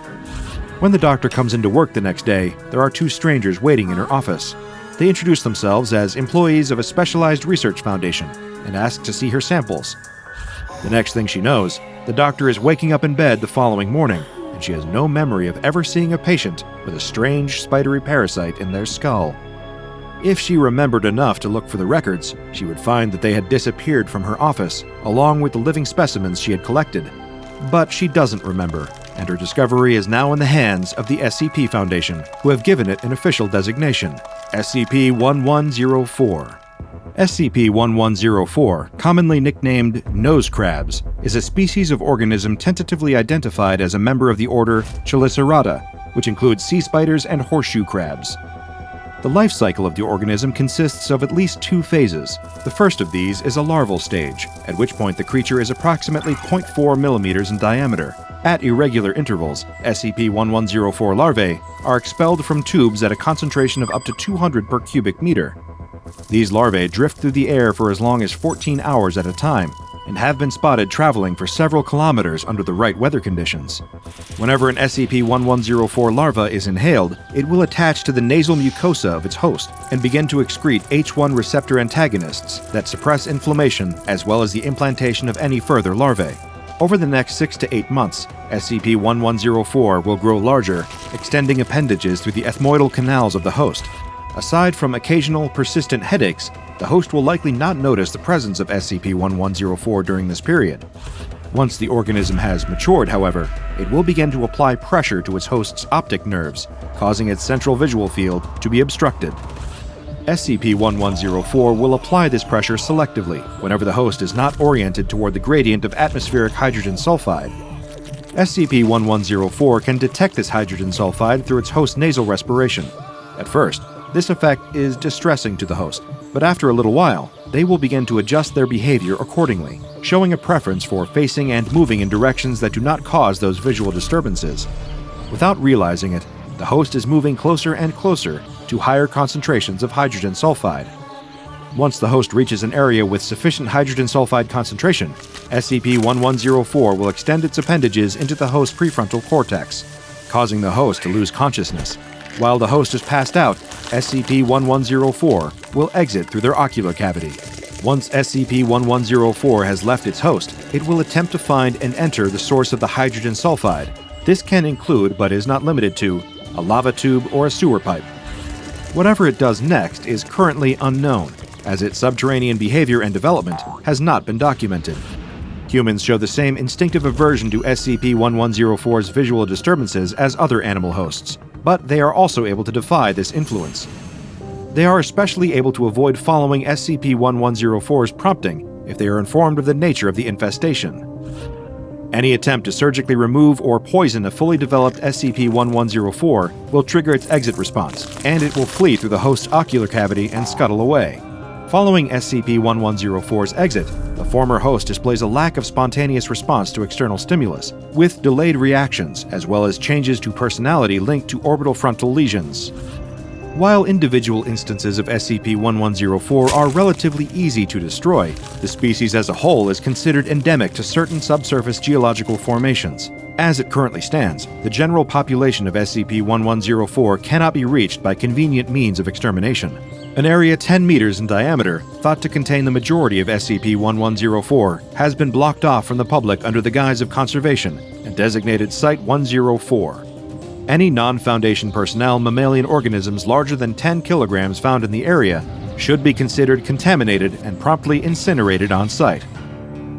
When the doctor comes into work the next day, there are two strangers waiting in her office. They introduce themselves as employees of a specialized research foundation and ask to see her samples. The next thing she knows, the doctor is waking up in bed the following morning, and she has no memory of ever seeing a patient with a strange spidery parasite in their skull. If she remembered enough to look for the records, she would find that they had disappeared from her office, along with the living specimens she had collected. But she doesn't remember, and her discovery is now in the hands of the SCP Foundation, who have given it an official designation, SCP-1104. SCP-1104, commonly nicknamed nose crabs, is a species of organism tentatively identified as a member of the order Chelicerata, which includes sea spiders and horseshoe crabs. The life cycle of the organism consists of at least two phases. The first of these is a larval stage, at which point the creature is approximately 0.4 millimeters in diameter. At irregular intervals, SCP-1104 larvae are expelled from tubes at a concentration of up to 200 per cubic meter. These larvae drift through the air for as long as 14 hours at a time, and have been spotted traveling for several kilometers under the right weather conditions. Whenever an SCP-1104 larva is inhaled, it will attach to the nasal mucosa of its host and begin to excrete H1 receptor antagonists that suppress inflammation as well as the implantation of any further larvae. Over the next 6 to 8 months, SCP-1104 will grow larger, extending appendages through the ethmoidal canals of the host. Aside from occasional persistent headaches, the host will likely not notice the presence of SCP-1104 during this period. Once the organism has matured, however, it will begin to apply pressure to its host's optic nerves, causing its central visual field to be obstructed. SCP-1104 will apply this pressure selectively whenever the host is not oriented toward the gradient of atmospheric hydrogen sulfide. SCP-1104 can detect this hydrogen sulfide through its host's nasal respiration. At first, this effect is distressing to the host, but after a little while, they will begin to adjust their behavior accordingly, showing a preference for facing and moving in directions that do not cause those visual disturbances. Without realizing it, the host is moving closer and closer to higher concentrations of hydrogen sulfide. Once the host reaches an area with sufficient hydrogen sulfide concentration, SCP-1104 will extend its appendages into the host's prefrontal cortex, causing the host to lose consciousness. While the host is passed out, SCP-1104 will exit through their ocular cavity. Once SCP-1104 has left its host, it will attempt to find and enter the source of the hydrogen sulfide. This can include, but is not limited to, a lava tube or a sewer pipe. Whatever it does next is currently unknown, as its subterranean behavior and development has not been documented. Humans show the same instinctive aversion to SCP-1104's visual disturbances as other animal hosts, but they are also able to defy this influence. They are especially able to avoid following SCP-1104's prompting if they are informed of the nature of the infestation. Any attempt to surgically remove or poison a fully developed SCP-1104 will trigger its exit response, and it will flee through the host's ocular cavity and scuttle away. Following SCP-1104's exit, the former host displays a lack of spontaneous response to external stimulus, with delayed reactions as well as changes to personality linked to orbital frontal lesions. While individual instances of SCP-1104 are relatively easy to destroy, the species as a whole is considered endemic to certain subsurface geological formations. As it currently stands, the general population of SCP-1104 cannot be reached by convenient means of extermination. An area 10 meters in diameter, thought to contain the majority of SCP-1104, has been blocked off from the public under the guise of conservation and designated Site 104. Any non-Foundation personnel mammalian organisms larger than 10 kilograms found in the area should be considered contaminated and promptly incinerated on site.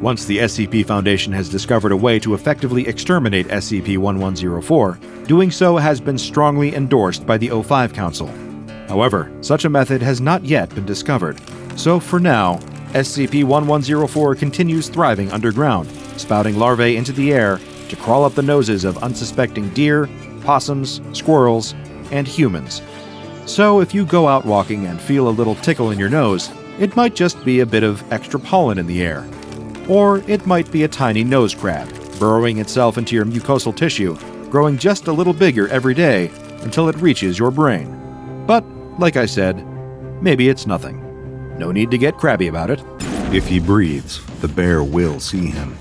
Once the SCP Foundation has discovered a way to effectively exterminate SCP-1104, doing so has been strongly endorsed by the O5 Council. However, such a method has not yet been discovered. So for now, SCP-1104 continues thriving underground, spouting larvae into the air to crawl up the noses of unsuspecting deer, possums, squirrels, and humans. So if you go out walking and feel a little tickle in your nose, it might just be a bit of extra pollen in the air. Or it might be a tiny nose crab, burrowing itself into your mucosal tissue, growing just a little bigger every day until it reaches your brain. But, like I said, maybe it's nothing. No need to get crabby about it. If he breathes, the bear will see him.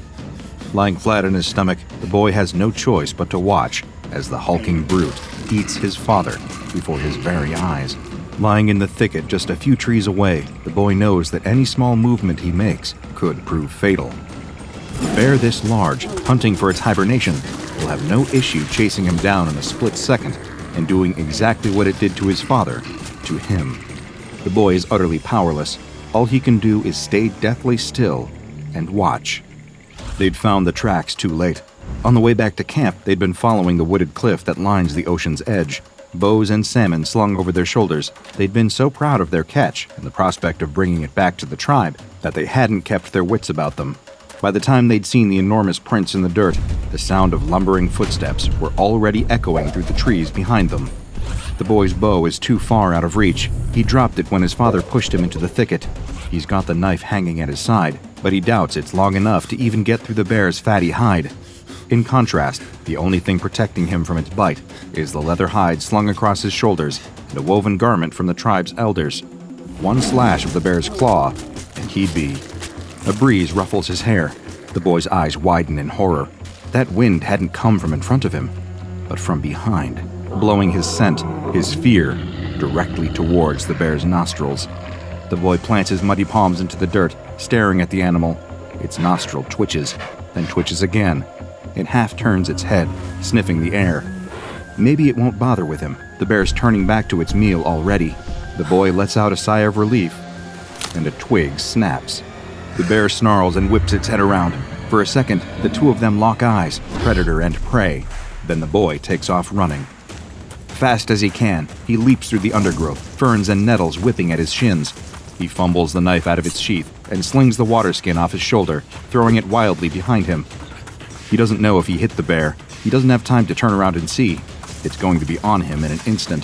Lying flat on his stomach, the boy has no choice but to watch as the hulking brute eats his father before his very eyes. Lying in the thicket just a few trees away, the boy knows that any small movement he makes could prove fatal. A bear this large, hunting for its hibernation, will have no issue chasing him down in a split second and doing exactly what it did to his father, to him. The boy is utterly powerless. All he can do is stay deathly still and watch. They'd found the tracks too late. On the way back to camp, they'd been following the wooded cliff that lines the ocean's edge. Bows and salmon slung over their shoulders, they'd been so proud of their catch and the prospect of bringing it back to the tribe that they hadn't kept their wits about them. By the time they'd seen the enormous prints in the dirt, the sound of lumbering footsteps were already echoing through the trees behind them. The boy's bow is too far out of reach. He dropped it when his father pushed him into the thicket. He's got the knife hanging at his side, but he doubts it's long enough to even get through the bear's fatty hide. In contrast, the only thing protecting him from its bite is the leather hide slung across his shoulders and a woven garment from the tribe's elders. One slash of the bear's claw, and he'd be. A breeze ruffles his hair. The boy's eyes widen in horror. That wind hadn't come from in front of him, but from behind, blowing his scent, his fear, directly towards the bear's nostrils. The boy plants his muddy palms into the dirt, staring at the animal. Its nostril twitches, then twitches again. It half turns its head, sniffing the air. Maybe it won't bother with him. The bear's turning back to its meal already. The boy lets out a sigh of relief, and a twig snaps. The bear snarls and whips its head around. For a second, the two of them lock eyes, predator and prey. Then the boy takes off running. Fast as he can, he leaps through the undergrowth, ferns and nettles whipping at his shins. He fumbles the knife out of its sheath and slings the water skin off his shoulder, throwing it wildly behind him. He doesn't know if he hit the bear. He doesn't have time to turn around and see. It's going to be on him in an instant.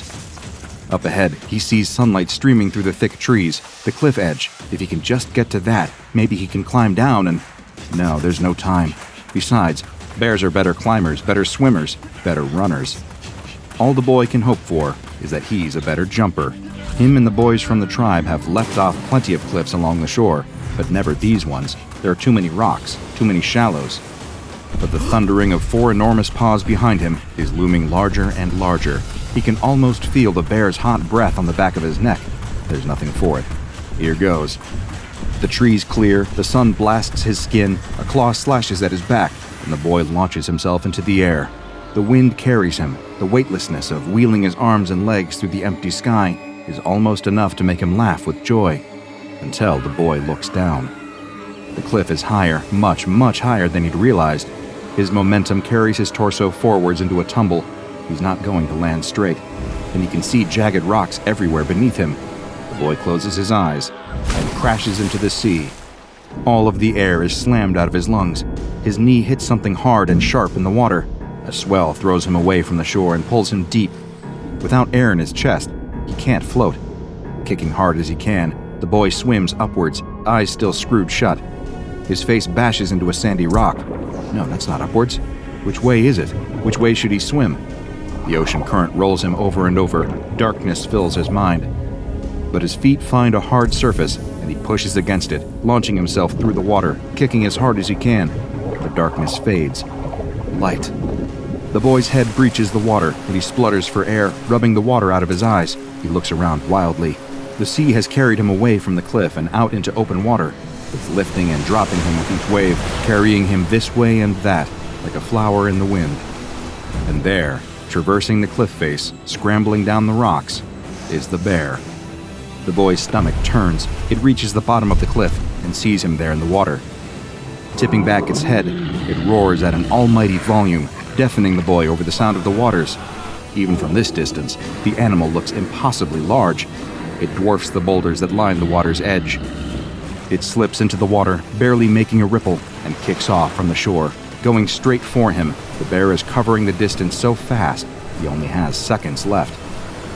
Up ahead, he sees sunlight streaming through the thick trees, the cliff edge. If he can just get to that, maybe he can climb down and... No, there's no time. Besides, bears are better climbers, better swimmers, better runners. All the boy can hope for is that he's a better jumper. Him and the boys from the tribe have leapt off plenty of cliffs along the shore, but never these ones. There are too many rocks, too many shallows. But the thundering of four enormous paws behind him is looming larger and larger. He can almost feel the bear's hot breath on the back of his neck. There's nothing for it. Here goes. The trees clear, the sun blasts his skin, a claw slashes at his back, and the boy launches himself into the air. The wind carries him. The weightlessness of wheeling his arms and legs through the empty sky is almost enough to make him laugh with joy, until the boy looks down. The cliff is higher, much, much higher than he'd realized. His momentum carries his torso forwards into a tumble. He's not going to land straight, and he can see jagged rocks everywhere beneath him. The boy closes his eyes and crashes into the sea. All of the air is slammed out of his lungs. His knee hits something hard and sharp in the water. A swell throws him away from the shore and pulls him deep. Without air in his chest, he can't float. Kicking hard as he can, the boy swims upwards, eyes still screwed shut. His face bashes into a sandy rock. No, that's not upwards. Which way is it? Which way should he swim? The ocean current rolls him over and over. Darkness fills his mind. But his feet find a hard surface, and he pushes against it, launching himself through the water, kicking as hard as he can. The darkness fades. light. The boy's head breaches the water, and he splutters for air, rubbing the water out of his eyes. He looks around wildly. The sea has carried him away from the cliff and out into open water. It's lifting and dropping him with each wave, carrying him this way and that, like a flower in the wind. And there, traversing the cliff face, scrambling down the rocks, is the bear. The boy's stomach turns. It reaches the bottom of the cliff and sees him there in the water. Tipping back its head, it roars at an almighty volume, deafening the boy over the sound of the waters. Even from this distance, the animal looks impossibly large. It dwarfs the boulders that line the water's edge. It slips into the water, barely making a ripple, and kicks off from the shore. Going straight for him, the bear is covering the distance so fast, he only has seconds left.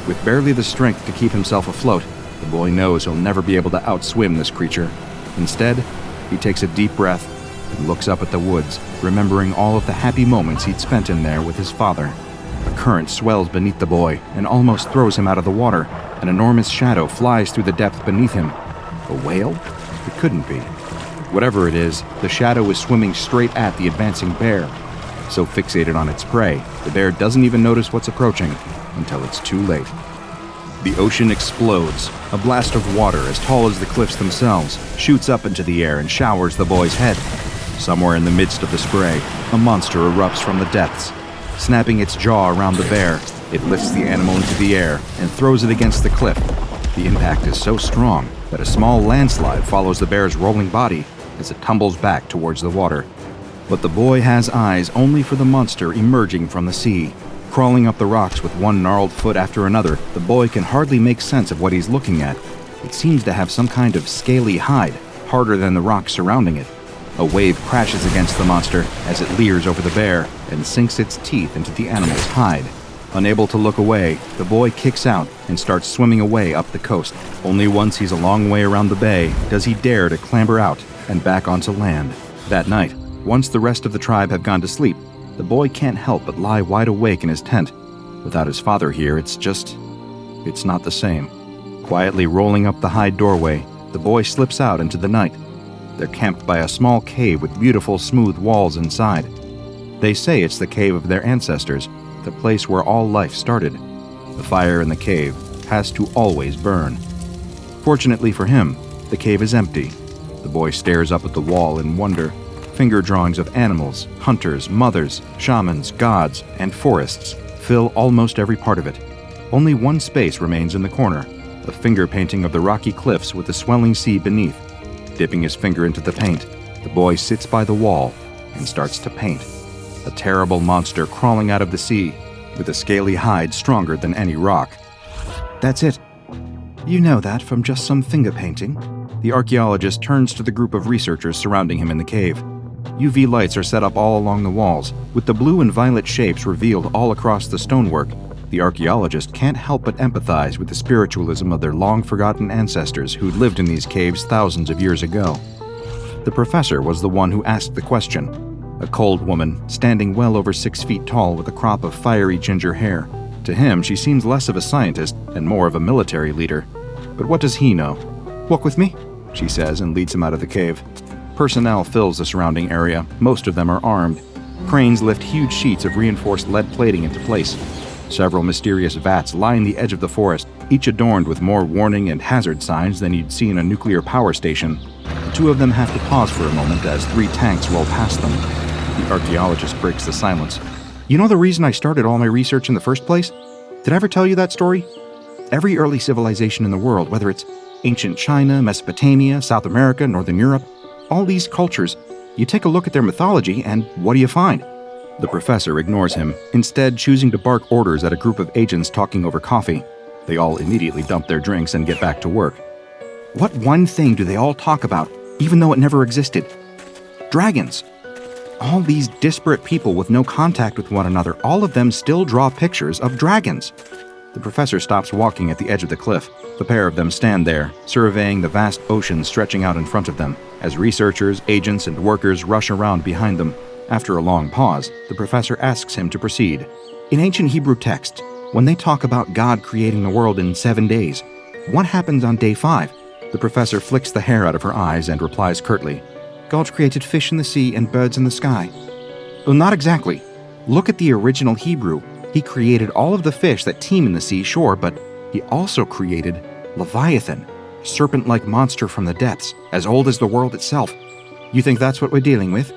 With barely the strength to keep himself afloat, the boy knows he'll never be able to outswim this creature. Instead, he takes a deep breath and looks up at the woods, remembering all of the happy moments he'd spent in there with his father. A current swells beneath the boy and almost throws him out of the water. An enormous shadow flies through the depth beneath him. A whale? It couldn't be. Whatever it is, the shadow is swimming straight at the advancing bear. So fixated on its prey, the bear doesn't even notice what's approaching until it's too late. The ocean explodes. A blast of water as tall as the cliffs themselves shoots up into the air and showers the boy's head. Somewhere in the midst of the spray, a monster erupts from the depths. Snapping its jaw around the bear, it lifts the animal into the air and throws it against the cliff. The impact is so strong that a small landslide follows the bear's rolling body as it tumbles back towards the water. But the boy has eyes only for the monster emerging from the sea. Crawling up the rocks with one gnarled foot after another, the boy can hardly make sense of what he's looking at. It seems to have some kind of scaly hide, harder than the rocks surrounding it. A wave crashes against the monster as it leers over the bear and sinks its teeth into the animal's hide. Unable to look away, the boy kicks out and starts swimming away up the coast. Only once he's a long way around the bay does he dare to clamber out and back onto land. That night, once the rest of the tribe have gone to sleep, the boy can't help but lie wide awake in his tent. Without his father here, it's not the same. Quietly rolling up the hide doorway, the boy slips out into the night. They're camped by a small cave with beautiful smooth walls inside. They say it's the cave of their ancestors, the place where all life started. The fire in the cave has to always burn. Fortunately for him, the cave is empty. The boy stares up at the wall in wonder. Finger drawings of animals, hunters, mothers, shamans, gods, and forests fill almost every part of it. Only one space remains in the corner, a finger painting of the rocky cliffs with the swelling sea beneath. Dipping his finger into the paint, the boy sits by the wall and starts to paint. A terrible monster crawling out of the sea, with a scaly hide stronger than any rock. That's it. You know that from just some finger painting. The archaeologist turns to the group of researchers surrounding him in the cave. UV lights are set up all along the walls, with the blue and violet shapes revealed all across the stonework. The archaeologist can't help but empathize with the spiritualism of their long-forgotten ancestors who'd lived in these caves thousands of years ago. The professor was the one who asked the question, a cold woman, standing well over 6 feet tall with a crop of fiery ginger hair. To him, she seems less of a scientist and more of a military leader. But what does he know? "Walk with me," she says and leads him out of the cave. Personnel fills the surrounding area. Most of them are armed. Cranes lift huge sheets of reinforced lead plating into place. Several mysterious vats line the edge of the forest, each adorned with more warning and hazard signs than you'd see in a nuclear power station. The two of them have to pause for a moment as 3 tanks roll past them. The archaeologist breaks the silence. "You know the reason I started all my research in the first place? Did I ever tell you that story? Every early civilization in the world, whether it's ancient China, Mesopotamia, South America, Northern Europe, all these cultures, you take a look at their mythology and what do you find?" The professor ignores him, instead choosing to bark orders at a group of agents talking over coffee. They all immediately dump their drinks and get back to work. What one thing do they all talk about, even though it never existed? Dragons. All these disparate people with no contact with one another, all of them still draw pictures of dragons. The professor stops walking at the edge of the cliff. The pair of them stand there, surveying the vast ocean stretching out in front of them, as researchers, agents, and workers rush around behind them. After a long pause, the professor asks him to proceed. In ancient Hebrew texts, when they talk about God creating the world in 7 days, what happens on day 5? The professor flicks the hair out of her eyes and replies curtly, "God created fish in the sea and birds in the sky." "Oh, not exactly," Look at the original Hebrew. He created all of the fish that teem in the sea, sure, but he also created Leviathan, a serpent-like monster from the depths, as old as the world itself. You think that's what we're dealing with?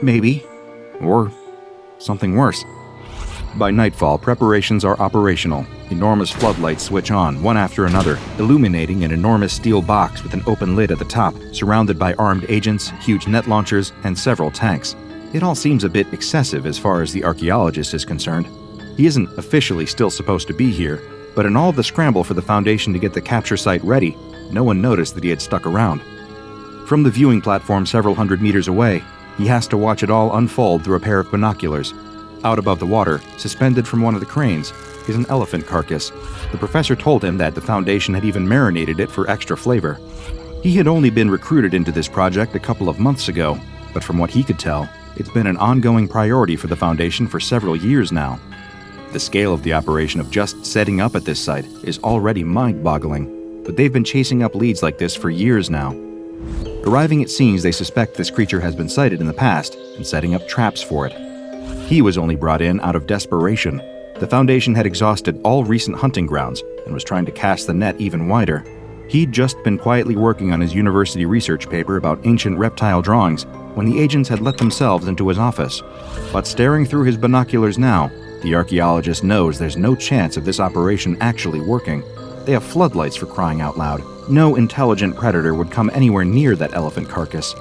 Maybe. Or something worse. By nightfall, preparations are operational. Enormous floodlights switch on, one after another, illuminating an enormous steel box with an open lid at the top, surrounded by armed agents, huge net launchers, and several tanks. It all seems a bit excessive as far as the archaeologist is concerned. He isn't officially still supposed to be here, but in all of the scramble for the Foundation to get the capture site ready, no one noticed that he had stuck around. From the viewing platform several hundred meters away, he has to watch it all unfold through a pair of binoculars. Out above the water, suspended from one of the cranes, is an elephant carcass. The professor told him that the Foundation had even marinated it for extra flavor. He had only been recruited into this project a couple of months ago, but from what he could tell, it's been an ongoing priority for the Foundation for several years now. The scale of the operation of just setting up at this site is already mind-boggling, but they've been chasing up leads like this for years now. Arriving at scenes, they suspect this creature has been sighted in the past and setting up traps for it. He was only brought in out of desperation. The Foundation had exhausted all recent hunting grounds and was trying to cast the net even wider. He'd just been quietly working on his university research paper about ancient reptile drawings when the agents had let themselves into his office. But staring through his binoculars now, the archaeologist knows there's no chance of this operation actually working. They have floodlights, for crying out loud. No intelligent predator would come anywhere near that elephant carcass.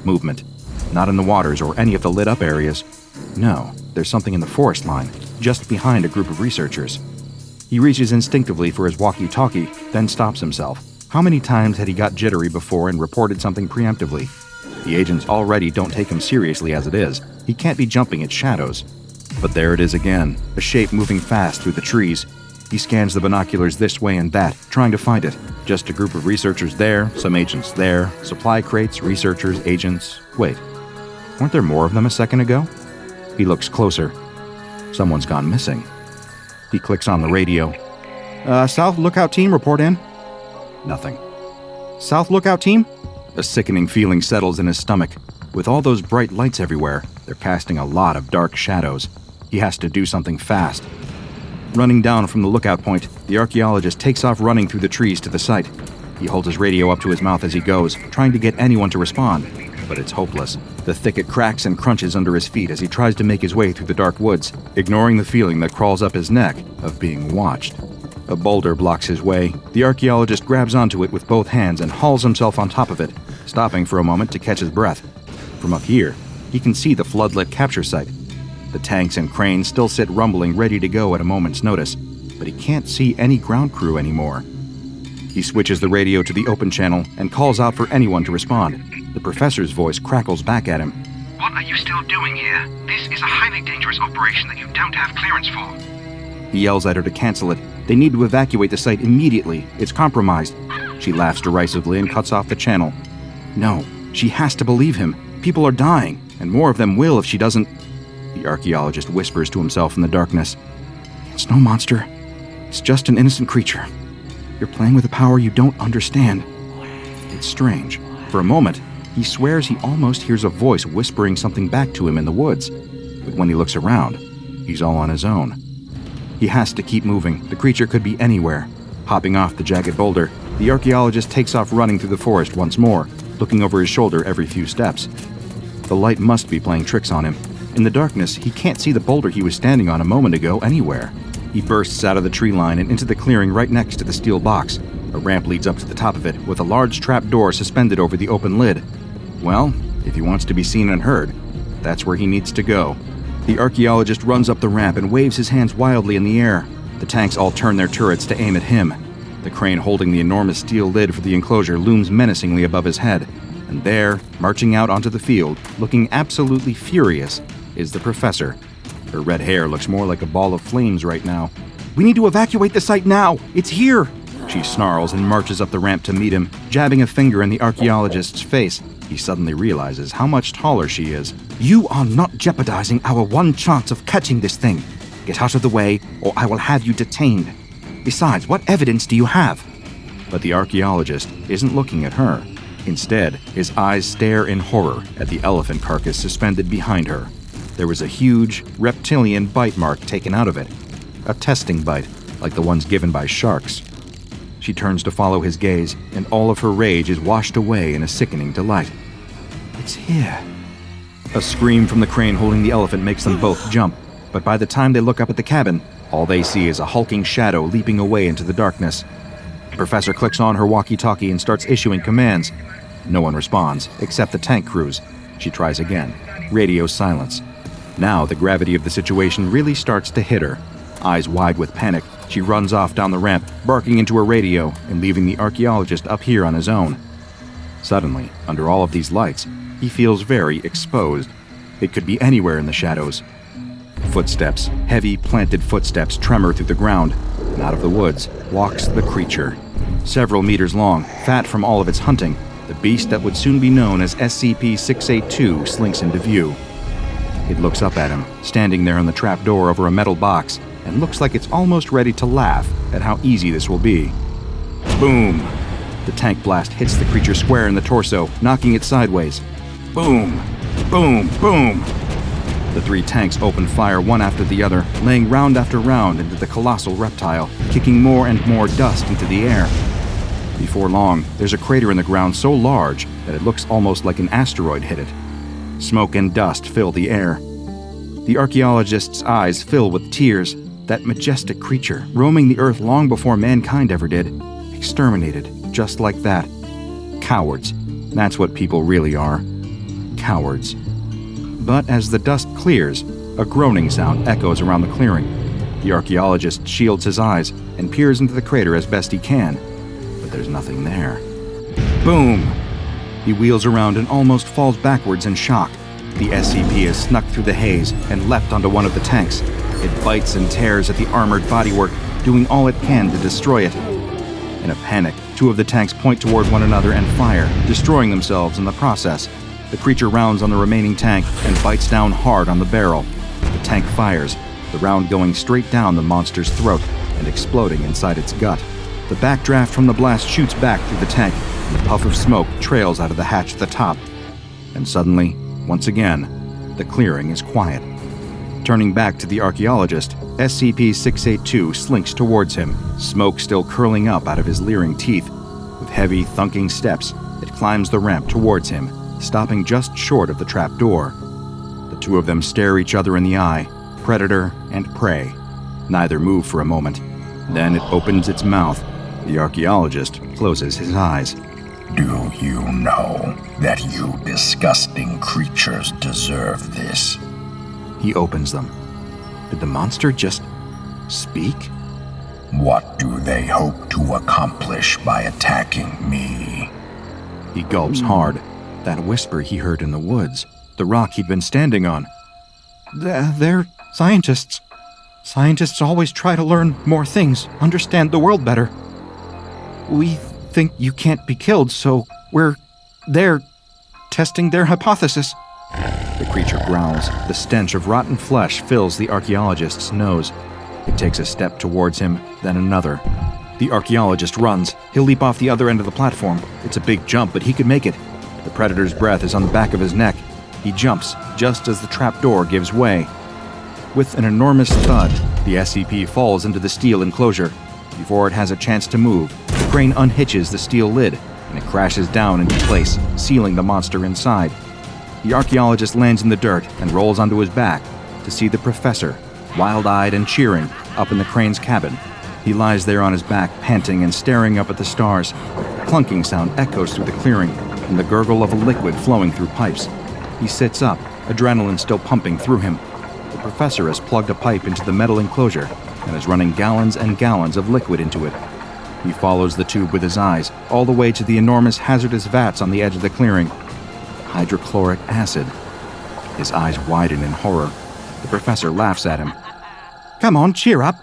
Movement. Not in the waters or any of the lit-up areas. No, there's something in the forest line, just behind a group of researchers. He reaches instinctively for his walkie-talkie, then stops himself. How many times had he got jittery before and reported something preemptively? The agents already don't take him seriously as it is. He can't be jumping at shadows. But there it is again, a shape moving fast through the trees. He scans the binoculars this way and that, trying to find it. Just a group of researchers there, some agents there, supply crates, researchers, agents. Wait, weren't there more of them a second ago? He looks closer. Someone's gone missing. He clicks on the radio. South Lookout Team, report in. Nothing. South Lookout Team? A sickening feeling settles in his stomach. With all those bright lights everywhere, they're casting a lot of dark shadows. He has to do something fast. Running down from the lookout point, the archaeologist takes off running through the trees to the site. He holds his radio up to his mouth as he goes, trying to get anyone to respond. But it's hopeless. The thicket cracks and crunches under his feet as he tries to make his way through the dark woods, ignoring the feeling that crawls up his neck of being watched. A boulder blocks his way. The archaeologist grabs onto it with both hands and hauls himself on top of it, stopping for a moment to catch his breath. From up here, he can see the floodlit capture site. The tanks and cranes still sit rumbling, ready to go at a moment's notice, but he can't see any ground crew anymore. He switches the radio to the open channel and calls out for anyone to respond. The professor's voice crackles back at him. What are you still doing here? This is a highly dangerous operation that you don't have clearance for. He yells at her to cancel it. They need to evacuate the site immediately. It's compromised. She laughs derisively and cuts off the channel. No, she has to believe him. People are dying, and more of them will if she doesn't. The archaeologist whispers to himself in the darkness. It's no monster. It's just an innocent creature. You're playing with a power you don't understand. It's strange. For a moment, he swears he almost hears a voice whispering something back to him in the woods. But when he looks around, he's all on his own. He has to keep moving. The creature could be anywhere. Hopping off the jagged boulder, the archaeologist takes off running through the forest once more, looking over his shoulder every few steps. The light must be playing tricks on him. In the darkness, he can't see the boulder he was standing on a moment ago anywhere. He bursts out of the tree line and into the clearing right next to the steel box. A ramp leads up to the top of it, with a large trap door suspended over the open lid. Well, if he wants to be seen and heard, that's where he needs to go. The archaeologist runs up the ramp and waves his hands wildly in the air. The tanks all turn their turrets to aim at him. The crane holding the enormous steel lid for the enclosure looms menacingly above his head. And there, marching out onto the field, looking absolutely furious, is the professor. Her red hair looks more like a ball of flames right now. We need to evacuate the site now! It's here! She snarls and marches up the ramp to meet him, jabbing a finger in the archaeologist's face. He suddenly realizes how much taller she is. You are not jeopardizing our one chance of catching this thing. Get out of the way, or I will have you detained. Besides, what evidence do you have? But the archaeologist isn't looking at her. Instead, his eyes stare in horror at the elephant carcass suspended behind her. There was a huge, reptilian bite mark taken out of it. A testing bite, like the ones given by sharks. She turns to follow his gaze, and all of her rage is washed away in a sickening delight. It's here. A scream from the crane holding the elephant makes them both jump, but by the time they look up at the cabin, all they see is a hulking shadow leaping away into the darkness. The professor clicks on her walkie-talkie and starts issuing commands. No one responds, except the tank crews. She tries again. Radio silence. Now the gravity of the situation really starts to hit her. Eyes wide with panic, she runs off down the ramp, barking into her radio and leaving the archaeologist up here on his own. Suddenly, under all of these lights, he feels very exposed. It could be anywhere in the shadows. Footsteps, heavy, planted footsteps tremor through the ground, and out of the woods walks the creature. Several meters long, fat from all of its hunting, the beast that would soon be known as SCP-3700 slinks into view. It looks up at him, standing there on the trapdoor over a metal box, and looks like it's almost ready to laugh at how easy this will be. Boom! The tank blast hits the creature square in the torso, knocking it sideways. Boom! Boom! Boom! The three tanks open fire one after the other, laying round after round into the colossal reptile, kicking more and more dust into the air. Before long, there's a crater in the ground so large that it looks almost like an asteroid hit it. Smoke and dust fill the air. The archaeologist's eyes fill with tears. That majestic creature, roaming the earth long before mankind ever did, exterminated just like that. Cowards. That's what people really are. Cowards. But as the dust clears, a groaning sound echoes around the clearing. The archaeologist shields his eyes and peers into the crater as best he can, but there's nothing there. Boom! He wheels around and almost falls backwards in shock. The SCP has snuck through the haze and leapt onto one of the tanks. It bites and tears at the armored bodywork, doing all it can to destroy it. In a panic, two of the tanks point toward one another and fire, destroying themselves in the process. The creature rounds on the remaining tank and bites down hard on the barrel. The tank fires, the round going straight down the monster's throat and exploding inside its gut. The backdraft from the blast shoots back through the tank, and a puff of smoke trails out of the hatch at the top. And suddenly, once again, the clearing is quiet. Turning back to the archaeologist, SCP-3700 slinks towards him, smoke still curling up out of his leering teeth. With heavy, thunking steps, it climbs the ramp towards him, stopping just short of the trap door. The two of them stare each other in the eye, predator and prey. Neither move for a moment. Then it opens its mouth. The archaeologist closes his eyes. Do you know that you disgusting creatures deserve this? He opens them. Did the monster just speak? What do they hope to accomplish by attacking me? He gulps hard. That whisper he heard in the woods, the rock he'd been standing on. They're scientists. Scientists always try to learn more things, understand the world better. We think you can't be killed, so they're testing their hypothesis. The creature growls. The stench of rotten flesh fills the archaeologist's nose. It takes a step towards him, then another. The archaeologist runs. He'll leap off the other end of the platform. It's a big jump, but he could make it. The predator's breath is on the back of his neck. He jumps, just as the trapdoor gives way. With an enormous thud, the SCP falls into the steel enclosure. Before it has a chance to move, the crane unhitches the steel lid, and it crashes down into place, sealing the monster inside. The archaeologist lands in the dirt and rolls onto his back to see the professor, wild-eyed and cheering, up in the crane's cabin. He lies there on his back, panting and staring up at the stars. A clunking sound echoes through the clearing, and the gurgle of a liquid flowing through pipes. He sits up, adrenaline still pumping through him. The professor has plugged a pipe into the metal enclosure and is running gallons and gallons of liquid into it. He follows the tube with his eyes, all the way to the enormous hazardous vats on the edge of the clearing. Hydrochloric acid. His eyes widen in horror. The professor laughs at him. Come on, cheer up.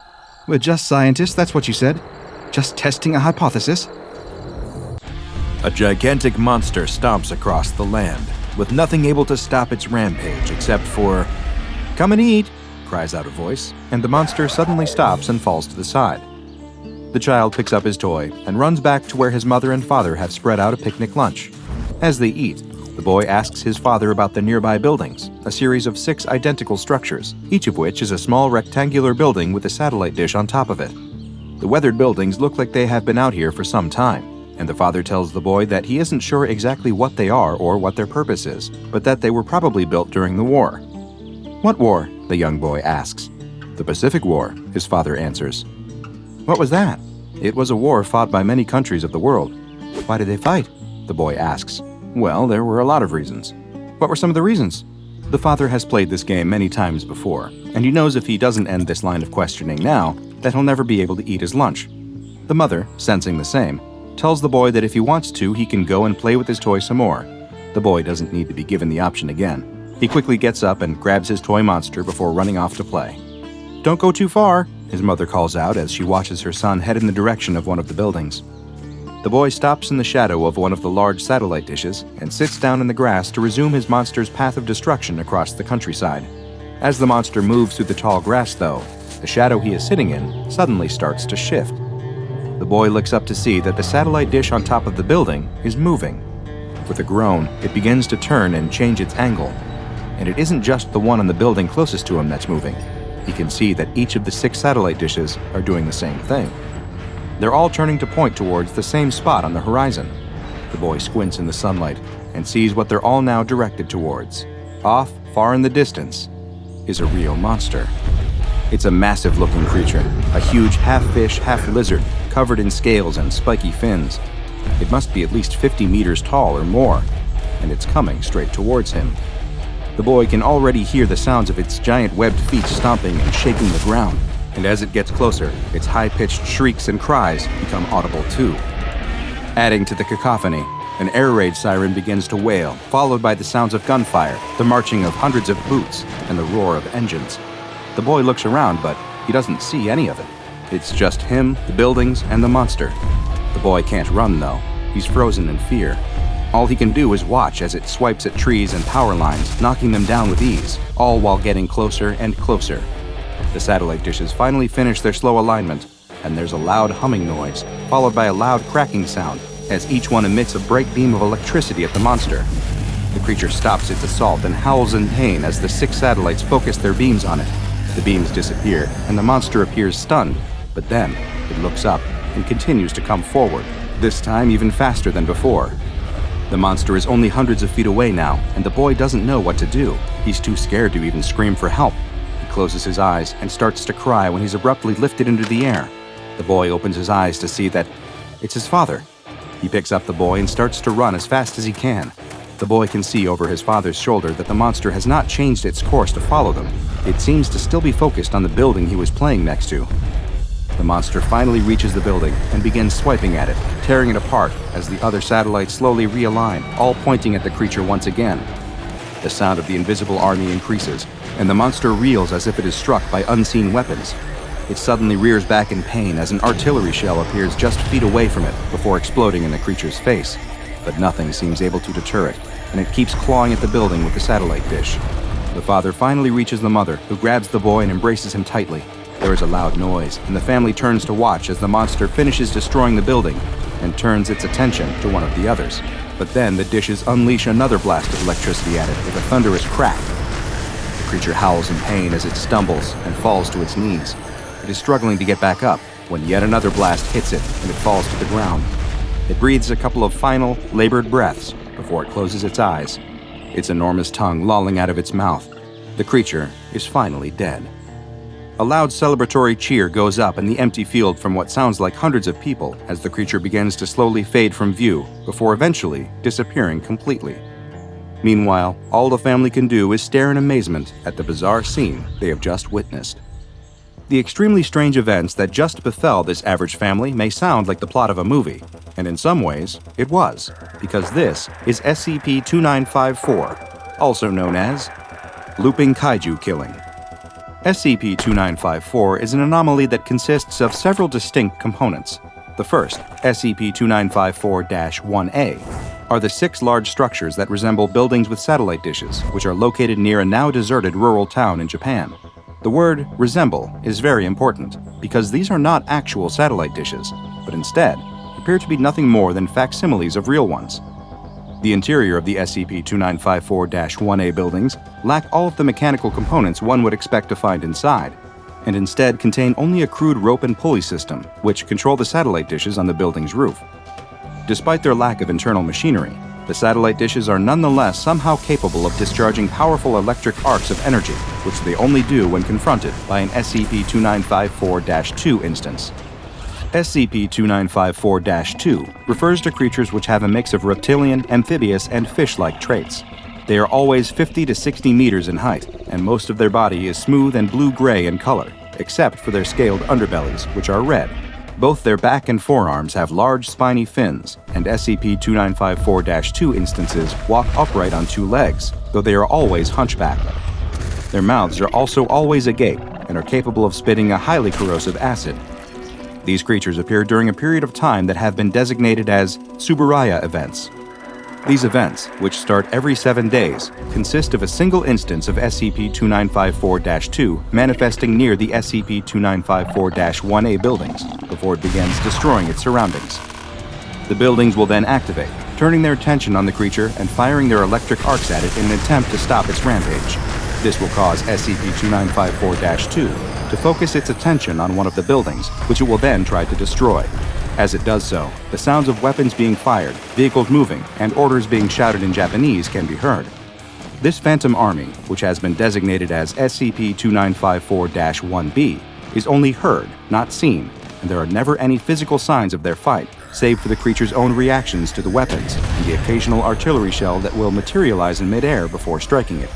We're just scientists, that's what you said. Just testing a hypothesis. A gigantic monster stomps across the land, with nothing able to stop its rampage except for... "Come and eat," cries out a voice, and the monster suddenly stops and falls to the side. The child picks up his toy and runs back to where his mother and father have spread out a picnic lunch. As they eat, The boy asks his father about the nearby buildings, a series of 6 identical structures, each of which is a small rectangular building with a satellite dish on top of it. The weathered buildings look like they have been out here for some time, and the father tells the boy that he isn't sure exactly what they are or what their purpose is, but that they were probably built during the war. "What war?" the young boy asks. "The Pacific War," his father answers. "What was that?" "It was a war fought by many countries of the world." "Why did they fight?" the boy asks. "Well, there were a lot of reasons." "What were some of the reasons?" The father has played this game many times before, and he knows if he doesn't end this line of questioning now, that he'll never be able to eat his lunch. The mother, sensing the same, tells the boy that if he wants to, he can go and play with his toy some more. The boy doesn't need to be given the option again. He quickly gets up and grabs his toy monster before running off to play. "Don't go too far," his mother calls out as she watches her son head in the direction of one of the buildings. The boy stops in the shadow of one of the large satellite dishes and sits down in the grass to resume his monster's path of destruction across the countryside. As the monster moves through the tall grass, though, the shadow he is sitting in suddenly starts to shift. The boy looks up to see that the satellite dish on top of the building is moving. With a groan, it begins to turn and change its angle. And it isn't just the one on the building closest to him that's moving. He can see that each of the 6 satellite dishes are doing the same thing. They're all turning to point towards the same spot on the horizon. The boy squints in the sunlight and sees what they're all now directed towards. Off, far in the distance, is a real monster. It's a massive-looking creature, a huge half-fish, half-lizard, covered in scales and spiky fins. It must be at least 50 meters tall or more, and it's coming straight towards him. The boy can already hear the sounds of its giant webbed feet stomping and shaking the ground, and as it gets closer, its high-pitched shrieks and cries become audible too. Adding to the cacophony, an air raid siren begins to wail, followed by the sounds of gunfire, the marching of hundreds of boots, and the roar of engines. The boy looks around, but he doesn't see any of it. It's just him, the buildings, and the monster. The boy can't run, though. He's frozen in fear. All he can do is watch as it swipes at trees and power lines, knocking them down with ease, all while getting closer and closer. The satellite dishes finally finish their slow alignment, and there's a loud humming noise, followed by a loud cracking sound, as each one emits a bright beam of electricity at the monster. The creature stops its assault and howls in pain as the 6 satellites focus their beams on it. The beams disappear, and the monster appears stunned, but then it looks up and continues to come forward, this time even faster than before. The monster is only hundreds of feet away now, and the boy doesn't know what to do. He's too scared to even scream for help. He closes his eyes and starts to cry when he's abruptly lifted into the air. The boy opens his eyes to see that it's his father. He picks up the boy and starts to run as fast as he can. The boy can see over his father's shoulder that the monster has not changed its course to follow them. It seems to still be focused on the building he was playing next to. The monster finally reaches the building and begins swiping at it, tearing it apart as the other satellites slowly realign, all pointing at the creature once again. The sound of the invisible army increases, and the monster reels as if it is struck by unseen weapons. It suddenly rears back in pain as an artillery shell appears just feet away from it before exploding in the creature's face. But nothing seems able to deter it, and it keeps clawing at the building with the satellite dish. The father finally reaches the mother, who grabs the boy and embraces him tightly. There is a loud noise, and the family turns to watch as the monster finishes destroying the building and turns its attention to one of the others. But then the dishes unleash another blast of electricity at it with a thunderous crack. The creature howls in pain as it stumbles and falls to its knees. It is struggling to get back up when yet another blast hits it and it falls to the ground. It breathes a couple of final, labored breaths before it closes its eyes, its enormous tongue lolling out of its mouth. The creature is finally dead. A loud celebratory cheer goes up in the empty field from what sounds like hundreds of people as the creature begins to slowly fade from view before eventually disappearing completely. Meanwhile, all the family can do is stare in amazement at the bizarre scene they have just witnessed. The extremely strange events that just befell this average family may sound like the plot of a movie, and in some ways, it was, because this is SCP-3954, also known as Looping Kaiju Killing. SCP-2954 is an anomaly that consists of several distinct components. The first, SCP-2954-1A, are the 6 large structures that resemble buildings with satellite dishes, which are located near a now deserted rural town in Japan. The word resemble is very important, because these are not actual satellite dishes, but instead appear to be nothing more than facsimiles of real ones. The interior of the SCP-2954-1A buildings lack all of the mechanical components one would expect to find inside, and instead contain only a crude rope and pulley system, which control the satellite dishes on the building's roof. Despite their lack of internal machinery, the satellite dishes are nonetheless somehow capable of discharging powerful electric arcs of energy, which they only do when confronted by an SCP-2954-2 instance. SCP-2954-2 refers to creatures which have a mix of reptilian, amphibious, and fish-like traits. They are always 50 to 60 meters in height, and most of their body is smooth and blue-gray in color, except for their scaled underbellies, which are red. Both their back and forearms have large spiny fins, and SCP-2954-2 instances walk upright on two legs, though they are always hunchbacked. Their mouths are also always agape and are capable of spitting a highly corrosive acid. These creatures appear during a period of time that have been designated as Tsuburaya events. These events, which start every 7 days, consist of a single instance of SCP-2954-2 manifesting near the SCP-2954-1A buildings before it begins destroying its surroundings. The buildings will then activate, turning their attention on the creature and firing their electric arcs at it in an attempt to stop its rampage. This will cause SCP-2954-2 to focus its attention on one of the buildings, which it will then try to destroy. As it does so, the sounds of weapons being fired, vehicles moving, and orders being shouted in Japanese can be heard. This Phantom Army, which has been designated as SCP-2954-1B, is only heard, not seen, and there are never any physical signs of their fight, save for the creature's own reactions to the weapons and the occasional artillery shell that will materialize in midair before striking it.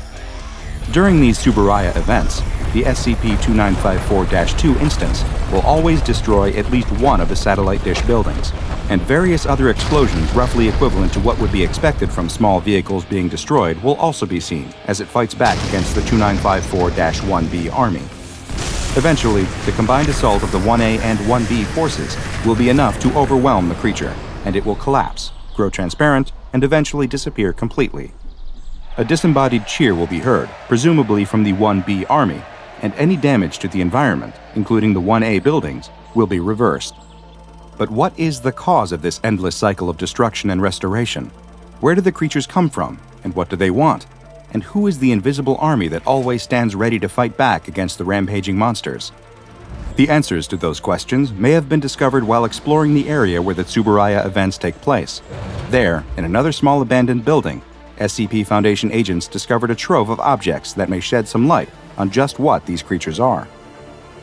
During these Tsuburaya events, the SCP-2954-2 instance will always destroy at least one of the satellite dish buildings, and various other explosions roughly equivalent to what would be expected from small vehicles being destroyed will also be seen as it fights back against the 2954-1B army. Eventually, the combined assault of the 1A and 1B forces will be enough to overwhelm the creature, and it will collapse, grow transparent, and eventually disappear completely. A disembodied cheer will be heard, presumably from the 1B army, and any damage to the environment, including the 1A buildings, will be reversed. But what is the cause of this endless cycle of destruction and restoration? Where do the creatures come from, and what do they want? And who is the invisible army that always stands ready to fight back against the rampaging monsters? The answers to those questions may have been discovered while exploring the area where the Tsuburaya events take place. There, in another small abandoned building, SCP Foundation agents discovered a trove of objects that may shed some light on just what these creatures are.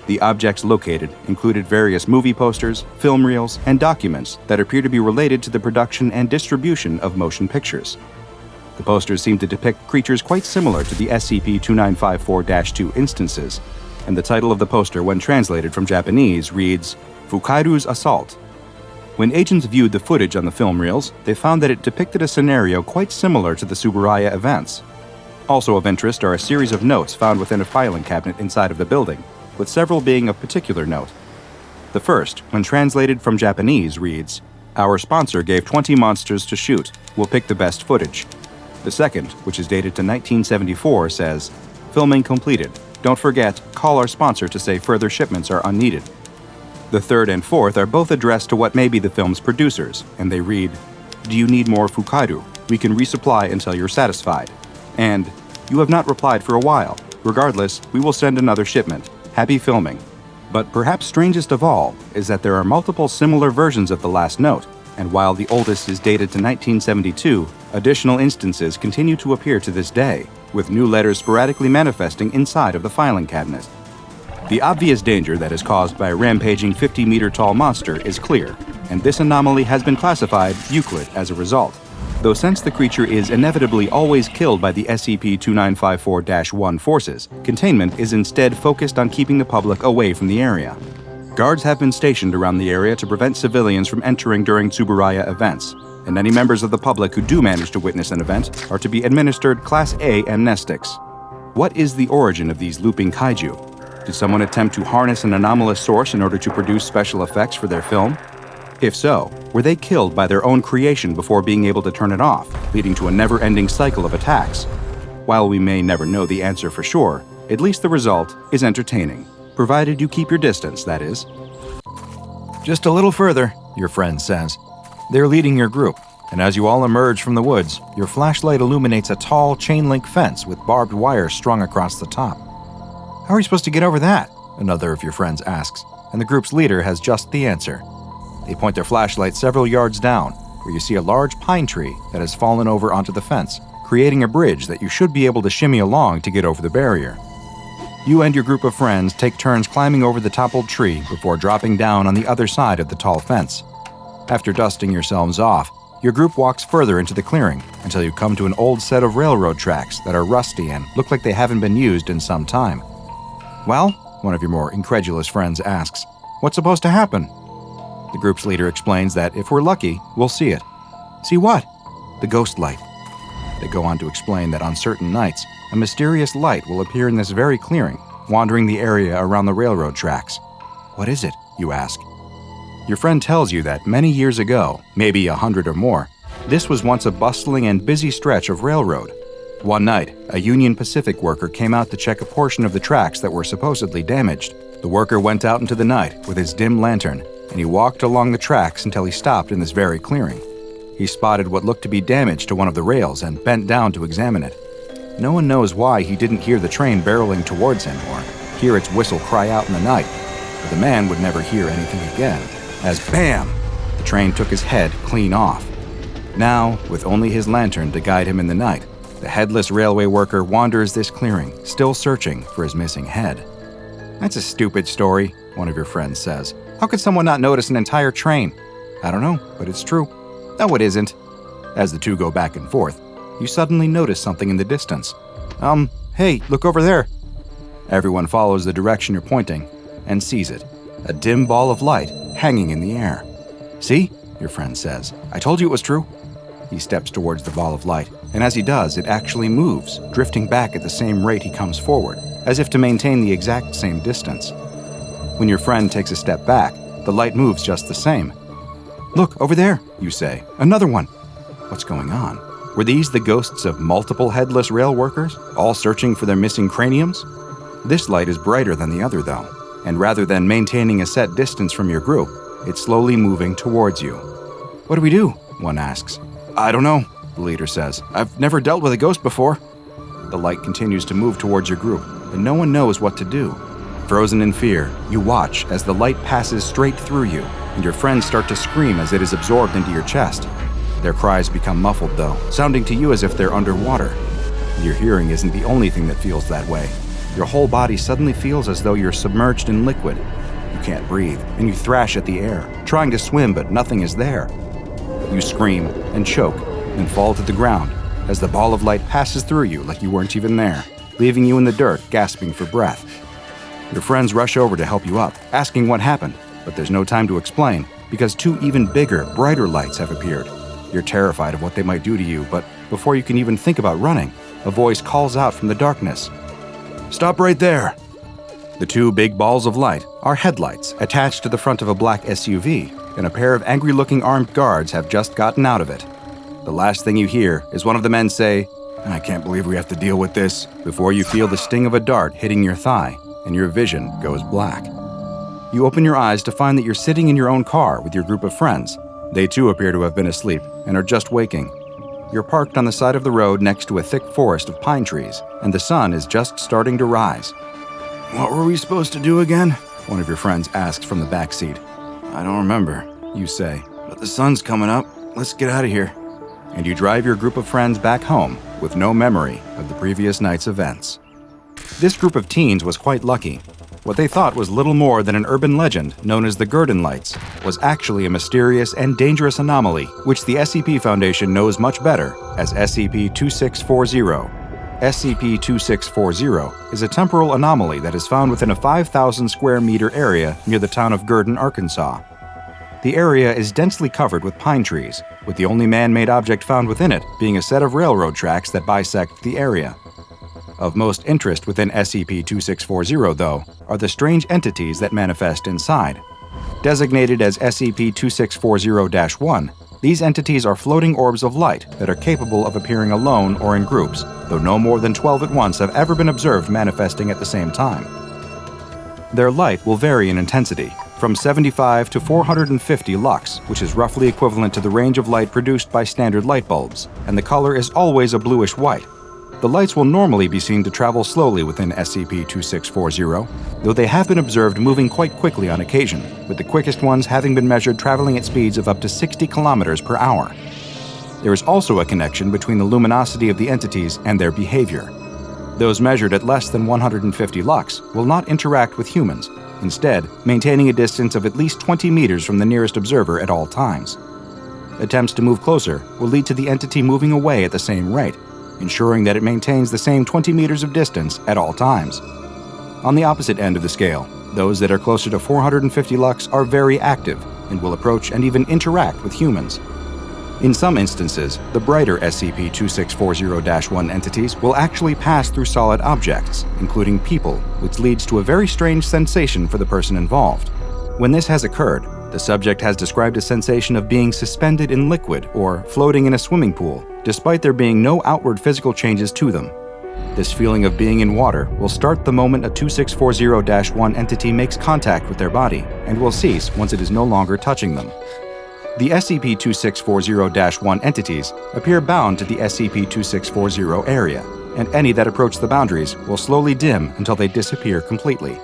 The objects located included various movie posters, film reels, and documents that appear to be related to the production and distribution of motion pictures. The posters seem to depict creatures quite similar to the SCP-2954-2 instances, and the title of the poster, when translated from Japanese, reads, Fukairu's Assault. When agents viewed the footage on the film reels, they found that it depicted a scenario quite similar to the Tsuburaya events. Also of interest are a series of notes found within a filing cabinet inside of the building, with several being of particular note. The first, when translated from Japanese, reads, Our sponsor gave 20 monsters to shoot. We'll pick the best footage. The second, which is dated to 1974, says, Filming completed. Don't forget, call our sponsor to say further shipments are unneeded. The third and fourth are both addressed to what may be the film's producers, and they read, Do you need more Fukairu? We can resupply until you're satisfied. And, You have not replied for a while. Regardless, we will send another shipment. Happy filming. But perhaps strangest of all is that there are multiple similar versions of the last note, and while the oldest is dated to 1972, additional instances continue to appear to this day, with new letters sporadically manifesting inside of the filing cabinet. The obvious danger that is caused by a rampaging 50-meter-tall monster is clear, and this anomaly has been classified Euclid as a result. Though since the creature is inevitably always killed by the SCP-2954-1 forces, containment is instead focused on keeping the public away from the area. Guards have been stationed around the area to prevent civilians from entering during Tsuburaya events, and any members of the public who do manage to witness an event are to be administered Class A amnestics. What is the origin of these looping kaiju? Did someone attempt to harness an anomalous source in order to produce special effects for their film? If so, were they killed by their own creation before being able to turn it off, leading to a never-ending cycle of attacks? While we may never know the answer for sure, at least the result is entertaining, provided you keep your distance, that is. Just a little further, your friend says. They're leading your group. and as you all emerge from the woods, your flashlight illuminates a tall chain-link fence with barbed wire strung across the top. How are we supposed to get over that? Another of your friends asks, and the group's leader has just the answer. They point their flashlight several yards down, where you see a large pine tree that has fallen over onto the fence, creating a bridge that you should be able to shimmy along to get over the barrier. You and your group of friends take turns climbing over the toppled tree before dropping down on the other side of the tall fence. After dusting yourselves off, your group walks further into the clearing until you come to an old set of railroad tracks that are rusty and look like they haven't been used in some time. Well, one of your more incredulous friends asks, what's supposed to happen? The group's leader explains that if we're lucky, we'll see it. See what? The ghost light. They go on to explain that on certain nights, a mysterious light will appear in this very clearing, wandering the area around the railroad tracks. What is it? You ask. Your friend tells you that many years ago, maybe 100 or more, this was once a bustling and busy stretch of railroad. One night, a Union Pacific worker came out to check a portion of the tracks that were supposedly damaged. The worker went out into the night with his dim lantern, and he walked along the tracks until he stopped in this very clearing. He spotted what looked to be damage to one of the rails and bent down to examine it. No one knows why he didn't hear the train barreling towards him or hear its whistle cry out in the night, but the man would never hear anything again, as BAM! The train took his head clean off. Now, with only his lantern to guide him in the night, the headless railway worker wanders this clearing, still searching for his missing head. That's a stupid story, one of your friends says. How could someone not notice an entire train? I don't know, but it's true. No, it isn't. As the two go back and forth, you suddenly notice something in the distance. Hey, look over there. Everyone follows the direction you're pointing and sees it, a dim ball of light hanging in the air. See? Your friend says. I told you it was true. He steps towards the ball of light, and as he does, it actually moves, drifting back at the same rate he comes forward, as if to maintain the exact same distance. When your friend takes a step back, the light moves just the same. Look, over there, you say. Another one. What's going on? Were these the ghosts of multiple headless rail workers, all searching for their missing craniums? This light is brighter than the other, though, and rather than maintaining a set distance from your group, it's slowly moving towards you. What do we do? One asks. I don't know, the leader says. I've never dealt with a ghost before. The light continues to move towards your group, and no one knows what to do. Frozen in fear, you watch as the light passes straight through you, and your friends start to scream as it is absorbed into your chest. Their cries become muffled, though, sounding to you as if they're underwater. Your hearing isn't the only thing that feels that way. Your whole body suddenly feels as though you're submerged in liquid. You can't breathe, and you thrash at the air, trying to swim, but nothing is there. You scream and choke, and fall to the ground as the ball of light passes through you like you weren't even there, leaving you in the dirt, gasping for breath. Your friends rush over to help you up, asking what happened, but there's no time to explain, because two even bigger, brighter lights have appeared. You're terrified of what they might do to you, but before you can even think about running, a voice calls out from the darkness. Stop right there! The two big balls of light are headlights attached to the front of a black SUV, and a pair of angry-looking armed guards have just gotten out of it. The last thing you hear is one of the men say, I can't believe we have to deal with this, before you feel the sting of a dart hitting your thigh, and your vision goes black. You open your eyes to find that you're sitting in your own car with your group of friends. They too appear to have been asleep and are just waking. You're parked on the side of the road next to a thick forest of pine trees, and the sun is just starting to rise. What were we supposed to do again? One of your friends asks from the back seat. I don't remember, you say, but the sun's coming up. Let's get out of here. And you drive your group of friends back home with no memory of the previous night's events. This group of teens was quite lucky. What they thought was little more than an urban legend known as the Gurdon Lights was actually a mysterious and dangerous anomaly which the SCP Foundation knows much better as SCP-3640. SCP-2640 is a temporal anomaly that is found within a 5,000 square meter area near the town of Gurdon, Arkansas. The area is densely covered with pine trees, with the only man-made object found within it being a set of railroad tracks that bisect the area. Of most interest within SCP-2640, though, are the strange entities that manifest inside. Designated as SCP-2640-1, these entities are floating orbs of light that are capable of appearing alone or in groups, though no more than 12 at once have ever been observed manifesting at the same time. Their light will vary in intensity, from 75 to 450 lux, which is roughly equivalent to the range of light produced by standard light bulbs, and the color is always a bluish-white. The lights will normally be seen to travel slowly within SCP-2640, though they have been observed moving quite quickly on occasion, with the quickest ones having been measured traveling at speeds of up to 60 kilometers per hour. There is also a connection between the luminosity of the entities and their behavior. Those measured at less than 150 lux will not interact with humans, instead maintaining a distance of at least 20 meters from the nearest observer at all times. Attempts to move closer will lead to the entity moving away at the same rate, ensuring that it maintains the same 20 meters of distance at all times. On the opposite end of the scale, those that are closer to 450 lux are very active and will approach and even interact with humans. In some instances, the brighter SCP-2640-1 entities will actually pass through solid objects, including people, which leads to a very strange sensation for the person involved. When this has occurred, the subject has described a sensation of being suspended in liquid or floating in a swimming pool, despite there being no outward physical changes to them. This feeling of being in water will start the moment a 2640-1 entity makes contact with their body, and will cease once it is no longer touching them. The SCP-2640-1 entities appear bound to the SCP-2640 area, and any that approach the boundaries will slowly dim until they disappear completely.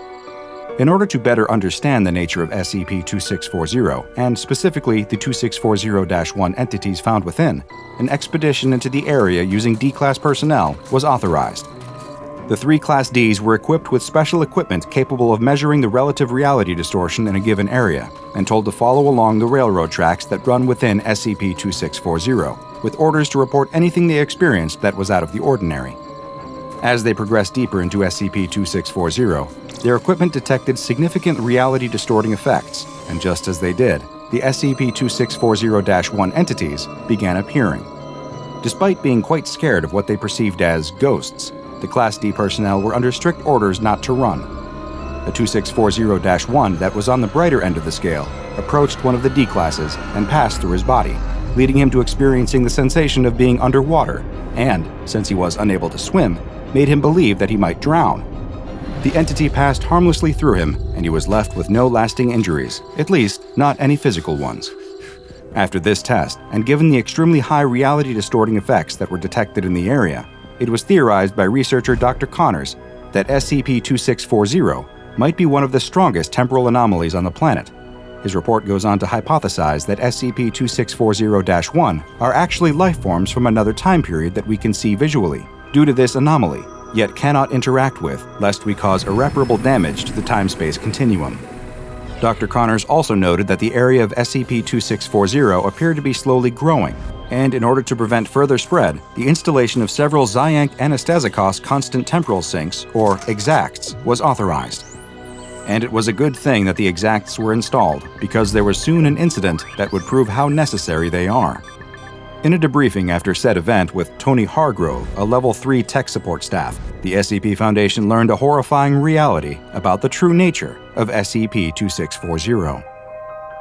In order to better understand the nature of SCP-2640, and specifically the 2640-1 entities found within, an expedition into the area using D-Class personnel was authorized. The 3 Class Ds were equipped with special equipment capable of measuring the relative reality distortion in a given area, and told to follow along the railroad tracks that run within SCP-2640, with orders to report anything they experienced that was out of the ordinary. As they progressed deeper into SCP-2640, their equipment detected significant reality-distorting effects, and just as they did, the SCP-2640-1 entities began appearing. Despite being quite scared of what they perceived as ghosts, the Class D personnel were under strict orders not to run. The 2640-1 that was on the brighter end of the scale approached one of the D classes and passed through his body, leading him to experiencing the sensation of being underwater, and, since he was unable to swim, made him believe that he might drown. The entity passed harmlessly through him, and he was left with no lasting injuries, at least not any physical ones. After this test, and given the extremely high reality-distorting effects that were detected in the area, it was theorized by researcher Dr. Connors that SCP-2640 might be one of the strongest temporal anomalies on the planet. His report goes on to hypothesize that SCP-2640-1 are actually life forms from another time period that we can see visually, due to this anomaly, yet cannot interact with, lest we cause irreparable damage to the time-space continuum. Dr. Connors also noted that the area of SCP-2640 appeared to be slowly growing, and in order to prevent further spread, the installation of several Xiank Anastasicos constant temporal sinks, or exacts, was authorized. And it was a good thing that the exacts were installed, because there was soon an incident that would prove how necessary they are. In a debriefing after said event with Tony Hargrove, a Level 3 tech support staff, the SCP Foundation learned a horrifying reality about the true nature of SCP-2640.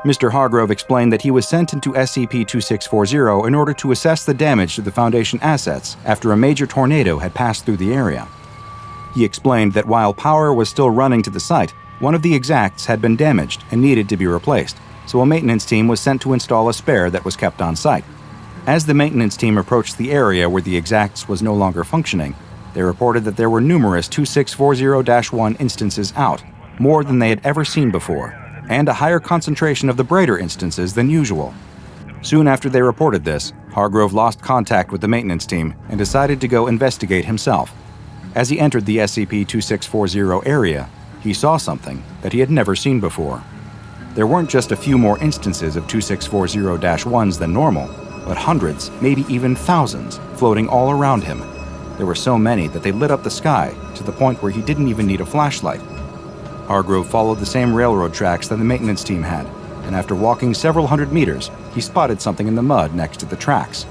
Mr. Hargrove explained that he was sent into SCP-2640 in order to assess the damage to the Foundation assets after a major tornado had passed through the area. He explained that while power was still running to the site, one of the exacts had been damaged and needed to be replaced, so a maintenance team was sent to install a spare that was kept on site. As the maintenance team approached the area where the exacts was no longer functioning, they reported that there were numerous 2640-1 instances out, more than they had ever seen before, and a higher concentration of the brighter instances than usual. Soon after they reported this, Hargrove lost contact with the maintenance team and decided to go investigate himself. As he entered the SCP-2640 area, he saw something that he had never seen before. There weren't just a few more instances of 2640-1s than normal, but hundreds, maybe even thousands, floating all around him. There were so many that they lit up the sky to the point where he didn't even need a flashlight. Hargrove followed the same railroad tracks that the maintenance team had, and after walking several hundred meters, he spotted something in the mud next to the tracks.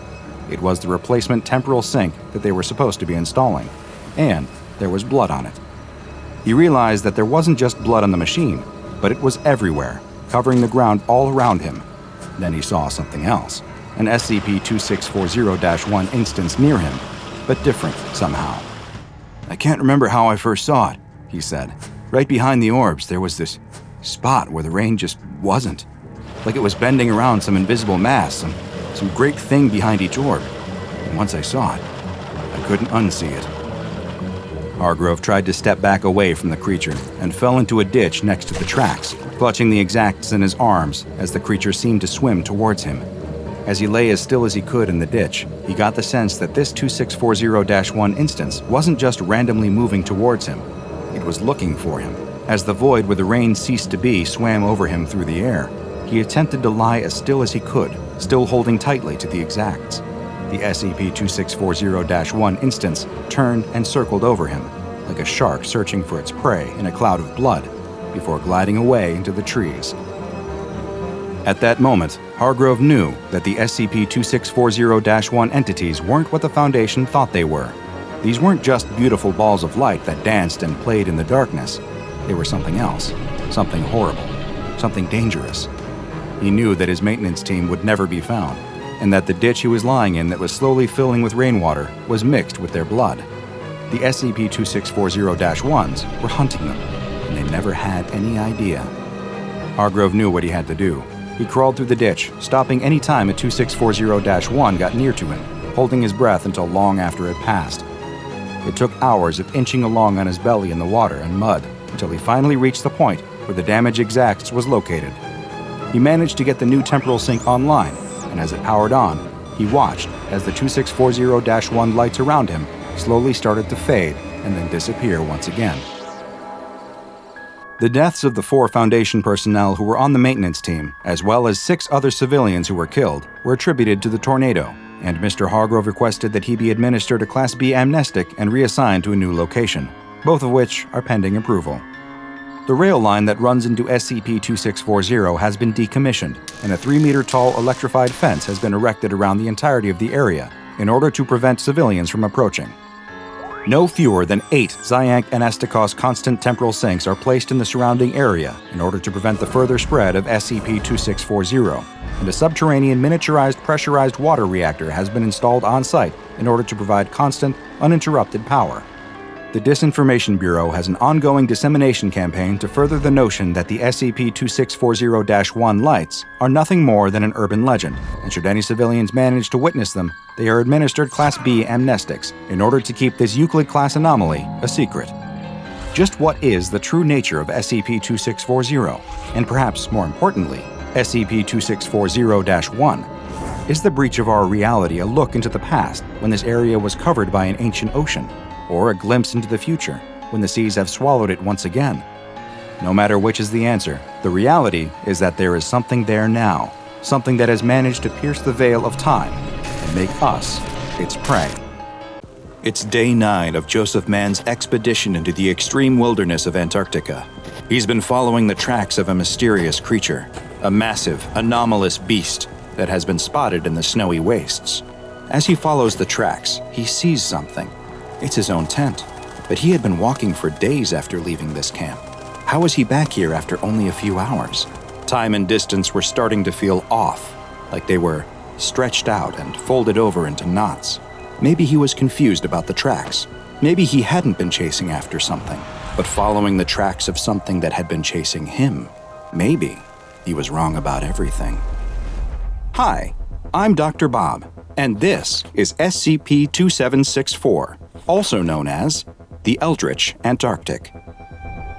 It was the replacement temporal sink that they were supposed to be installing, and there was blood on it. He realized that there wasn't just blood on the machine, but it was everywhere, covering the ground all around him. Then he saw something else, an SCP-2640-1 instance near him, but different somehow. "I can't remember how I first saw it," he said. "Right behind the orbs, there was this spot where the rain just wasn't. Like it was bending around some invisible mass, some great thing behind each orb. And once I saw it, I couldn't unsee it. Hargrove tried to step back away from the creature and fell into a ditch next to the tracks, clutching the exacts in his arms as the creature seemed to swim towards him. As he lay as still as he could in the ditch, he got the sense that this 2640-1 instance wasn't just randomly moving towards him. It was looking for him. As the void where the rain ceased to be swam over him through the air, he attempted to lie as still as he could, still holding tightly to the exacts. The SCP-2640-1 instance turned and circled over him, like a shark searching for its prey in a cloud of blood, before gliding away into the trees. At that moment, Hargrove knew that the SCP-2640-1 entities weren't what the Foundation thought they were. These weren't just beautiful balls of light that danced and played in the darkness. They were something else, something horrible, something dangerous. He knew that his maintenance team would never be found, and that the ditch he was lying in that was slowly filling with rainwater was mixed with their blood. The SCP-2640-1s were hunting them, and they never had any idea. Hargrove knew what he had to do. He crawled through the ditch, stopping any time a 2640-1 got near to him, holding his breath until long after it passed. It took hours of inching along on his belly in the water and mud until he finally reached the point where the damaged exacts was located. He managed to get the new temporal sync online, and as it powered on, he watched as the 2640-1 lights around him slowly started to fade and then disappear once again. The deaths of the 4 Foundation personnel who were on the maintenance team, as well as 6 other civilians who were killed, were attributed to the tornado, and Mr. Hargrove requested that he be administered a Class B amnestic and reassigned to a new location, both of which are pending approval. The rail line that runs into SCP-2640 has been decommissioned, and a 3-meter-tall electrified fence has been erected around the entirety of the area in order to prevent civilians from approaching. No fewer than 8 Zyank and Estikos constant temporal sinks are placed in the surrounding area in order to prevent the further spread of SCP-2640, and a subterranean miniaturized pressurized water reactor has been installed on-site in order to provide constant, uninterrupted power. The Disinformation Bureau has an ongoing dissemination campaign to further the notion that the SCP-2640-1 lights are nothing more than an urban legend, and should any civilians manage to witness them, they are administered Class B amnestics in order to keep this Euclid-class anomaly a secret. Just what is the true nature of SCP-2640, and perhaps more importantly, SCP-2640-1? Is the breach of our reality a look into the past when this area was covered by an ancient ocean? Or a glimpse into the future, when the seas have swallowed it once again? No matter which is the answer, the reality is that there is something there now, something that has managed to pierce the veil of time and make us its prey. It's day 9 of Joseph Mann's expedition into the extreme wilderness of Antarctica. He's been following the tracks of a mysterious creature, a massive, anomalous beast that has been spotted in the snowy wastes. As he follows the tracks, he sees something. It's his own tent, but he had been walking for days after leaving this camp. How was he back here after only a few hours? Time and distance were starting to feel off, like they were stretched out and folded over into knots. Maybe he was confused about the tracks. Maybe he hadn't been chasing after something, but following the tracks of something that had been chasing him. Maybe he was wrong about everything. Hi, I'm DrBob, and this is SCP-3764. Also known as the Eldritch Antarctic.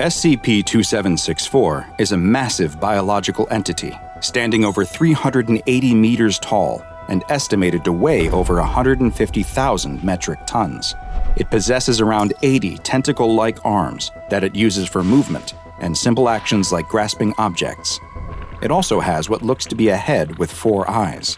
SCP-3764 is a massive biological entity, standing over 380 meters tall and estimated to weigh over 150,000 metric tons. It possesses around 80 tentacle-like arms that it uses for movement and simple actions like grasping objects. It also has what looks to be a head with 4 eyes.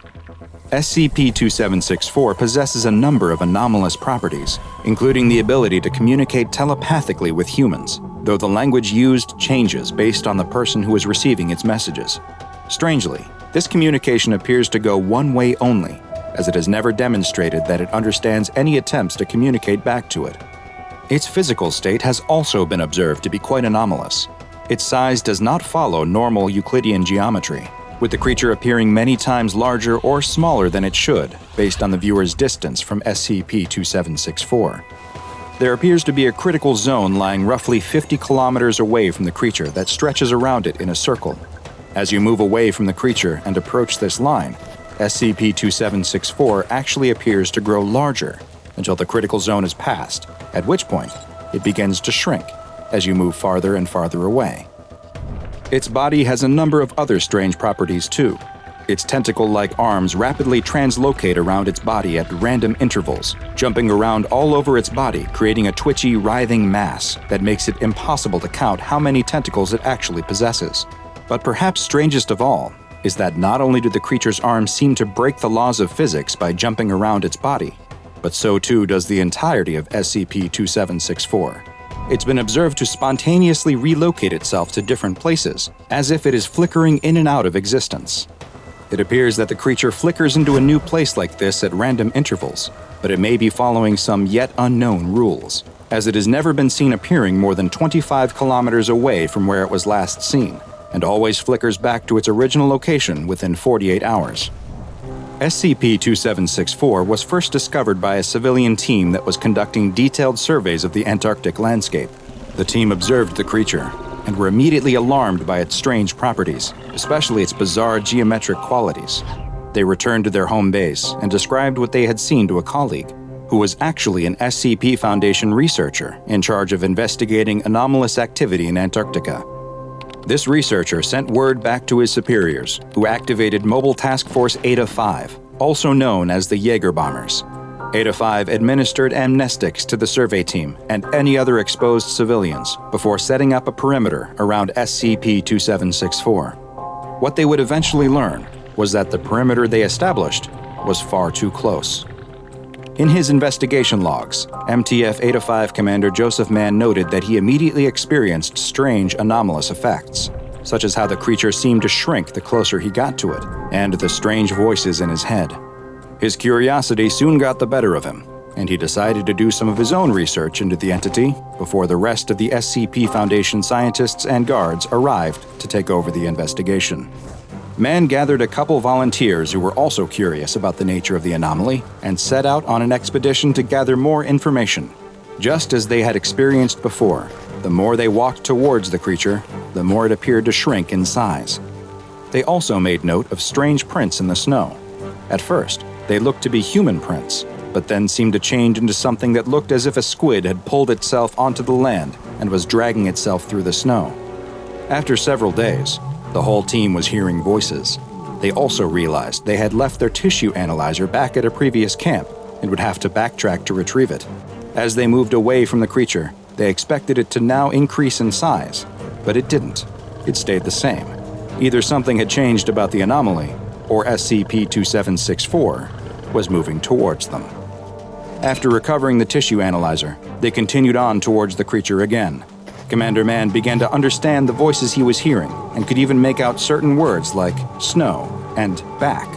SCP-3764 possesses a number of anomalous properties, including the ability to communicate telepathically with humans, though the language used changes based on the person who is receiving its messages. Strangely, this communication appears to go one way only, as it has never demonstrated that it understands any attempts to communicate back to it. Its physical state has also been observed to be quite anomalous. Its size does not follow normal Euclidean geometry, with the creature appearing many times larger or smaller than it should, based on the viewer's distance from SCP-2764. There appears to be a critical zone lying roughly 50 kilometers away from the creature that stretches around it in a circle. As you move away from the creature and approach this line, SCP-3764 actually appears to grow larger until the critical zone is passed, at which point it begins to shrink as you move farther and farther away. Its body has a number of other strange properties too. Its tentacle-like arms rapidly translocate around its body at random intervals, jumping around all over its body, creating a twitchy, writhing mass that makes it impossible to count how many tentacles it actually possesses. But perhaps strangest of all is that not only do the creature's arms seem to break the laws of physics by jumping around its body, but so too does the entirety of SCP-2764. It's been observed to spontaneously relocate itself to different places, as if it is flickering in and out of existence. It appears that the creature flickers into a new place like this at random intervals, but it may be following some yet unknown rules, as it has never been seen appearing more than 25 kilometers away from where it was last seen, and always flickers back to its original location within 48 hours. SCP-2764 was first discovered by a civilian team that was conducting detailed surveys of the Antarctic landscape. The team observed the creature and were immediately alarmed by its strange properties, especially its bizarre geometric qualities. They returned to their home base and described what they had seen to a colleague, who was actually an SCP Foundation researcher in charge of investigating anomalous activity in Antarctica. This researcher sent word back to his superiors, who activated Mobile Task Force Eta-5, also known as the Jaeger Bombers. Eta-5 administered amnestics to the survey team and any other exposed civilians before setting up a perimeter around SCP-2764. What they would eventually learn was that the perimeter they established was far too close. In his investigation logs, MTF Eta-5 Commander Joseph Mann noted that he immediately experienced strange anomalous effects, such as how the creature seemed to shrink the closer he got to it, and the strange voices in his head. His curiosity soon got the better of him, and he decided to do some of his own research into the entity before the rest of the SCP Foundation scientists and guards arrived to take over the investigation. Mann gathered a couple volunteers who were also curious about the nature of the anomaly and set out on an expedition to gather more information. Just as they had experienced before, the more they walked towards the creature, the more it appeared to shrink in size. They also made note of strange prints in the snow. At first, they looked to be human prints, but then seemed to change into something that looked as if a squid had pulled itself onto the land and was dragging itself through the snow. After several days, the whole team was hearing voices. They also realized they had left their tissue analyzer back at a previous camp and would have to backtrack to retrieve it. As they moved away from the creature, they expected it to now increase in size, but it didn't. It stayed the same. Either something had changed about the anomaly, or SCP-2764 was moving towards them. After recovering the tissue analyzer, they continued on towards the creature again. Commander Mann began to understand the voices he was hearing and could even make out certain words like snow and back.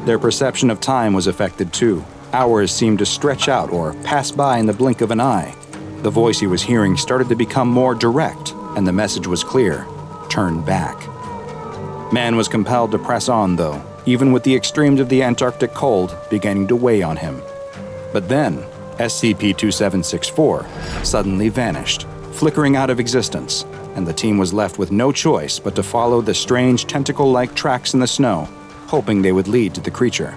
Their perception of time was affected too. Hours seemed to stretch out or pass by in the blink of an eye. The voice he was hearing started to become more direct, and the message was clear: turn back. Mann was compelled to press on, though, even with the extremes of the Antarctic cold beginning to weigh on him. But then, SCP-2764 suddenly vanished, flickering out of existence, and the team was left with no choice but to follow the strange tentacle-like tracks in the snow, hoping they would lead to the creature.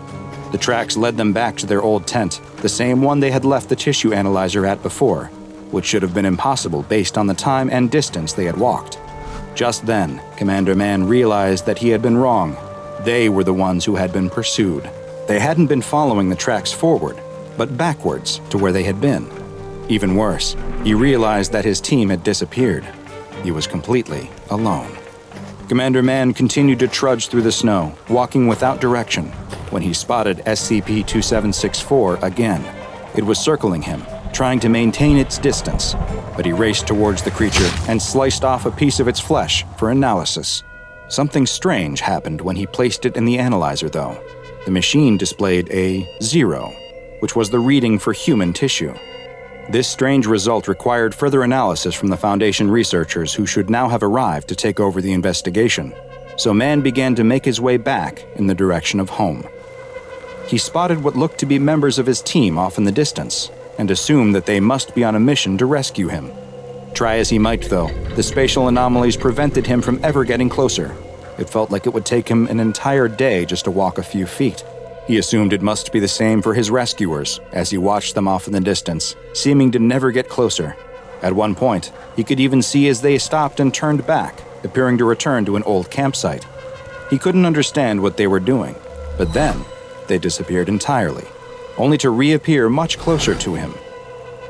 The tracks led them back to their old tent, the same one they had left the tissue analyzer at before, which should have been impossible based on the time and distance they had walked. Just then, Commander Mann realized that he had been wrong. They were the ones who had been pursued. They hadn't been following the tracks forward, but backwards to where they had been. Even worse, he realized that his team had disappeared. He was completely alone. Commander Mann continued to trudge through the snow, walking without direction, when he spotted SCP-2764 again. It was circling him, trying to maintain its distance, but he raced towards the creature and sliced off a piece of its flesh for analysis. Something strange happened when he placed it in the analyzer, though. The machine displayed a 0, which was the reading for human tissue. This strange result required further analysis from the Foundation researchers who should now have arrived to take over the investigation, so Mann began to make his way back in the direction of home. He spotted what looked to be members of his team off in the distance, and assumed that they must be on a mission to rescue him. Try as he might, though, the spatial anomalies prevented him from ever getting closer. It felt like it would take him an entire day just to walk a few feet. He assumed it must be the same for his rescuers as he watched them off in the distance, seeming to never get closer. At one point, he could even see as they stopped and turned back, appearing to return to an old campsite. He couldn't understand what they were doing, but then they disappeared entirely, only to reappear much closer to him.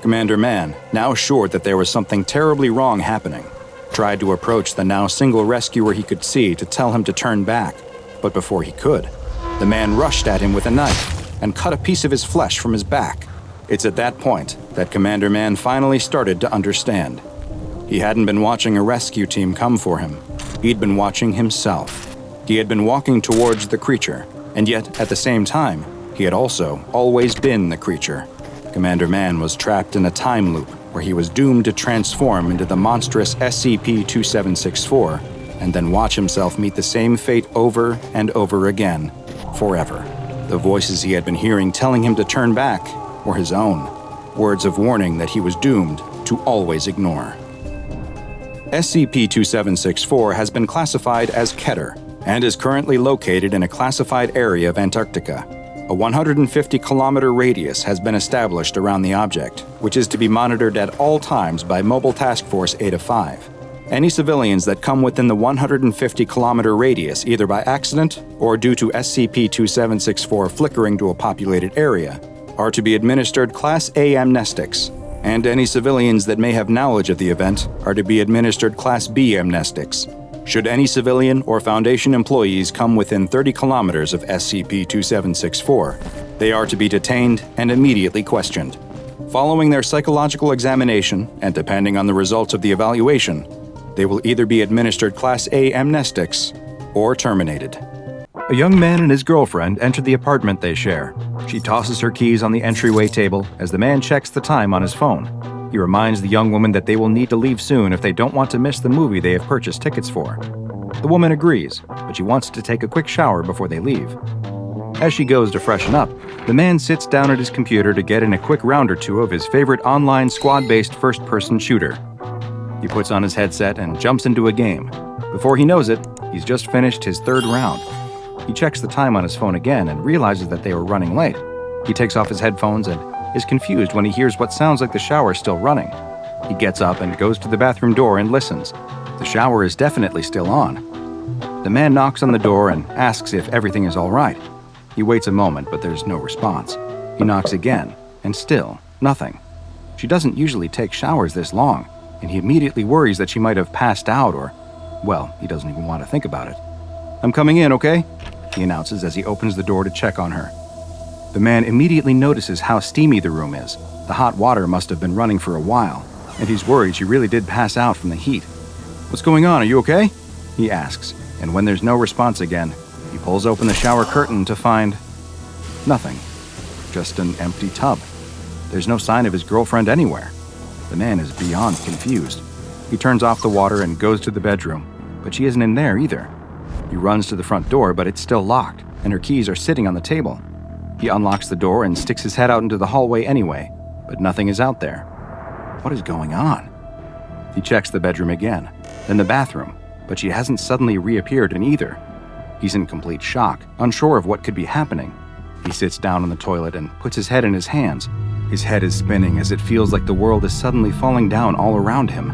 Commander Mann, now assured that there was something terribly wrong happening, tried to approach the now single rescuer he could see to tell him to turn back, but before he could, the man rushed at him with a knife and cut a piece of his flesh from his back. It's at that point that Commander Mann finally started to understand. He hadn't been watching a rescue team come for him. He'd been watching himself. He had been walking towards the creature, and yet, at the same time, he had also always been the creature. Commander Mann was trapped in a time loop where he was doomed to transform into the monstrous SCP-3764 and then watch himself meet the same fate over and over again, forever. The voices he had been hearing telling him to turn back were his own, words of warning that he was doomed to always ignore. SCP-2764 has been classified as Keter and is currently located in a classified area of Antarctica. A 150-kilometer radius has been established around the object, which is to be monitored at all times by Mobile Task Force Eta 5. Any civilians that come within the 150-kilometer radius, either by accident or due to SCP-2764 flickering to a populated area, are to be administered Class A amnestics, and any civilians that may have knowledge of the event are to be administered Class B amnestics. Should any civilian or Foundation employees come within 30 kilometers of SCP-2764, they are to be detained and immediately questioned. Following their psychological examination, and depending on the results of the evaluation, they will either be administered Class A amnestics or terminated. A young man and his girlfriend enter the apartment they share. She tosses her keys on the entryway table as the man checks the time on his phone. He reminds the young woman that they will need to leave soon if they don't want to miss the movie they have purchased tickets for. The woman agrees, but she wants to take a quick shower before they leave. As she goes to freshen up, the man sits down at his computer to get in a quick round or two of his favorite online squad-based first-person shooter. He puts on his headset and jumps into a game. Before he knows it, he's just finished his third round. He checks the time on his phone again and realizes that they were running late. He takes off his headphones and is confused when he hears what sounds like the shower still running. He gets up and goes to the bathroom door and listens. The shower is definitely still on. The man knocks on the door and asks if everything is all right. He waits a moment, but there's no response. He knocks again, and still nothing. She doesn't usually take showers this long, and he immediately worries that she might have passed out or, well, he doesn't even want to think about it. "I'm coming in, okay?" he announces as he opens the door to check on her. The man immediately notices how steamy the room is. The hot water must have been running for a while, and he's worried she really did pass out from the heat. "What's going on? Are you okay?" he asks, and when there's no response again, he pulls open the shower curtain to find nothing. Just an empty tub. There's no sign of his girlfriend anywhere. The man is beyond confused. He turns off the water and goes to the bedroom, but she isn't in there either. He runs to the front door, but it's still locked, and her keys are sitting on the table. He unlocks the door and sticks his head out into the hallway anyway, but nothing is out there. What is going on? He checks the bedroom again, then the bathroom, but she hasn't suddenly reappeared in either. He's in complete shock, unsure of what could be happening. He sits down on the toilet and puts his head in his hands. His head is spinning as it feels like the world is suddenly falling down all around him.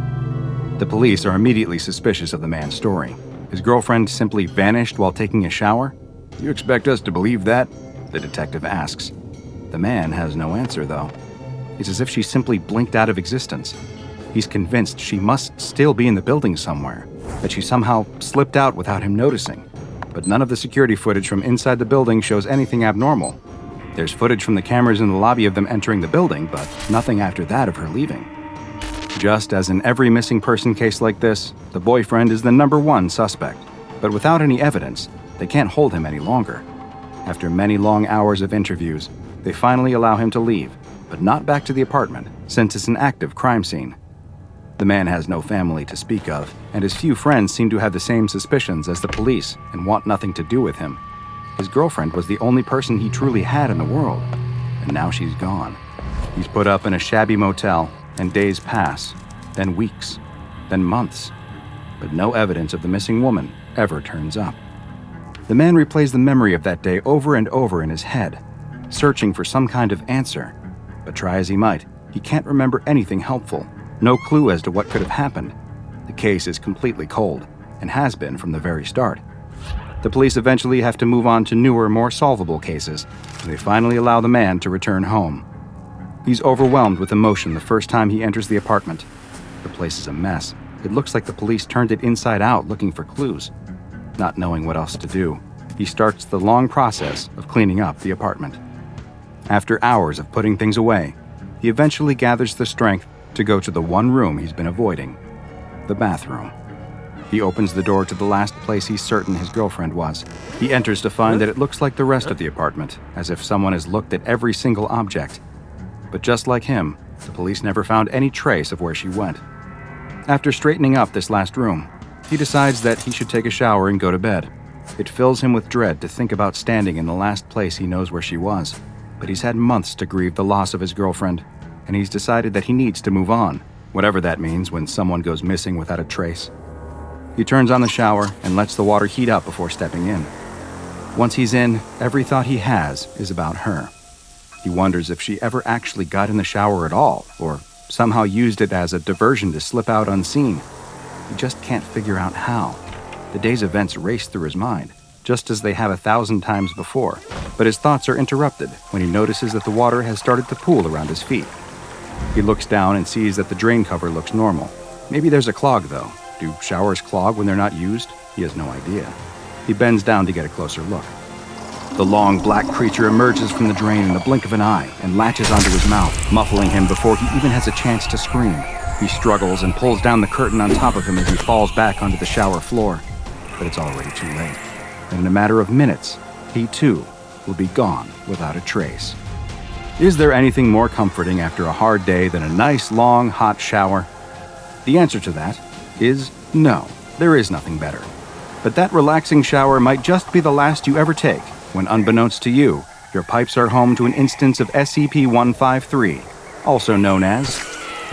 The police are immediately suspicious of the man's story. His girlfriend simply vanished while taking a shower? "You expect us to believe that?" the detective asks. The man has no answer, though. It's as if she simply blinked out of existence. He's convinced she must still be in the building somewhere, that she somehow slipped out without him noticing. But none of the security footage from inside the building shows anything abnormal. There's footage from the cameras in the lobby of them entering the building, but nothing after that of her leaving. Just as in every missing person case like this, the boyfriend is the #1 suspect. But without any evidence, they can't hold him any longer. After many long hours of interviews, they finally allow him to leave, but not back to the apartment, since it's an active crime scene. The man has no family to speak of, and his few friends seem to have the same suspicions as the police and want nothing to do with him. His girlfriend was the only person he truly had in the world, and now she's gone. He's put up in a shabby motel, and days pass, then weeks, then months, but no evidence of the missing woman ever turns up. The man replays the memory of that day over and over in his head, searching for some kind of answer, but try as he might, he can't remember anything helpful, no clue as to what could have happened. The case is completely cold, and has been from the very start. The police eventually have to move on to newer, more solvable cases, and they finally allow the man to return home. He's overwhelmed with emotion the first time he enters the apartment. The place is a mess. It looks like the police turned it inside out looking for clues. Not knowing what else to do, he starts the long process of cleaning up the apartment. After hours of putting things away, he eventually gathers the strength to go to the one room he's been avoiding, the bathroom. He opens the door to the last place he's certain his girlfriend was. He enters to find that it looks like the rest of the apartment, as if someone has looked at every single object. But just like him, the police never found any trace of where she went. After straightening up this last room, he decides that he should take a shower and go to bed. It fills him with dread to think about standing in the last place he knows where she was. But he's had months to grieve the loss of his girlfriend, and he's decided that he needs to move on, whatever that means when someone goes missing without a trace. He turns on the shower and lets the water heat up before stepping in. Once he's in, every thought he has is about her. He wonders if she ever actually got in the shower at all, or somehow used it as a diversion to slip out unseen. He just can't figure out how. The day's events race through his mind, just as they have 1,000 times before, but his thoughts are interrupted when he notices that the water has started to pool around his feet. He looks down and sees that the drain cover looks normal. Maybe there's a clog, though. Do showers clog when they're not used? He has no idea. He bends down to get a closer look. The long, black creature emerges from the drain in the blink of an eye and latches onto his mouth, muffling him before he even has a chance to scream. He struggles and pulls down the curtain on top of him as he falls back onto the shower floor. But it's already too late. And in a matter of minutes, he too will be gone without a trace. Is there anything more comforting after a hard day than a nice, long, hot shower? The answer to that is no, there is nothing better. But that relaxing shower might just be the last you ever take when, unbeknownst to you, your pipes are home to an instance of SCP-153, also known as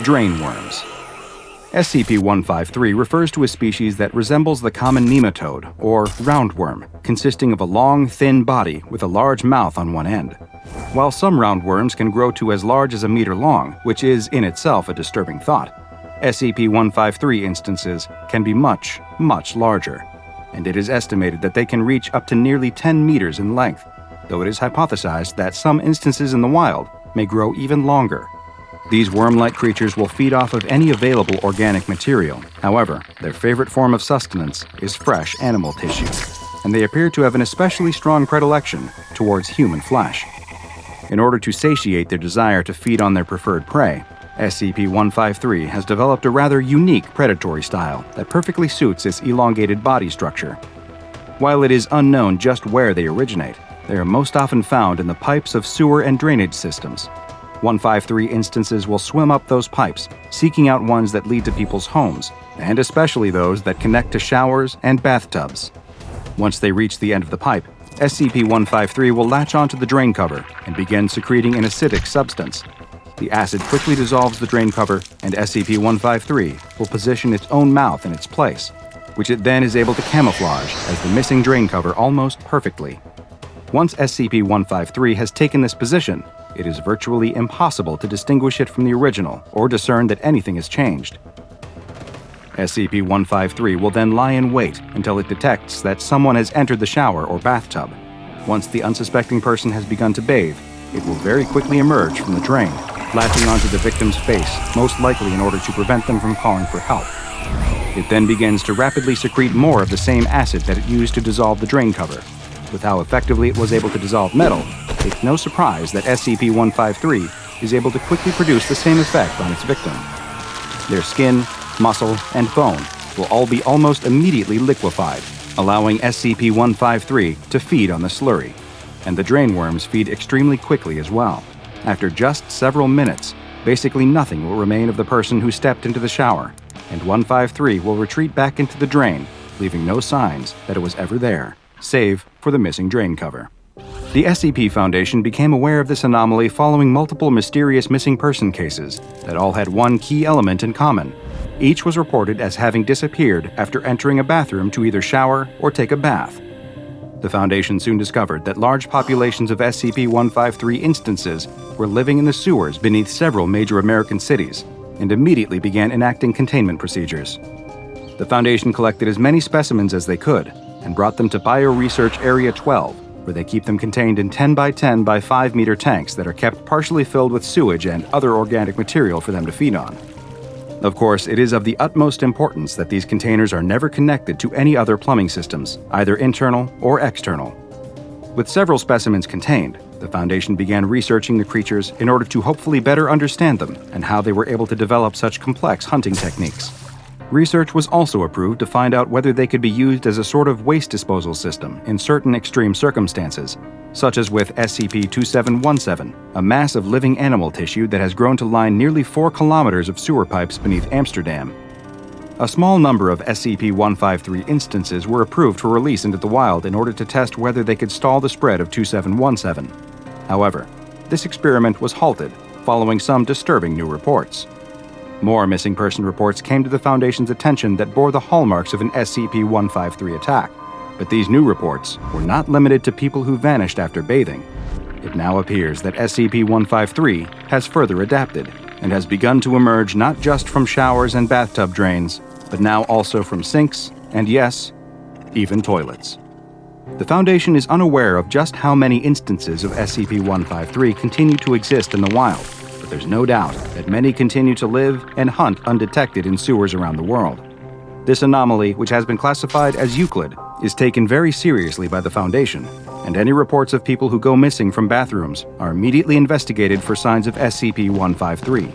drain worms. SCP-153 refers to a species that resembles the common nematode, or roundworm, consisting of a long, thin body with a large mouth on one end. While some roundworms can grow to as large as a meter long, which is in itself a disturbing thought, SCP-153 instances can be much, much larger, and it is estimated that they can reach up to nearly 10 meters in length, though it is hypothesized that some instances in the wild may grow even longer. These worm-like creatures will feed off of any available organic material. However, their favorite form of sustenance is fresh animal tissue, and they appear to have an especially strong predilection towards human flesh. In order to satiate their desire to feed on their preferred prey, SCP-153 has developed a rather unique predatory style that perfectly suits its elongated body structure. While it is unknown just where they originate, they are most often found in the pipes of sewer and drainage systems. 153 instances will swim up those pipes, seeking out ones that lead to people's homes, and especially those that connect to showers and bathtubs. Once they reach the end of the pipe, SCP-153 will latch onto the drain cover and begin secreting an acidic substance. The acid quickly dissolves the drain cover, and SCP-153 will position its own mouth in its place, which it then is able to camouflage as the missing drain cover almost perfectly. Once SCP-153 has taken this position, it is virtually impossible to distinguish it from the original or discern that anything has changed. SCP-153 will then lie in wait until it detects that someone has entered the shower or bathtub. Once the unsuspecting person has begun to bathe, it will very quickly emerge from the drain, latching onto the victim's face, most likely in order to prevent them from calling for help. It then begins to rapidly secrete more of the same acid that it used to dissolve the drain cover. With how effectively it was able to dissolve metal, it's no surprise that SCP-153 is able to quickly produce the same effect on its victim. Their skin, muscle, and bone will all be almost immediately liquefied, allowing SCP-153 to feed on the slurry. And the drain worms feed extremely quickly as well. After just several minutes, basically nothing will remain of the person who stepped into the shower, and 153 will retreat back into the drain, leaving no signs that it was ever there, save for the missing drain cover. The SCP Foundation became aware of this anomaly following multiple mysterious missing person cases that all had one key element in common. Each was reported as having disappeared after entering a bathroom to either shower or take a bath. The Foundation soon discovered that large populations of SCP-153 instances were living in the sewers beneath several major American cities, and immediately began enacting containment procedures. The Foundation collected as many specimens as they could and brought them to Bioresearch Area 12, where they keep them contained in 10 by 10 by 5 meter tanks that are kept partially filled with sewage and other organic material for them to feed on. Of course, it is of the utmost importance that these containers are never connected to any other plumbing systems, either internal or external. With several specimens contained, the Foundation began researching the creatures in order to hopefully better understand them and how they were able to develop such complex hunting techniques. Research was also approved to find out whether they could be used as a sort of waste disposal system in certain extreme circumstances, such as with SCP-3717, a mass of living animal tissue that has grown to line nearly 4 kilometers of sewer pipes beneath Amsterdam. A small number of SCP-153 instances were approved for release into the wild in order to test whether they could stall the spread of 2717. However, this experiment was halted following some disturbing new reports. More missing person reports came to the Foundation's attention that bore the hallmarks of an SCP-153 attack, but these new reports were not limited to people who vanished after bathing. It now appears that SCP-153 has further adapted and has begun to emerge not just from showers and bathtub drains, but now also from sinks and, yes, even toilets. The Foundation is unaware of just how many instances of SCP-153 continue to exist in the wild, but there's no doubt that many continue to live and hunt undetected in sewers around the world. This anomaly, which has been classified as Euclid, is taken very seriously by the Foundation, and any reports of people who go missing from bathrooms are immediately investigated for signs of SCP-153.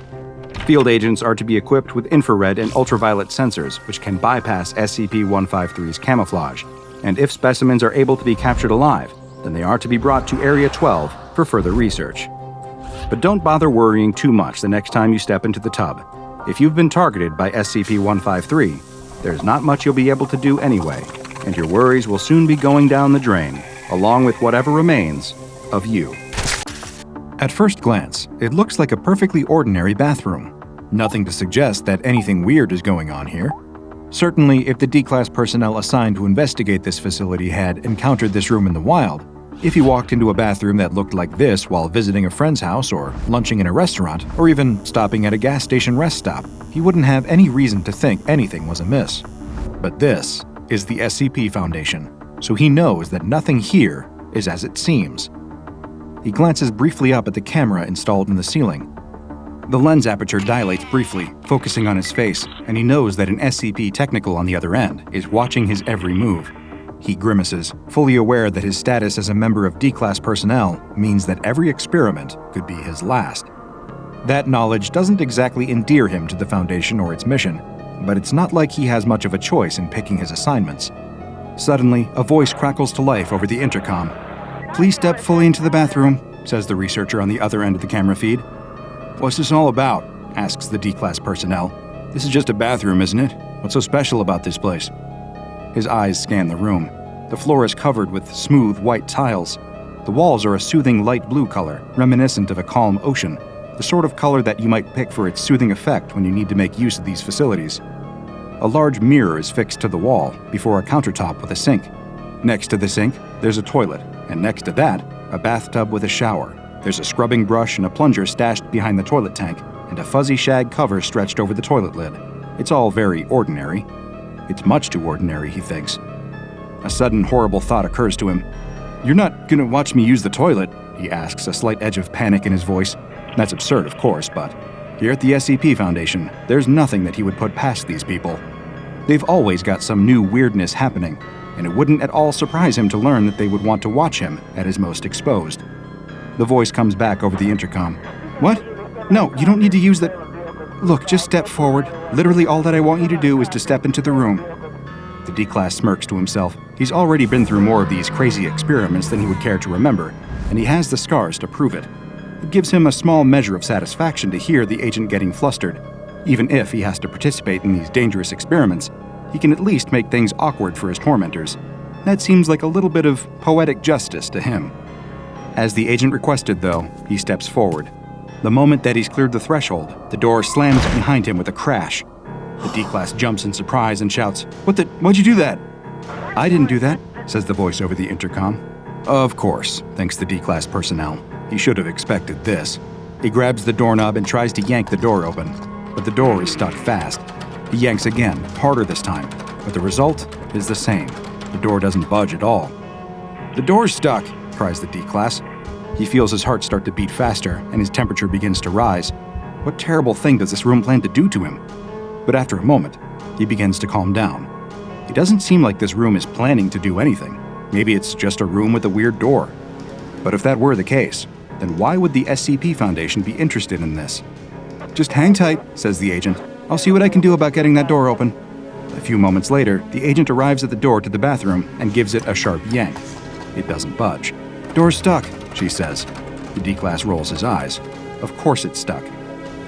Field agents are to be equipped with infrared and ultraviolet sensors which can bypass SCP-153's camouflage, and if specimens are able to be captured alive, then they are to be brought to Area 12 for further research. But don't bother worrying too much the next time you step into the tub. If you've been targeted by SCP-153, there's not much you'll be able to do anyway, and your worries will soon be going down the drain, along with whatever remains of you. At first glance, it looks like a perfectly ordinary bathroom. Nothing to suggest that anything weird is going on here. Certainly, if the D-Class personnel assigned to investigate this facility had encountered this room in the wild, if he walked into a bathroom that looked like this while visiting a friend's house or lunching in a restaurant or even stopping at a gas station rest stop, he wouldn't have any reason to think anything was amiss. But this is the SCP Foundation, so he knows that nothing here is as it seems. He glances briefly up at the camera installed in the ceiling. The lens aperture dilates briefly, focusing on his face, and he knows that an SCP technical on the other end is watching his every move. He grimaces, fully aware that his status as a member of D-Class personnel means that every experiment could be his last. That knowledge doesn't exactly endear him to the Foundation or its mission, but it's not like he has much of a choice in picking his assignments. Suddenly, a voice crackles to life over the intercom. "Please step fully into the bathroom," says the researcher on the other end of the camera feed. "What's this all about?" asks the D-Class personnel. "This is just a bathroom, isn't it? What's so special about this place?" His eyes scan the room. The floor is covered with smooth white tiles. The walls are a soothing light blue color, reminiscent of a calm ocean, the sort of color that you might pick for its soothing effect when you need to make use of these facilities. A large mirror is fixed to the wall, before a countertop with a sink. Next to the sink, there's a toilet, and next to that, a bathtub with a shower. There's a scrubbing brush and a plunger stashed behind the toilet tank, and a fuzzy shag cover stretched over the toilet lid. It's all very ordinary. It's much too ordinary, he thinks. A sudden horrible thought occurs to him. "You're not gonna watch me use the toilet?" he asks, a slight edge of panic in his voice. That's absurd, of course, but here at the SCP Foundation, there's nothing that he would put past these people. They've always got some new weirdness happening, and it wouldn't at all surprise him to learn that they would want to watch him at his most exposed. The voice comes back over the intercom. "What? No, you don't need to use that. Look, just step forward. Literally all that I want you to do is to step into the room." The D-Class smirks to himself. He's already been through more of these crazy experiments than he would care to remember, and he has the scars to prove it. It gives him a small measure of satisfaction to hear the agent getting flustered. Even if he has to participate in these dangerous experiments, he can at least make things awkward for his tormentors. That seems like a little bit of poetic justice to him. As the agent requested, though, he steps forward. The moment that he's cleared the threshold, the door slams behind him with a crash. The D-Class jumps in surprise and shouts, Why'd you do that?" "I didn't do that," says the voice over the intercom. Of course, thinks the D-Class personnel. He should have expected this. He grabs the doorknob and tries to yank the door open, but the door is stuck fast. He yanks again, harder this time, but the result is the same. The door doesn't budge at all. "The door's stuck," cries the D-Class. He feels his heart start to beat faster, and his temperature begins to rise. What terrible thing does this room plan to do to him? But after a moment, he begins to calm down. It doesn't seem like this room is planning to do anything. Maybe it's just a room with a weird door. But if that were the case, then why would the SCP Foundation be interested in this? "Just hang tight," says the agent. "I'll see what I can do about getting that door open." A few moments later, the agent arrives at the door to the bathroom and gives it a sharp yank. It doesn't budge. "Door's stuck," she says. The D-Class rolls his eyes. Of course it's stuck.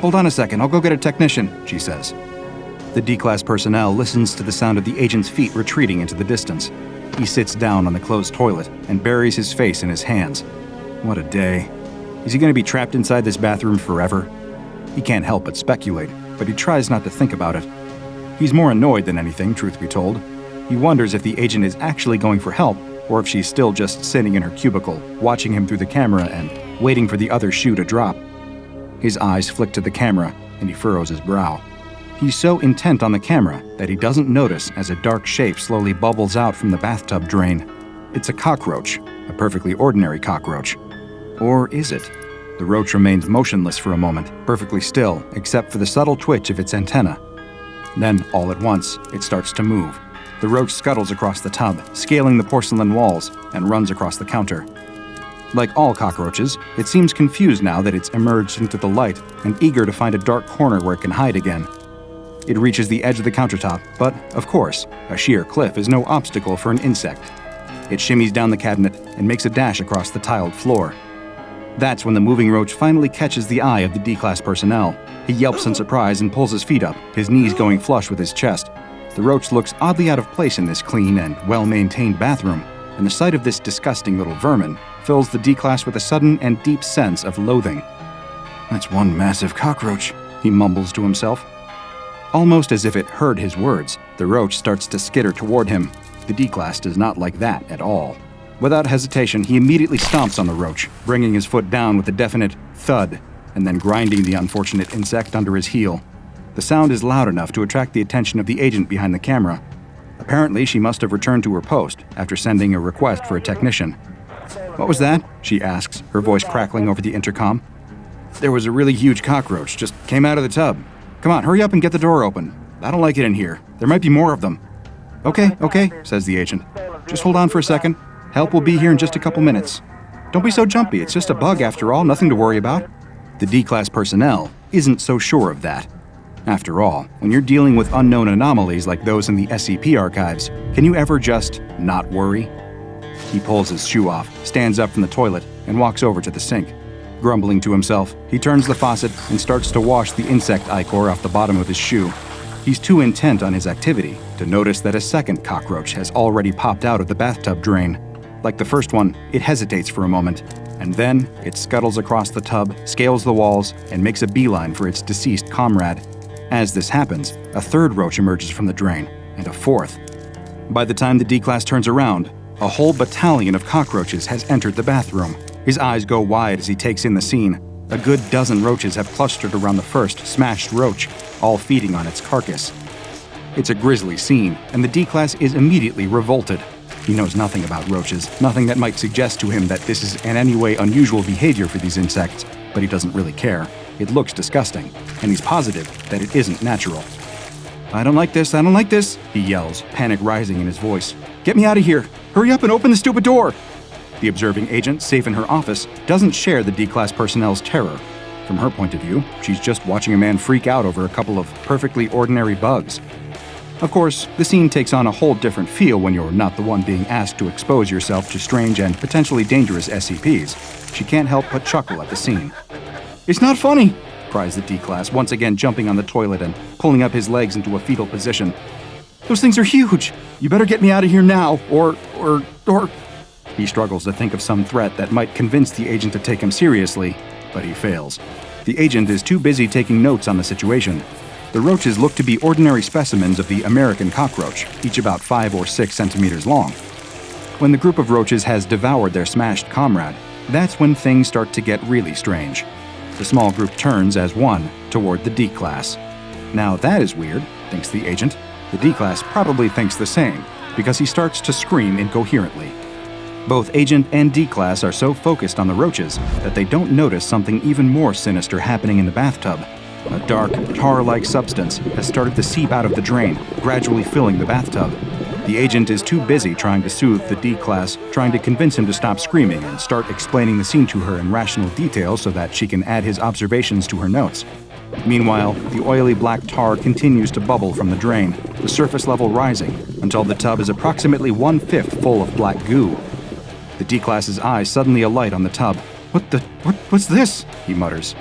"Hold on a second, I'll go get a technician," she says. The D-Class personnel listens to the sound of the agent's feet retreating into the distance. He sits down on the closed toilet and buries his face in his hands. What a day. Is he going to be trapped inside this bathroom forever? He can't help but speculate, but he tries not to think about it. He's more annoyed than anything, truth be told. He wonders if the agent is actually going for help, or if she's still just sitting in her cubicle, watching him through the camera and waiting for the other shoe to drop. His eyes flick to the camera, and he furrows his brow. He's so intent on the camera that he doesn't notice as a dark shape slowly bubbles out from the bathtub drain. It's a cockroach, a perfectly ordinary cockroach. Or is it? The roach remains motionless for a moment, perfectly still, except for the subtle twitch of its antenna. Then, all at once, it starts to move. The roach scuttles across the tub, scaling the porcelain walls, and runs across the counter. Like all cockroaches, it seems confused now that it's emerged into the light and eager to find a dark corner where it can hide again. It reaches the edge of the countertop, but, of course, a sheer cliff is no obstacle for an insect. It shimmies down the cabinet and makes a dash across the tiled floor. That's when the moving roach finally catches the eye of the D-Class personnel. He yelps in surprise and pulls his feet up, his knees going flush with his chest. The roach looks oddly out of place in this clean and well-maintained bathroom, and the sight of this disgusting little vermin fills the D-Class with a sudden and deep sense of loathing. "That's one massive cockroach," he mumbles to himself. Almost as if it heard his words, the roach starts to skitter toward him. The D-Class does not like that at all. Without hesitation, he immediately stomps on the roach, bringing his foot down with a definite thud, and then grinding the unfortunate insect under his heel. The sound is loud enough to attract the attention of the agent behind the camera. Apparently, she must have returned to her post after sending a request for a technician. "What was that?" she asks, her voice crackling over the intercom. "There was a really huge cockroach, just came out of the tub. Come on, hurry up and get the door open. I don't like it in here. There might be more of them." Okay, says the agent. "Just hold on for a second. Help will be here in just a couple minutes. Don't be so jumpy, it's just a bug after all, nothing to worry about." The D-Class personnel isn't so sure of that. After all, when you're dealing with unknown anomalies like those in the SCP archives, can you ever just not worry? He pulls his shoe off, stands up from the toilet, and walks over to the sink. Grumbling to himself, he turns the faucet and starts to wash the insect ichor off the bottom of his shoe. He's too intent on his activity to notice that a second cockroach has already popped out of the bathtub drain. Like the first one, it hesitates for a moment, and then it scuttles across the tub, scales the walls, and makes a beeline for its deceased comrade. As this happens, a third roach emerges from the drain, and a fourth. By the time the D-Class turns around, a whole battalion of cockroaches has entered the bathroom. His eyes go wide as he takes in the scene. A good dozen roaches have clustered around the first smashed roach, all feeding on its carcass. It's a grisly scene, and the D-Class is immediately revolted. He knows nothing about roaches, nothing that might suggest to him that this is in any way unusual behavior for these insects, but he doesn't really care. It looks disgusting, and he's positive that it isn't natural. I don't like this, he yells, panic rising in his voice. "Get me out of here! Hurry up and open the stupid door!" The observing agent, safe in her office, doesn't share the D-Class personnel's terror. From her point of view, she's just watching a man freak out over a couple of perfectly ordinary bugs. Of course, the scene takes on a whole different feel when you're not the one being asked to expose yourself to strange and potentially dangerous SCPs. She can't help but chuckle at the scene. "It's not funny!" cries the D-Class, once again jumping on the toilet and pulling up his legs into a fetal position. "Those things are huge! You better get me out of here now, or... He struggles to think of some threat that might convince the agent to take him seriously, but he fails. The agent is too busy taking notes on the situation. The roaches look to be ordinary specimens of the American cockroach, each about 5 or 6 centimeters long. When the group of roaches has devoured their smashed comrade, that's when things start to get really strange. The small group turns as one toward the D-Class. Now that is weird, thinks the agent. The D-Class probably thinks the same, because he starts to scream incoherently. Both Agent and D-Class are so focused on the roaches that they don't notice something even more sinister happening in the bathtub. A dark, tar-like substance has started to seep out of the drain, gradually filling the bathtub. The agent is too busy trying to soothe the D-Class, trying to convince him to stop screaming and start explaining the scene to her in rational detail so that she can add his observations to her notes. Meanwhile, the oily black tar continues to bubble from the drain, the surface level rising, until the tub is approximately 1/5 full of black goo. The D-Class's eyes suddenly alight on the tub. What's this? He mutters.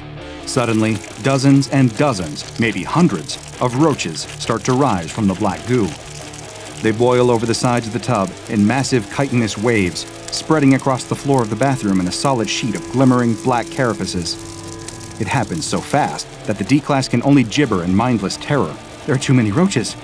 Suddenly, dozens and dozens, maybe hundreds, of roaches start to rise from the black goo. They boil over the sides of the tub in massive chitinous waves, spreading across the floor of the bathroom in a solid sheet of glimmering black carapaces. It happens so fast that the D-Class can only gibber in mindless terror. There are too many roaches.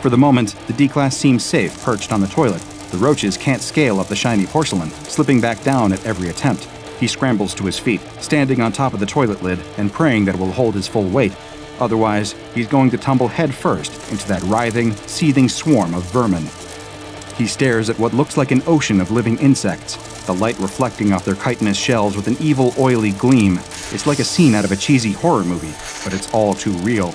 For the moment, the D-Class seems safe perched on the toilet. The roaches can't scale up the shiny porcelain, slipping back down at every attempt. He scrambles to his feet, standing on top of the toilet lid and praying that it will hold his full weight. Otherwise, he's going to tumble headfirst into that writhing, seething swarm of vermin. He stares at what looks like an ocean of living insects, the light reflecting off their chitinous shells with an evil, oily gleam. It's like a scene out of a cheesy horror movie, but it's all too real.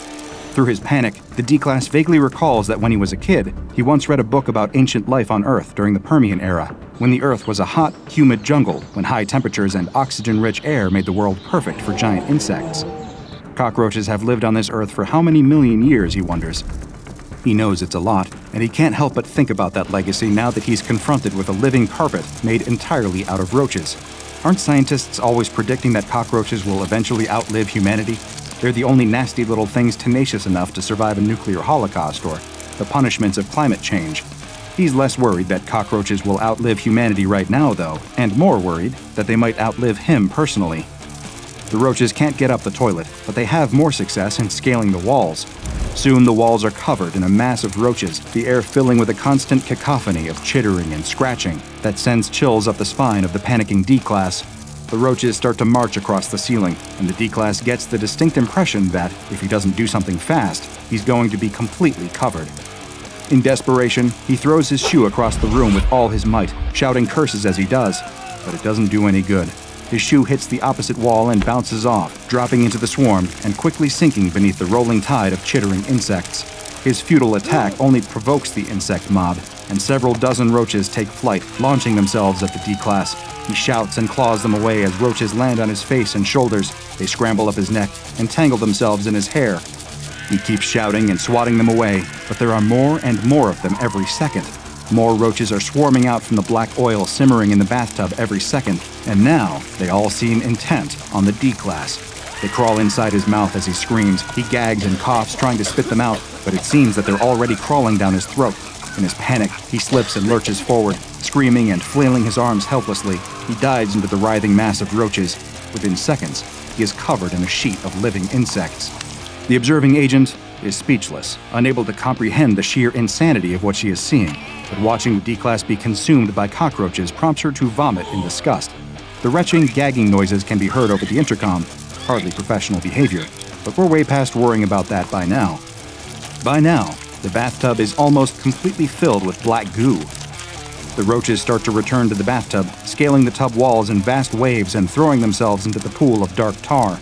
Through his panic, the D-Class vaguely recalls that when he was a kid, he once read a book about ancient life on Earth during the Permian era, when the Earth was a hot, humid jungle, when high temperatures and oxygen-rich air made the world perfect for giant insects. Cockroaches have lived on this Earth for how many million years, he wonders. He knows it's a lot, and he can't help but think about that legacy now that he's confronted with a living carpet made entirely out of roaches. Aren't scientists always predicting that cockroaches will eventually outlive humanity? They're the only nasty little things tenacious enough to survive a nuclear holocaust or the punishments of climate change. He's less worried that cockroaches will outlive humanity right now, though, and more worried that they might outlive him personally. The roaches can't get up the toilet, but they have more success in scaling the walls. Soon the walls are covered in a mass of roaches, the air filling with a constant cacophony of chittering and scratching that sends chills up the spine of the panicking D-Class. The roaches start to march across the ceiling, and the D-Class gets the distinct impression that, if he doesn't do something fast, he's going to be completely covered. In desperation, he throws his shoe across the room with all his might, shouting curses as he does, but it doesn't do any good. His shoe hits the opposite wall and bounces off, dropping into the swarm and quickly sinking beneath the rolling tide of chittering insects. His futile attack only provokes the insect mob, and several dozen roaches take flight, launching themselves at the D-Class. He shouts and claws them away as roaches land on his face and shoulders. They scramble up his neck and tangle themselves in his hair. He keeps shouting and swatting them away, but there are more and more of them every second. More roaches are swarming out from the black oil simmering in the bathtub every second, and now they all seem intent on the D-Class. They crawl inside his mouth as he screams. He gags and coughs, trying to spit them out, but it seems that they're already crawling down his throat. In his panic, he slips and lurches forward, screaming and flailing his arms helplessly. He dives into the writhing mass of roaches. Within seconds, he is covered in a sheet of living insects. The observing agent is speechless, unable to comprehend the sheer insanity of what she is seeing. But watching the D-Class be consumed by cockroaches prompts her to vomit in disgust. The retching, gagging noises can be heard over the intercom. Hardly professional behavior, but we're way past worrying about that by now. By now, the bathtub is almost completely filled with black goo. The roaches start to return to the bathtub, scaling the tub walls in vast waves and throwing themselves into the pool of dark tar.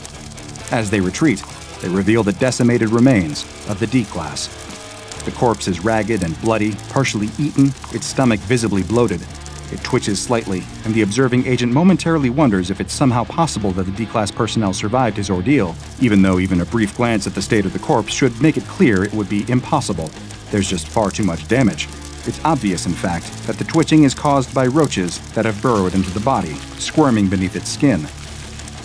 As they retreat, they reveal the decimated remains of the D-Class. The corpse is ragged and bloody, partially eaten, its stomach visibly bloated. It twitches slightly, and the observing agent momentarily wonders if it's somehow possible that the D-Class personnel survived his ordeal, even though even a brief glance at the state of the corpse should make it clear it would be impossible. There's just far too much damage. It's obvious, in fact, that the twitching is caused by roaches that have burrowed into the body, squirming beneath its skin.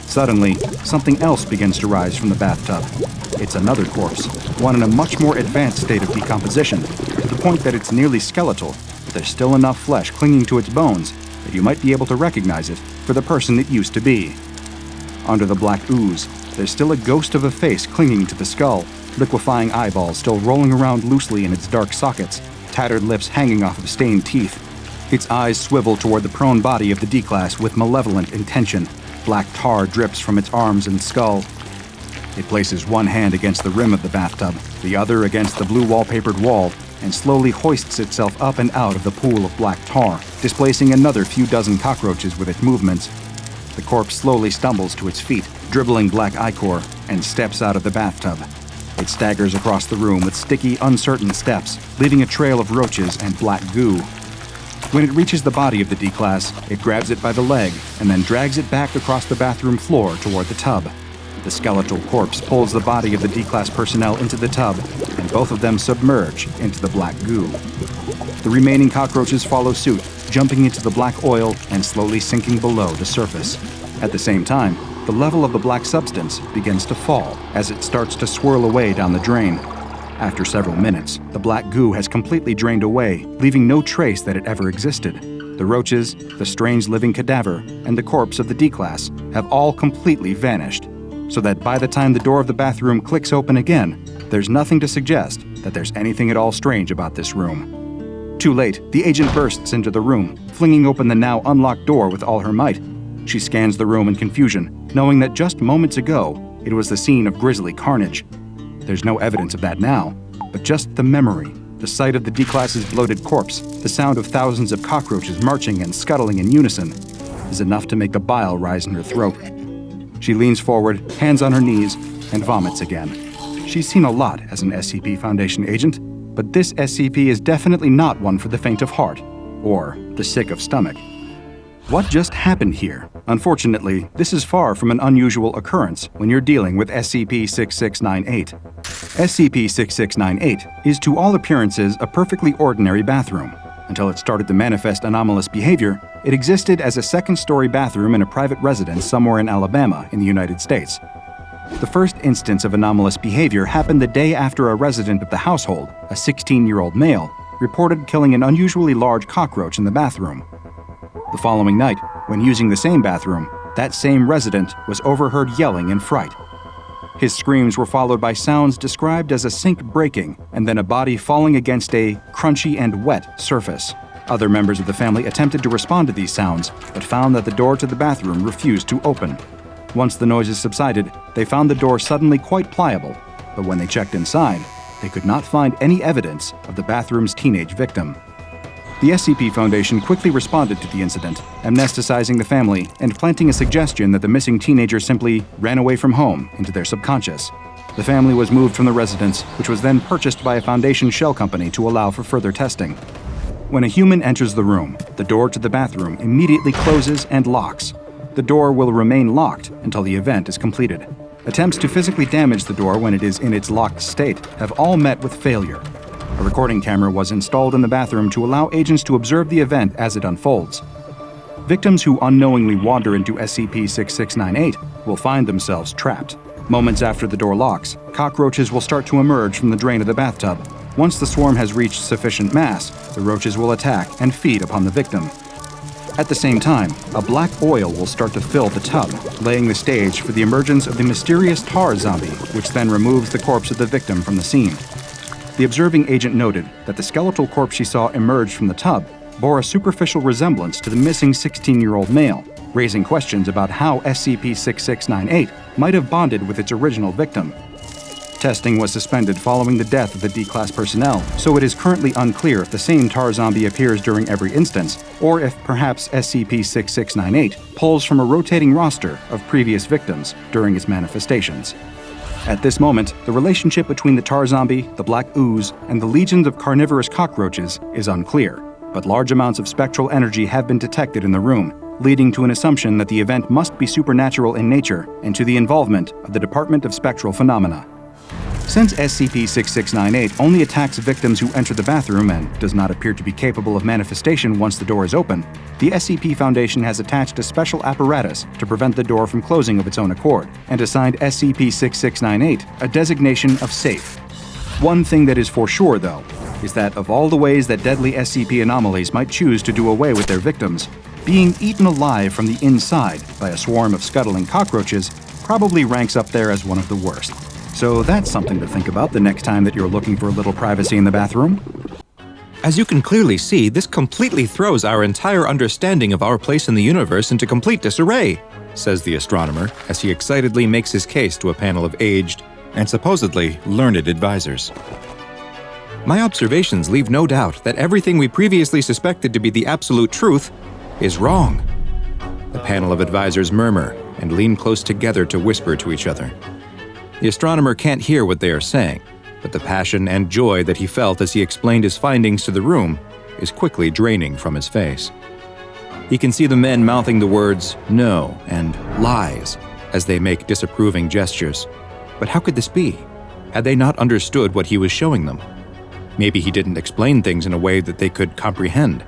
Suddenly, something else begins to rise from the bathtub. It's another corpse, one in a much more advanced state of decomposition, to the point that it's nearly skeletal. There's still enough flesh clinging to its bones that you might be able to recognize it for the person it used to be. Under the black ooze, there's still a ghost of a face clinging to the skull, liquefying eyeballs still rolling around loosely in its dark sockets, tattered lips hanging off of stained teeth. Its eyes swivel toward the prone body of the D-Class with malevolent intention. Black tar drips from its arms and skull. It places one hand against the rim of the bathtub, the other against the blue wallpapered wall, and slowly hoists itself up and out of the pool of black tar, displacing another few dozen cockroaches with its movements. The corpse slowly stumbles to its feet, dribbling black ichor, and steps out of the bathtub. It staggers across the room with sticky, uncertain steps, leaving a trail of roaches and black goo. When it reaches the body of the D-Class, it grabs it by the leg and then drags it back across the bathroom floor toward the tub. The skeletal corpse pulls the body of the D-Class personnel into the tub, and both of them submerge into the black goo. The remaining cockroaches follow suit, jumping into the black oil and slowly sinking below the surface. At the same time, the level of the black substance begins to fall as it starts to swirl away down the drain. After several minutes, the black goo has completely drained away, leaving no trace that it ever existed. The roaches, the strange living cadaver, and the corpse of the D-Class have all completely vanished, so that by the time the door of the bathroom clicks open again, there's nothing to suggest that there's anything at all strange about this room. Too late, the agent bursts into the room, flinging open the now unlocked door with all her might. She scans the room in confusion, knowing that just moments ago, it was the scene of grisly carnage. There's no evidence of that now, but just the memory, the sight of the D-Class's bloated corpse, the sound of thousands of cockroaches marching and scuttling in unison, is enough to make the bile rise in her throat. She leans forward, hands on her knees, and vomits again. She's seen a lot as an SCP Foundation agent, but this SCP is definitely not one for the faint of heart, or the sick of stomach. What just happened here? Unfortunately, this is far from an unusual occurrence when you're dealing with SCP-3698. SCP-3698 is to all appearances a perfectly ordinary bathroom. Until it started to manifest anomalous behavior, it existed as a second-story bathroom in a private residence somewhere in Alabama in the United States. The first instance of anomalous behavior happened the day after a resident of the household, a 16-year-old male, reported killing an unusually large cockroach in the bathroom. The following night, when using the same bathroom, that same resident was overheard yelling in fright. His screams were followed by sounds described as a sink breaking and then a body falling against a crunchy and wet surface. Other members of the family attempted to respond to these sounds, but found that the door to the bathroom refused to open. Once the noises subsided, they found the door suddenly quite pliable, but when they checked inside, they could not find any evidence of the bathroom's teenage victim. The SCP Foundation quickly responded to the incident, amnesticizing the family and planting a suggestion that the missing teenager simply ran away from home into their subconscious. The family was moved from the residence, which was then purchased by a Foundation shell company to allow for further testing. When a human enters the room, the door to the bathroom immediately closes and locks. The door will remain locked until the event is completed. Attempts to physically damage the door when it is in its locked state have all met with failure. A recording camera was installed in the bathroom to allow agents to observe the event as it unfolds. Victims who unknowingly wander into SCP-3698 will find themselves trapped. Moments after the door locks, cockroaches will start to emerge from the drain of the bathtub. Once the swarm has reached sufficient mass, the roaches will attack and feed upon the victim. At the same time, a black oil will start to fill the tub, laying the stage for the emergence of the mysterious tar zombie, which then removes the corpse of the victim from the scene. The observing agent noted that the skeletal corpse she saw emerge from the tub bore a superficial resemblance to the missing 16-year-old male, raising questions about how SCP-3698 might have bonded with its original victim. Testing was suspended following the death of the D-Class personnel, so it is currently unclear if the same tar zombie appears during every instance, or if perhaps SCP-6698 pulls from a rotating roster of previous victims during its manifestations. At this moment, the relationship between the tar zombie, the black ooze, and the legions of carnivorous cockroaches is unclear, but large amounts of spectral energy have been detected in the room, leading to an assumption that the event must be supernatural in nature and to the involvement of the Department of Spectral Phenomena. Since SCP-6698 only attacks victims who enter the bathroom and does not appear to be capable of manifestation once the door is open, the SCP Foundation has attached a special apparatus to prevent the door from closing of its own accord, and assigned SCP-6698 a designation of safe. One thing that is for sure, though, is that of all the ways that deadly SCP anomalies might choose to do away with their victims, being eaten alive from the inside by a swarm of scuttling cockroaches probably ranks up there as one of the worst. So that's something to think about the next time that you're looking for a little privacy in the bathroom. As you can clearly see, this completely throws our entire understanding of our place in the universe into complete disarray, says the astronomer as he excitedly makes his case to a panel of aged and supposedly learned advisors. My observations leave no doubt that everything we previously suspected to be the absolute truth is wrong. The panel of advisors murmur and lean close together to whisper to each other. The astronomer can't hear what they are saying, but the passion and joy that he felt as he explained his findings to the room is quickly draining from his face. He can see the men mouthing the words "no" and "lies" as they make disapproving gestures. But how could this be? Had they not understood what he was showing them? Maybe he didn't explain things in a way that they could comprehend.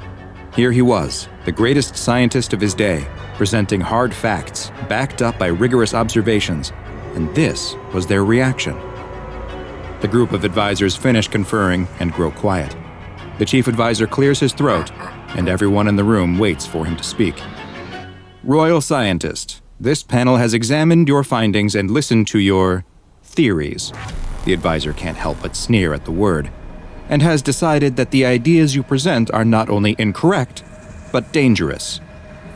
Here he was, the greatest scientist of his day, presenting hard facts, backed up by rigorous observations, and this was their reaction. The group of advisors finish conferring and grow quiet. The chief advisor clears his throat, and everyone in the room waits for him to speak. Royal Scientist, this panel has examined your findings and listened to your theories. The advisor can't help but sneer at the word, and has decided that the ideas you present are not only incorrect, but dangerous.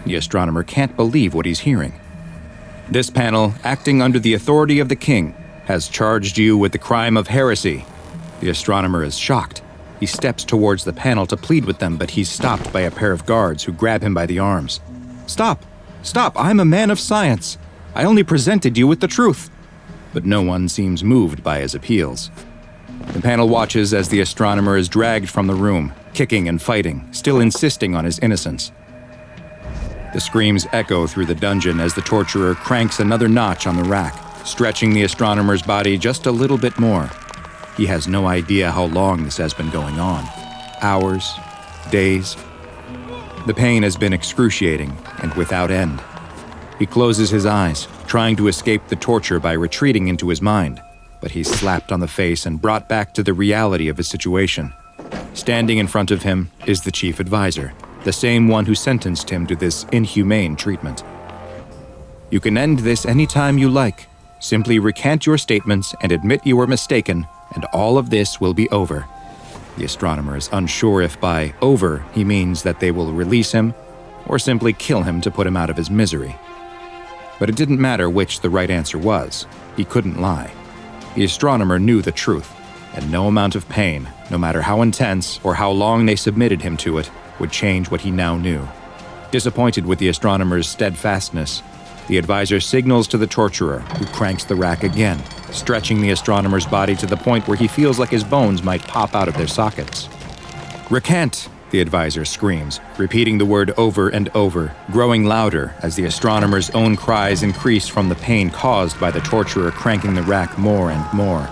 The astronomer can't believe what he's hearing. This panel, acting under the authority of the king, has charged you with the crime of heresy. The astronomer is shocked. He steps towards the panel to plead with them, but he's stopped by a pair of guards who grab him by the arms. Stop! Stop! I'm a man of science. I only presented you with the truth. But no one seems moved by his appeals. The panel watches as the astronomer is dragged from the room, kicking and fighting, still insisting on his innocence. The screams echo through the dungeon as the torturer cranks another notch on the rack, stretching the astronomer's body just a little bit more. He has no idea how long this has been going on. Hours, days. The pain has been excruciating and without end. He closes his eyes, trying to escape the torture by retreating into his mind, but he's slapped on the face and brought back to the reality of his situation. Standing in front of him is the chief advisor, the same one who sentenced him to this inhumane treatment. You can end this any time you like. Simply recant your statements and admit you were mistaken, and all of this will be over. The astronomer is unsure if by over he means that they will release him or simply kill him to put him out of his misery. But it didn't matter which the right answer was. He couldn't lie. The astronomer knew the truth, and no amount of pain, no matter how intense or how long they submitted him to it, would change what he now knew. Disappointed with the astronomer's steadfastness, the advisor signals to the torturer, who cranks the rack again, stretching the astronomer's body to the point where he feels like his bones might pop out of their sockets. "Recant!" the advisor screams, repeating the word over and over, growing louder as the astronomer's own cries increase from the pain caused by the torturer cranking the rack more and more.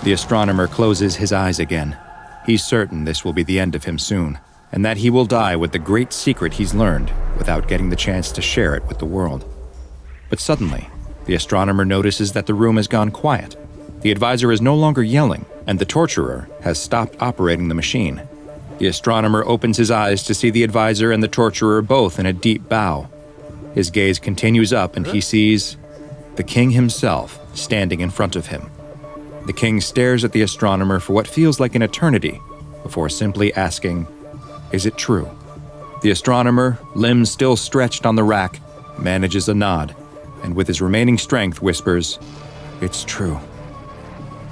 The astronomer closes his eyes again. He's certain this will be the end of him soon, and that he will die with the great secret he's learned without getting the chance to share it with the world. But suddenly, the astronomer notices that the room has gone quiet. The advisor is no longer yelling, and the torturer has stopped operating the machine. The astronomer opens his eyes to see the advisor and the torturer both in a deep bow. His gaze continues up and he sees the king himself standing in front of him. The king stares at the astronomer for what feels like an eternity before simply asking, "Is it true?" The astronomer, limbs still stretched on the rack, manages a nod, and with his remaining strength whispers, "It's true."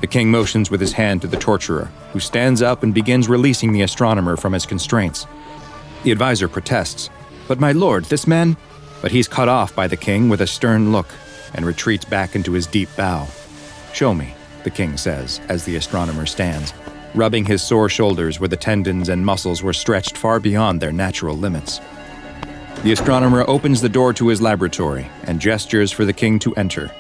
The king motions with his hand to the torturer, who stands up and begins releasing the astronomer from his constraints. The advisor protests, "But my lord, this man—" But he's cut off by the king with a stern look and retreats back into his deep bow. "Show me," the king says as the astronomer stands, rubbing his sore shoulders where the tendons and muscles were stretched far beyond their natural limits. The astronomer opens the door to his laboratory and gestures for the king to enter.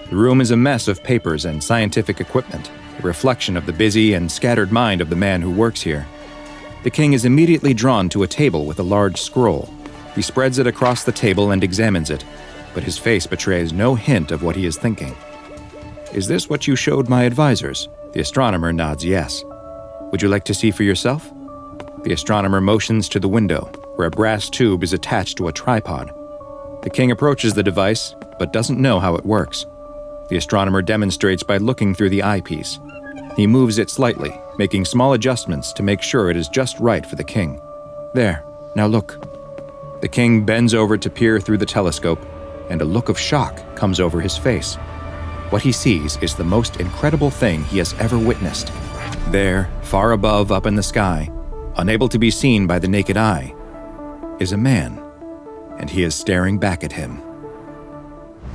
The room is a mess of papers and scientific equipment, a reflection of the busy and scattered mind of the man who works here. The king is immediately drawn to a table with a large scroll. He spreads it across the table and examines it, but his face betrays no hint of what he is thinking. "Is this what you showed my advisors?" The astronomer nods yes. "Would you like to see for yourself?" The astronomer motions to the window, where a brass tube is attached to a tripod. The king approaches the device, but doesn't know how it works. The astronomer demonstrates by looking through the eyepiece. He moves it slightly, making small adjustments to make sure it is just right for the king. There, now look. The king bends over to peer through the telescope, and a look of shock comes over his face. What he sees is the most incredible thing he has ever witnessed. There, far above up in the sky, unable to be seen by the naked eye, is a man, and he is staring back at him.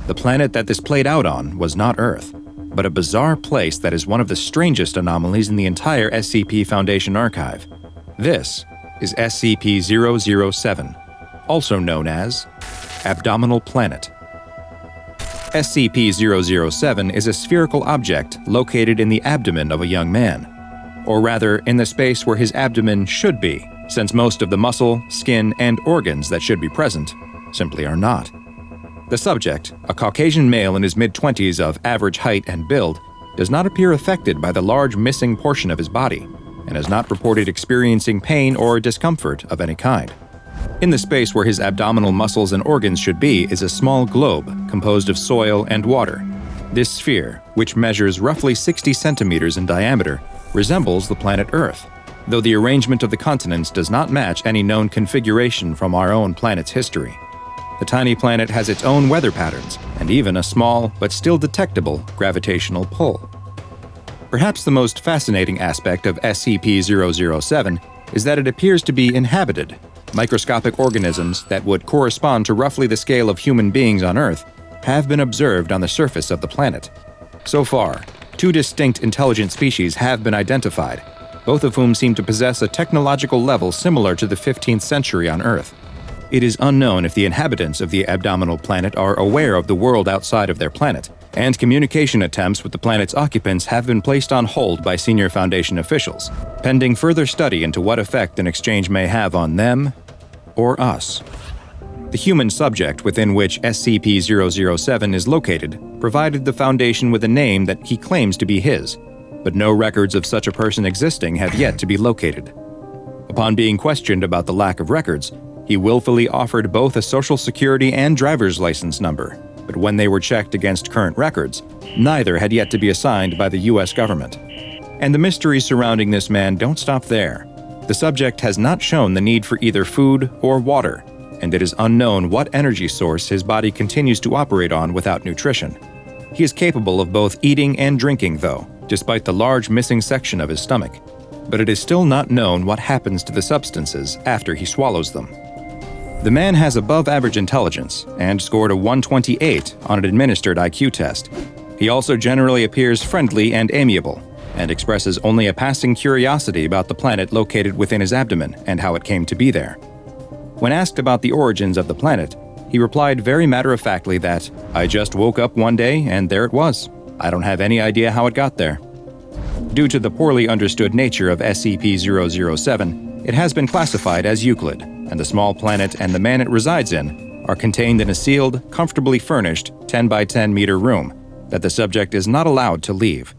The planet that this played out on was not Earth, but a bizarre place that is one of the strangest anomalies in the entire SCP Foundation archive. This is SCP-007, also known as Abdominal Planet. SCP-007 is a spherical object located in the abdomen of a young man, or rather in the space where his abdomen should be, since most of the muscle, skin, and organs that should be present simply are not. The subject, a Caucasian male in his mid-20s of average height and build, does not appear affected by the large missing portion of his body, and has not reported experiencing pain or discomfort of any kind. In the space where his abdominal muscles and organs should be is a small globe composed of soil and water. This sphere, which measures roughly 60 centimeters in diameter, resembles the planet Earth, though the arrangement of the continents does not match any known configuration from our own planet's history. The tiny planet has its own weather patterns, and even a small, but still detectable, gravitational pull. Perhaps the most fascinating aspect of SCP-007 is that it appears to be inhabited. Microscopic organisms that would correspond to roughly the scale of human beings on Earth have been observed on the surface of the planet. So far, 2 distinct intelligent species have been identified, both of whom seem to possess a technological level similar to the 15th century on Earth. It is unknown if the inhabitants of the Abdominal Planet are aware of the world outside of their planet, and communication attempts with the planet's occupants have been placed on hold by senior Foundation officials, pending further study into what effect an exchange may have on them or us. The human subject within which SCP-007 is located provided the Foundation with a name that he claims to be his, but no records of such a person existing have yet to be located. Upon being questioned about the lack of records, he willfully offered both a social security and driver's license number, but when they were checked against current records, neither had yet to be assigned by the US government. And the mysteries surrounding this man don't stop there. The subject has not shown the need for either food or water, and it is unknown what energy source his body continues to operate on without nutrition. He is capable of both eating and drinking, though, despite the large missing section of his stomach, but it is still not known what happens to the substances after he swallows them. The man has above-average intelligence and scored a 128 on an administered IQ test. He also generally appears friendly and amiable, and expresses only a passing curiosity about the planet located within his abdomen and how it came to be there. When asked about the origins of the planet, he replied very matter-of-factly that, "I just woke up one day and there it was. I don't have any idea how it got there." Due to the poorly understood nature of SCP-007, it has been classified as Euclid, and the small planet and the man it resides in are contained in a sealed, comfortably furnished 10 by 10 meter room that the subject is not allowed to leave.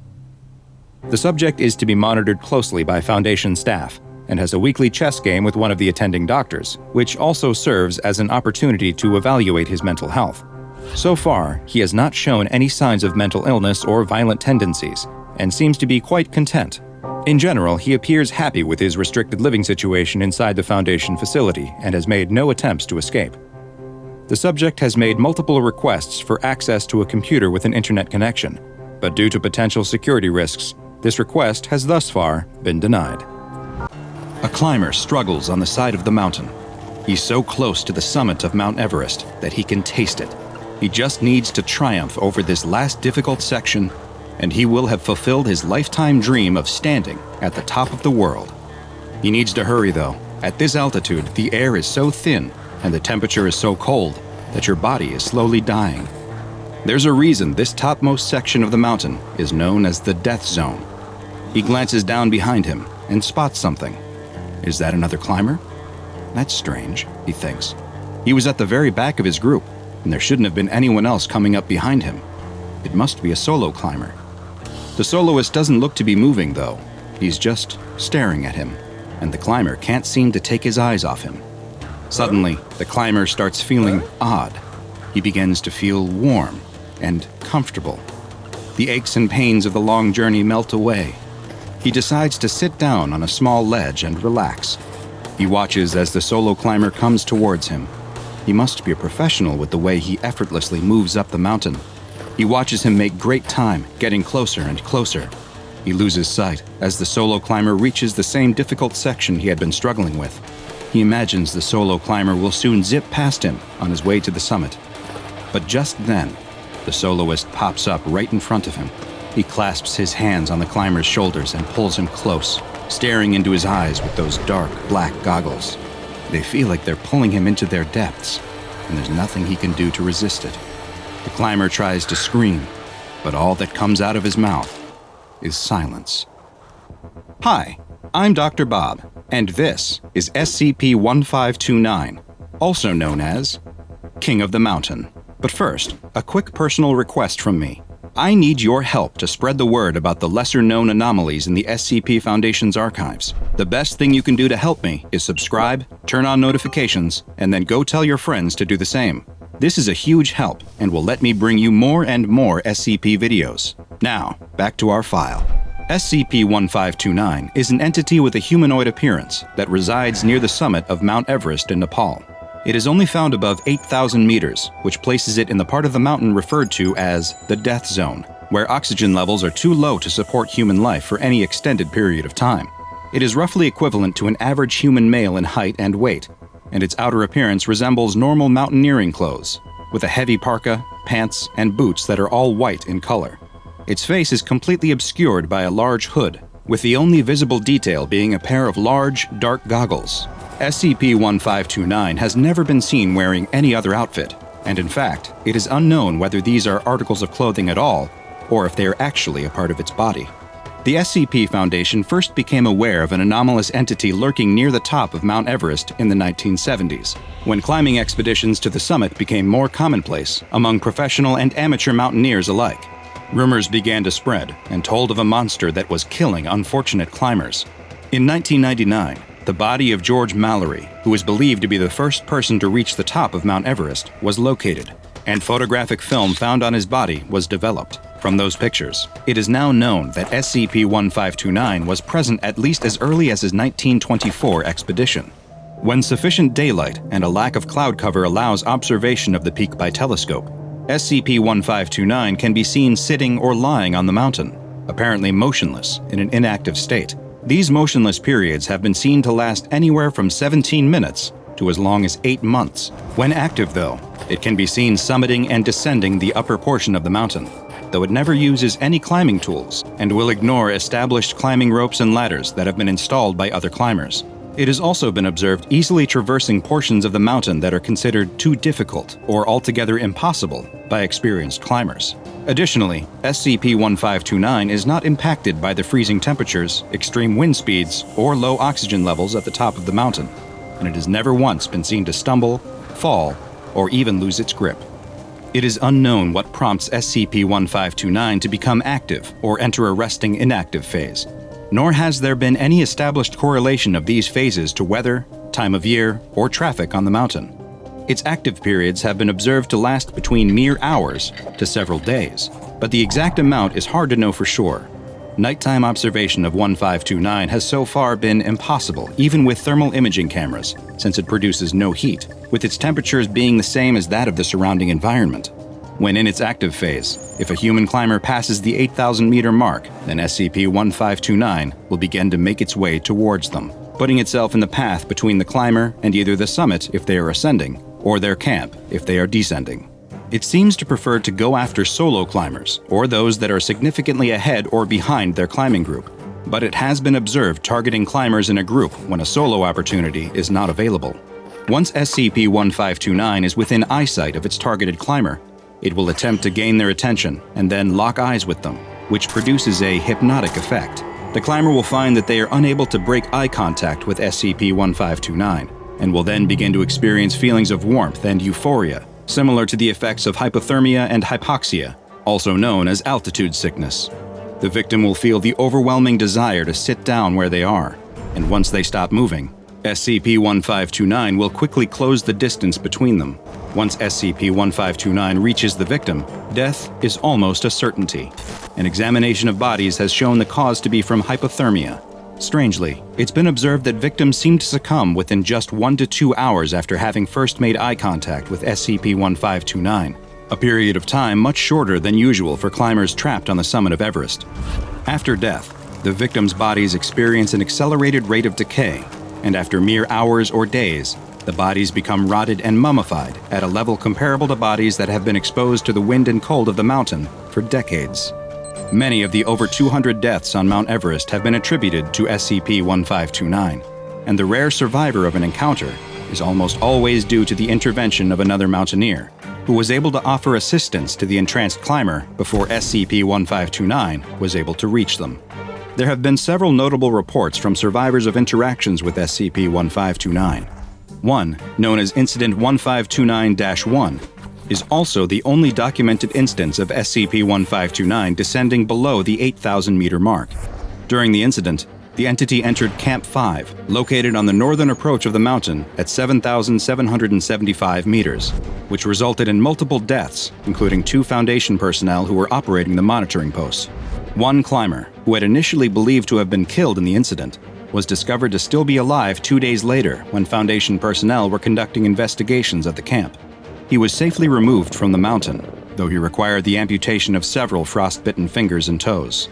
The subject is to be monitored closely by Foundation staff and has a weekly chess game with one of the attending doctors, which also serves as an opportunity to evaluate his mental health. So far, he has not shown any signs of mental illness or violent tendencies, and seems to be quite content. In general, he appears happy with his restricted living situation inside the Foundation facility and has made no attempts to escape. The subject has made multiple requests for access to a computer with an internet connection, but due to potential security risks, this request has thus far been denied. A climber struggles on the side of the mountain. He's so close to the summit of Mount Everest that he can taste it. He just needs to triumph over this last difficult section, and he will have fulfilled his lifetime dream of standing at the top of the world. He needs to hurry though. At this altitude, the air is so thin and the temperature is so cold that your body is slowly dying. There's a reason this topmost section of the mountain is known as the death zone. He glances down behind him and spots something. Is that another climber? That's strange, he thinks. He was at the very back of his group, and there shouldn't have been anyone else coming up behind him. It must be a solo climber. The soloist doesn't look to be moving, though. He's just staring at him, and the climber can't seem to take his eyes off him. Suddenly, the climber starts feeling odd. He begins to feel warm and comfortable. The aches and pains of the long journey melt away. He decides to sit down on a small ledge and relax. He watches as the solo climber comes towards him. He must be a professional with the way he effortlessly moves up the mountain. He watches him make great time, getting closer and closer. He loses sight as the solo climber reaches the same difficult section he had been struggling with. He imagines the solo climber will soon zip past him on his way to the summit. But just then, the soloist pops up right in front of him. He clasps his hands on the climber's shoulders and pulls him close, staring into his eyes with those dark, black goggles. They feel like they're pulling him into their depths, and there's nothing he can do to resist it. The climber tries to scream, but all that comes out of his mouth is silence. Hi, I'm Dr. Bob, and this is SCP-1529, also known as King of the Mountain. But first, a quick personal request from me. I need your help to spread the word about the lesser-known anomalies in the SCP Foundation's archives. The best thing you can do to help me is subscribe, turn on notifications, and then go tell your friends to do the same. This is a huge help and will let me bring you more and more SCP videos. Now, back to our file. SCP-1529 is an entity with a humanoid appearance that resides near the summit of Mount Everest in Nepal. It is only found above 8,000 meters, which places it in the part of the mountain referred to as the Death Zone, where oxygen levels are too low to support human life for any extended period of time. It is roughly equivalent to an average human male in height and weight, and its outer appearance resembles normal mountaineering clothes, with a heavy parka, pants, and boots that are all white in color. Its face is completely obscured by a large hood, with the only visible detail being a pair of large, dark goggles. SCP-1529 has never been seen wearing any other outfit, and in fact, it is unknown whether these are articles of clothing at all, or if they are actually a part of its body. The SCP Foundation first became aware of an anomalous entity lurking near the top of Mount Everest in the 1970s, when climbing expeditions to the summit became more commonplace among professional and amateur mountaineers alike. Rumors began to spread and told of a monster that was killing unfortunate climbers. In 1999, the body of George Mallory, who is believed to be the first person to reach the top of Mount Everest, was located, and photographic film found on his body was developed. From those pictures, it is now known that SCP-1529 was present at least as early as his 1924 expedition. When sufficient daylight and a lack of cloud cover allows observation of the peak by telescope, SCP-1529 can be seen sitting or lying on the mountain, apparently motionless in an inactive state. These motionless periods have been seen to last anywhere from 17 minutes to as long as 8 months. When active, though, it can be seen summiting and descending the upper portion of the mountain, though it never uses any climbing tools and will ignore established climbing ropes and ladders that have been installed by other climbers. It has also been observed easily traversing portions of the mountain that are considered too difficult or altogether impossible by experienced climbers. Additionally, SCP-1529 is not impacted by the freezing temperatures, extreme wind speeds, or low oxygen levels at the top of the mountain, and it has never once been seen to stumble, fall, or even lose its grip. It is unknown what prompts SCP-1529 to become active or enter a resting inactive phase, nor has there been any established correlation of these phases to weather, time of year, or traffic on the mountain. Its active periods have been observed to last between mere hours to several days, but the exact amount is hard to know for sure. Nighttime observation of 1529 has so far been impossible, even with thermal imaging cameras, since it produces no heat, with its temperatures being the same as that of the surrounding environment. When in its active phase, if a human climber passes the 8,000-meter mark, then SCP-1529 will begin to make its way towards them, putting itself in the path between the climber and either the summit if they are ascending, or their camp if they are descending. It seems to prefer to go after solo climbers, or those that are significantly ahead or behind their climbing group, but it has been observed targeting climbers in a group when a solo opportunity is not available. Once SCP-1529 is within eyesight of its targeted climber, it will attempt to gain their attention and then lock eyes with them, which produces a hypnotic effect. The climber will find that they are unable to break eye contact with SCP-1529, and will then begin to experience feelings of warmth and euphoria, similar to the effects of hypothermia and hypoxia, also known as altitude sickness. The victim will feel the overwhelming desire to sit down where they are, and once they stop moving, SCP-1529 will quickly close the distance between them. Once SCP-1529 reaches the victim, death is almost a certainty. An examination of bodies has shown the cause to be from hypothermia. Strangely, it's been observed that victims seem to succumb within just 1 to 2 hours after having first made eye contact with SCP-1529, a period of time much shorter than usual for climbers trapped on the summit of Everest. After death, the victims' bodies experience an accelerated rate of decay, and after mere hours or days, the bodies become rotted and mummified at a level comparable to bodies that have been exposed to the wind and cold of the mountain for decades. Many of the over 200 deaths on Mount Everest have been attributed to SCP-1529, and the rare survivor of an encounter is almost always due to the intervention of another mountaineer, who was able to offer assistance to the entranced climber before SCP-1529 was able to reach them. There have been several notable reports from survivors of interactions with SCP-1529. One, known as Incident 1529-1, is also the only documented instance of SCP-1529 descending below the 8,000-meter mark. During the incident, the entity entered Camp 5, located on the northern approach of the mountain at 7,775 meters, which resulted in multiple deaths, including 2 Foundation personnel who were operating the monitoring posts. One climber, who had initially believed to have been killed in the incident, was discovered to still be alive 2 days later when Foundation personnel were conducting investigations at the camp. He was safely removed from the mountain, though he required the amputation of several frostbitten fingers and toes.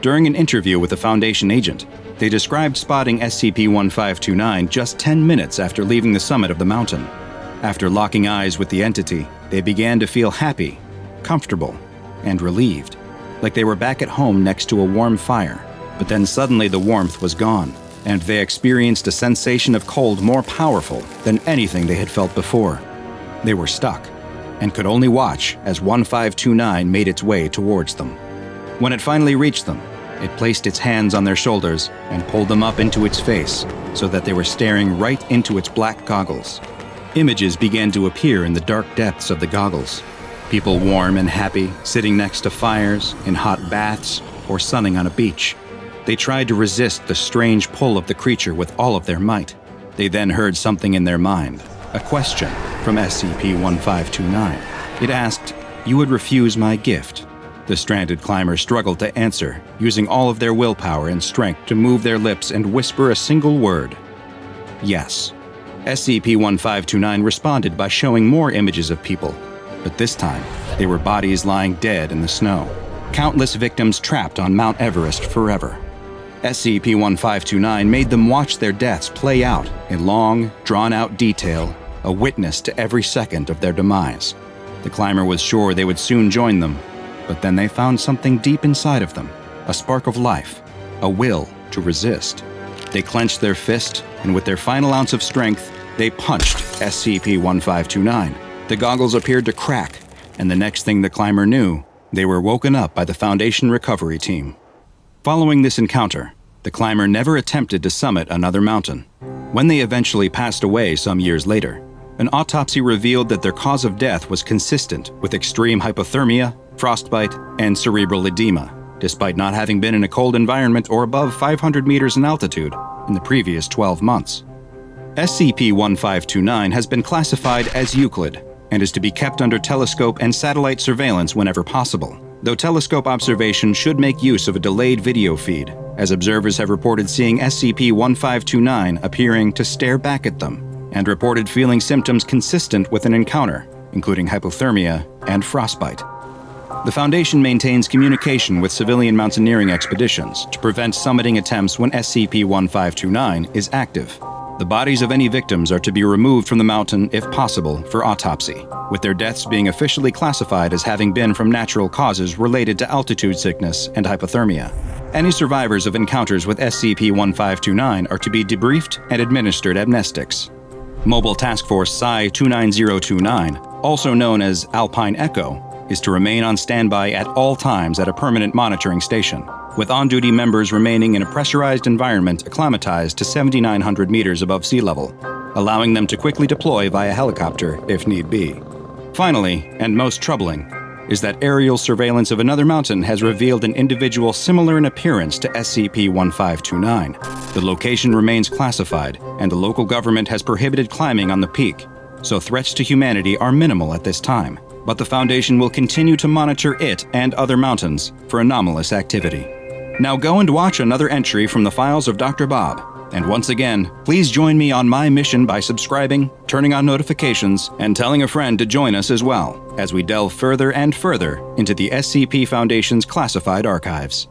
During an interview with a Foundation agent, they described spotting SCP-1529 just 10 minutes after leaving the summit of the mountain. After locking eyes with the entity, they began to feel happy, comfortable, and relieved, like they were back at home next to a warm fire. But then suddenly the warmth was gone, and they experienced a sensation of cold more powerful than anything they had felt before. They were stuck, and could only watch as 1529 made its way towards them. When it finally reached them, it placed its hands on their shoulders and pulled them up into its face so that they were staring right into its black goggles. Images began to appear in the dark depths of the goggles. People warm and happy, sitting next to fires, in hot baths, or sunning on a beach. They tried to resist the strange pull of the creature with all of their might. They then heard something in their mind, a question from SCP-1529. It asked, "You would refuse my gift?" The stranded climber struggled to answer, using all of their willpower and strength to move their lips and whisper a single word. Yes. SCP-1529 responded by showing more images of people, but this time, they were bodies lying dead in the snow. Countless victims trapped on Mount Everest forever. SCP-1529 made them watch their deaths play out in long, drawn-out detail, a witness to every second of their demise. The climber was sure they would soon join them, but then they found something deep inside of them, a spark of life, a will to resist. They clenched their fist, and with their final ounce of strength, they punched SCP-1529. The goggles appeared to crack, and the next thing the climber knew, they were woken up by the Foundation recovery team. Following this encounter, the climber never attempted to summit another mountain. When they eventually passed away some years later, an autopsy revealed that their cause of death was consistent with extreme hypothermia, frostbite, and cerebral edema, despite not having been in a cold environment or above 500 meters in altitude in the previous 12 months. SCP-1529 has been classified as Euclid and is to be kept under telescope and satellite surveillance whenever possible, though telescope observation should make use of a delayed video feed, as observers have reported seeing SCP-1529 appearing to stare back at them, and reported feeling symptoms consistent with an encounter, including hypothermia and frostbite. The Foundation maintains communication with civilian mountaineering expeditions to prevent summiting attempts when SCP-1529 is active. The bodies of any victims are to be removed from the mountain if possible for autopsy, with their deaths being officially classified as having been from natural causes related to altitude sickness and hypothermia. Any survivors of encounters with SCP-1529 are to be debriefed and administered amnestics. Mobile Task Force Psi-29029, also known as Alpine Echo, is to remain on standby at all times at a permanent monitoring station, with on-duty members remaining in a pressurized environment acclimatized to 7,900 meters above sea level, allowing them to quickly deploy via helicopter if need be. Finally, and most troubling, is that aerial surveillance of another mountain has revealed an individual similar in appearance to SCP-1529. The location remains classified, and the local government has prohibited climbing on the peak, so threats to humanity are minimal at this time. But the Foundation will continue to monitor it and other mountains for anomalous activity. Now go and watch another entry from the files of DrBob. And once again, please join me on my mission by subscribing, turning on notifications, and telling a friend to join us as well, as we delve further and further into the SCP Foundation's classified archives.